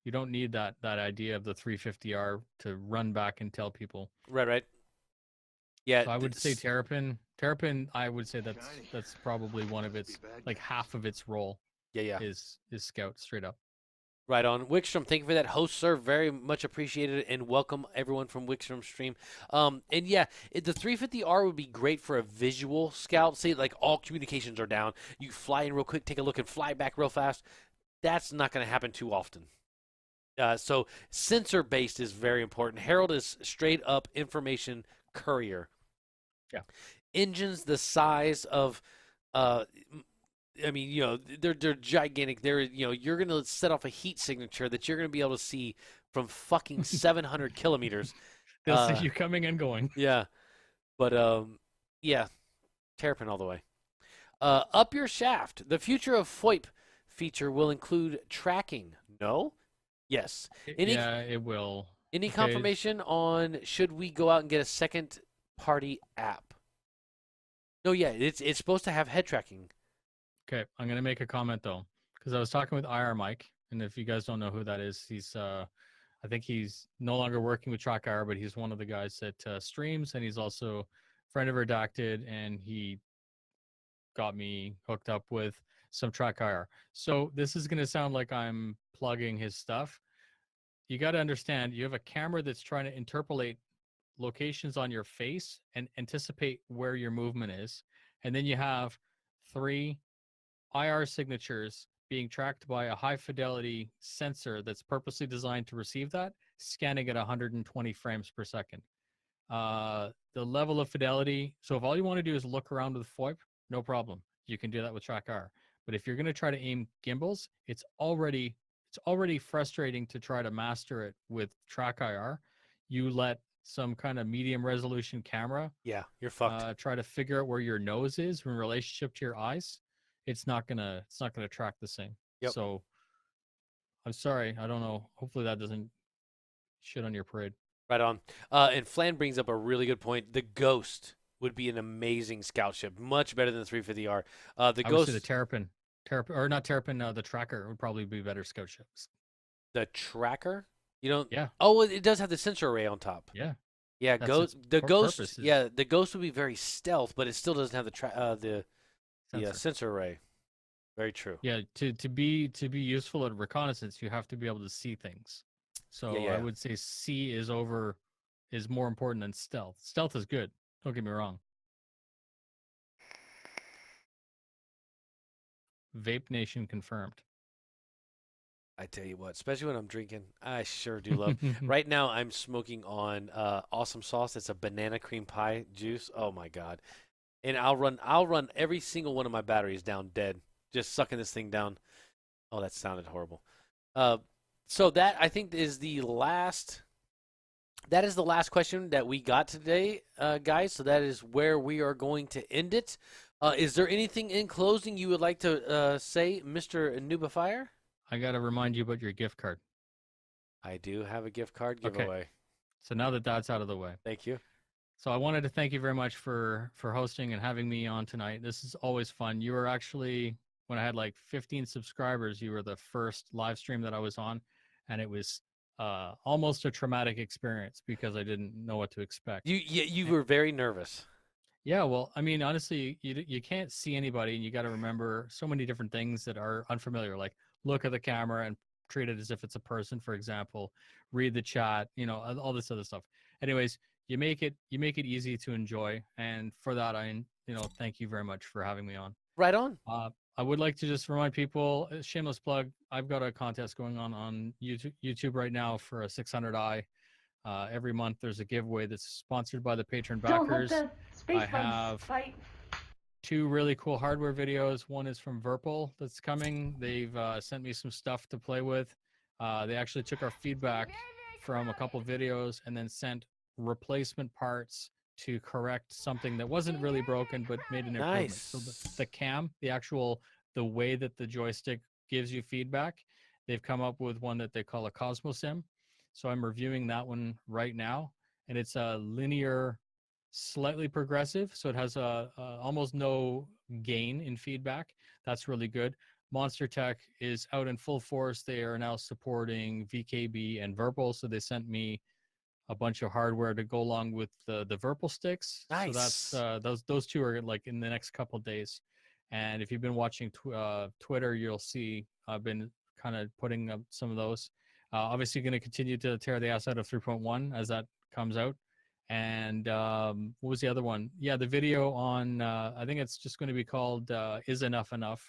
you don't need that idea of the 350R to run back and tell people. Right. Yeah. So I would say Terrapin. Terrapin, I would say that's probably one of its, like half of its role. Yeah. Is Scout straight up. Right on. Wickstrom, thank you for that host, sir. Very much appreciated, and welcome everyone from Wickstrom stream. And yeah, the 350R would be great for a visual Scout. Say like all communications are down, you fly in real quick, take a look, and fly back real fast. That's not going to happen too often. So sensor based is very important. Herald is straight up information courier. Yeah. Engines the size of I mean, they're gigantic. You're going to set off a heat signature that you're going to be able to see from fucking 700 kilometers. They'll see you coming and going. Yeah. But, yeah, Terrapin all the way. Up your shaft. The future of FOIP feature will include tracking. No? Yes. Yeah, it will. Any confirmation on should we go out and get a second-party app? No, yeah, it's supposed to have head tracking. Okay, I'm going to make a comment, though, because I was talking with IR Mike, and if you guys don't know who that is, he's, I think he's no longer working with TrackIR, but he's one of the guys that streams, and he's also a friend of Redacted, and he got me hooked up with some TrackIR. So this is going to sound like I'm plugging his stuff. You got to understand, you have a camera that's trying to interpolate locations on your face and anticipate where your movement is, and then you have 3 IR signatures being tracked by a high fidelity sensor that's purposely designed to receive that, scanning at 120 frames per second. The level of fidelity, so if all you want to do is look around with FOIP, no problem. You can do that with TrackIR. But if you're going to try to aim gimbals, it's already frustrating to try to master it with TrackIR. You let some kind of medium resolution camera, yeah, you're fucked. try to figure out where your nose is in relationship to your eyes. It's not gonna track the same. Yep. So I'm sorry, I don't know. Hopefully that doesn't shit on your parade. Right on. And Flan brings up a really good point. The Ghost would be an amazing scout ship, much better than the 350R. The I Ghost, would say the Terrapin, or not Terrapin. The Tracker would probably be better scout ships. the Tracker. You don't. Yeah. Oh, it does have the sensor array on top. Yeah. Yeah, That's the Ghost. purpose is- Yeah, the Ghost would be very stealth, but it still doesn't have the Sensor. sensor array. Very true. Yeah. To be useful at reconnaissance, you have to be able to see things. So Yeah. I would say C is more important than stealth. Stealth is good. Don't get me wrong. Vape Nation confirmed. I tell you what, especially when I'm drinking, I sure do love. Right now, I'm smoking on awesome sauce. It's a banana cream pie juice. Oh my god! And I'll run every single one of my batteries down dead, just sucking this thing down. Oh, that sounded horrible. So that I think is the last. That is the last question that we got today, guys. So that is where we are going to end it. Is there anything in closing you would like to say, Mr. NOOBIFIER? I got to remind you about your gift card. I do have a gift card Okay. giveaway. So now that that's out of the way. Thank you. So I wanted to thank you very much for hosting and having me on tonight. This is always fun. You were actually, when I had like 15 subscribers, you were the first live stream that I was on, and it was almost a traumatic experience because I didn't know what to expect. You were very nervous. Yeah, well, I mean, honestly, you can't see anybody, and you got to remember so many different things that are unfamiliar. Like look at the camera and treat it as if it's a person, for example. Read the chat, all this other stuff. Anyways, you make it easy to enjoy, and for that, thank you very much for having me on. Right on. I would like to just remind people, shameless plug. I've got a contest going on YouTube right now for a 600i. Every month there's a giveaway that's sponsored by the patron Don't let backers. the space I bugs have fight. 2 really cool hardware videos. One is from Virpil that's coming. They've sent me some stuff to play with. They actually took our feedback from a couple videos and then sent replacement parts to correct something that wasn't really broken but made an improvement. Nice. So the cam, the way that the joystick gives you feedback, they've come up with one that they call a Cosmosim. So I'm reviewing that one right now, and it's a linear, slightly progressive, so it has a almost no gain in feedback. That's really good. Monster Tech is out in full force. They are now supporting VKB and Virpil, so they sent me a bunch of hardware to go along with the Virpil sticks. Nice. So that's those 2 are like in the next couple of days. And if you've been watching Twitter, you'll see I've been kind of putting up some of those. Obviously, going to continue to tear the ass out of 3.1 as that comes out. And what was the other one? Yeah, the video on I think it's just going to be called "Is Enough Enough?"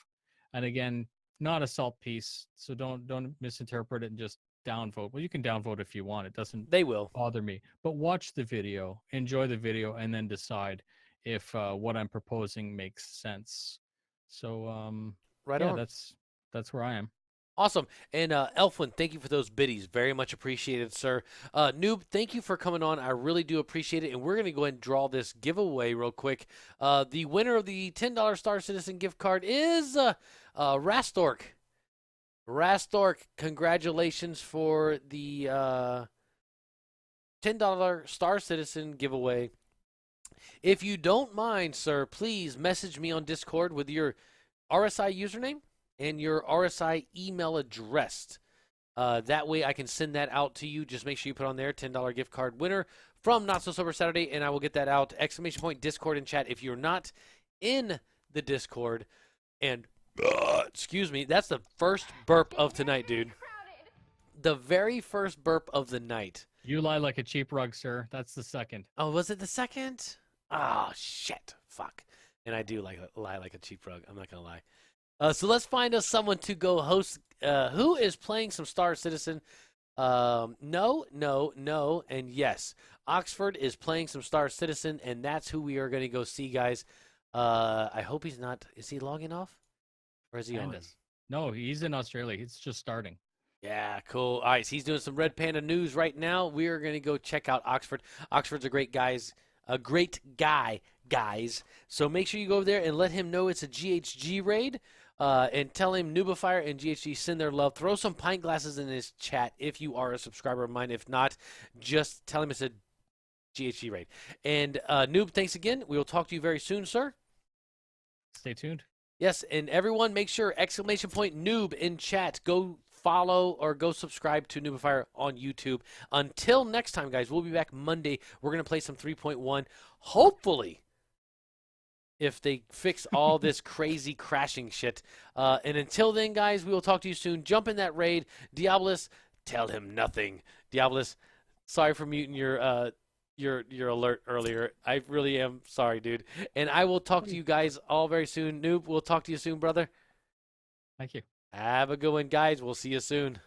And again, not a salt piece, so don't misinterpret it and just downvote. Well, you can downvote if you want. It doesn't They will. bother me. But watch the video, enjoy the video, and then decide if what I'm proposing makes sense. So Right yeah, on. that's where I am. Awesome. And Elfwin, thank you for those biddies. Very much appreciated, sir. Noob, thank you for coming on. I really do appreciate it. And we're going to go ahead and draw this giveaway real quick. The winner of the $10 Star Citizen gift card is Rastork. Rastork, congratulations for the $10 Star Citizen giveaway. If you don't mind, sir, please message me on Discord with your RSI username and your RSI email address. That way I can send that out to you. Just make sure you put on there $10 gift card winner from Not So Sober Saturday, and I will get that out. Exclamation point Discord and chat. If you're not in the Discord, and excuse me, that's the first burp of tonight, dude. The very first burp of the night. You lie like a cheap rug, sir. That's the second. Oh, was it the second? Oh, shit. Fuck. And I do lie like a cheap rug. I'm not going to lie. So let's find us someone to go host. Who is playing some Star Citizen? No, and yes. Oxford is playing some Star Citizen, and that's who we are going to go see, guys. I hope he's not. Is he logging off? Or is he on? No, he's in Australia. He's just starting. Yeah, cool. All right, so he's doing some Red Panda news right now. We are going to go check out Oxford. Oxford's a great guy, guys. So make sure you go over there and let him know it's a GHG raid. And tell him NOOBIFIER and GHG send their love. Throw some pint glasses in his chat if you are a subscriber of mine. If not, just tell him it's a GHG raid. And Noob, thanks again. We will talk to you very soon, sir. Stay tuned. Yes, and everyone make sure exclamation point noob in chat. Go follow or go subscribe to NOOBIFIER on YouTube. Until next time, guys, we'll be back Monday. We're going to play some 3.1. Hopefully, if they fix all this crazy crashing shit. And until then, guys, we will talk to you soon. Jump in that raid. Diabolus, tell him nothing. Diabolus, sorry for muting your alert earlier. I really am sorry, dude. And I will talk to you guys all very soon. Noob, we'll talk to you soon, brother. Thank you. Have a good one, guys. We'll see you soon.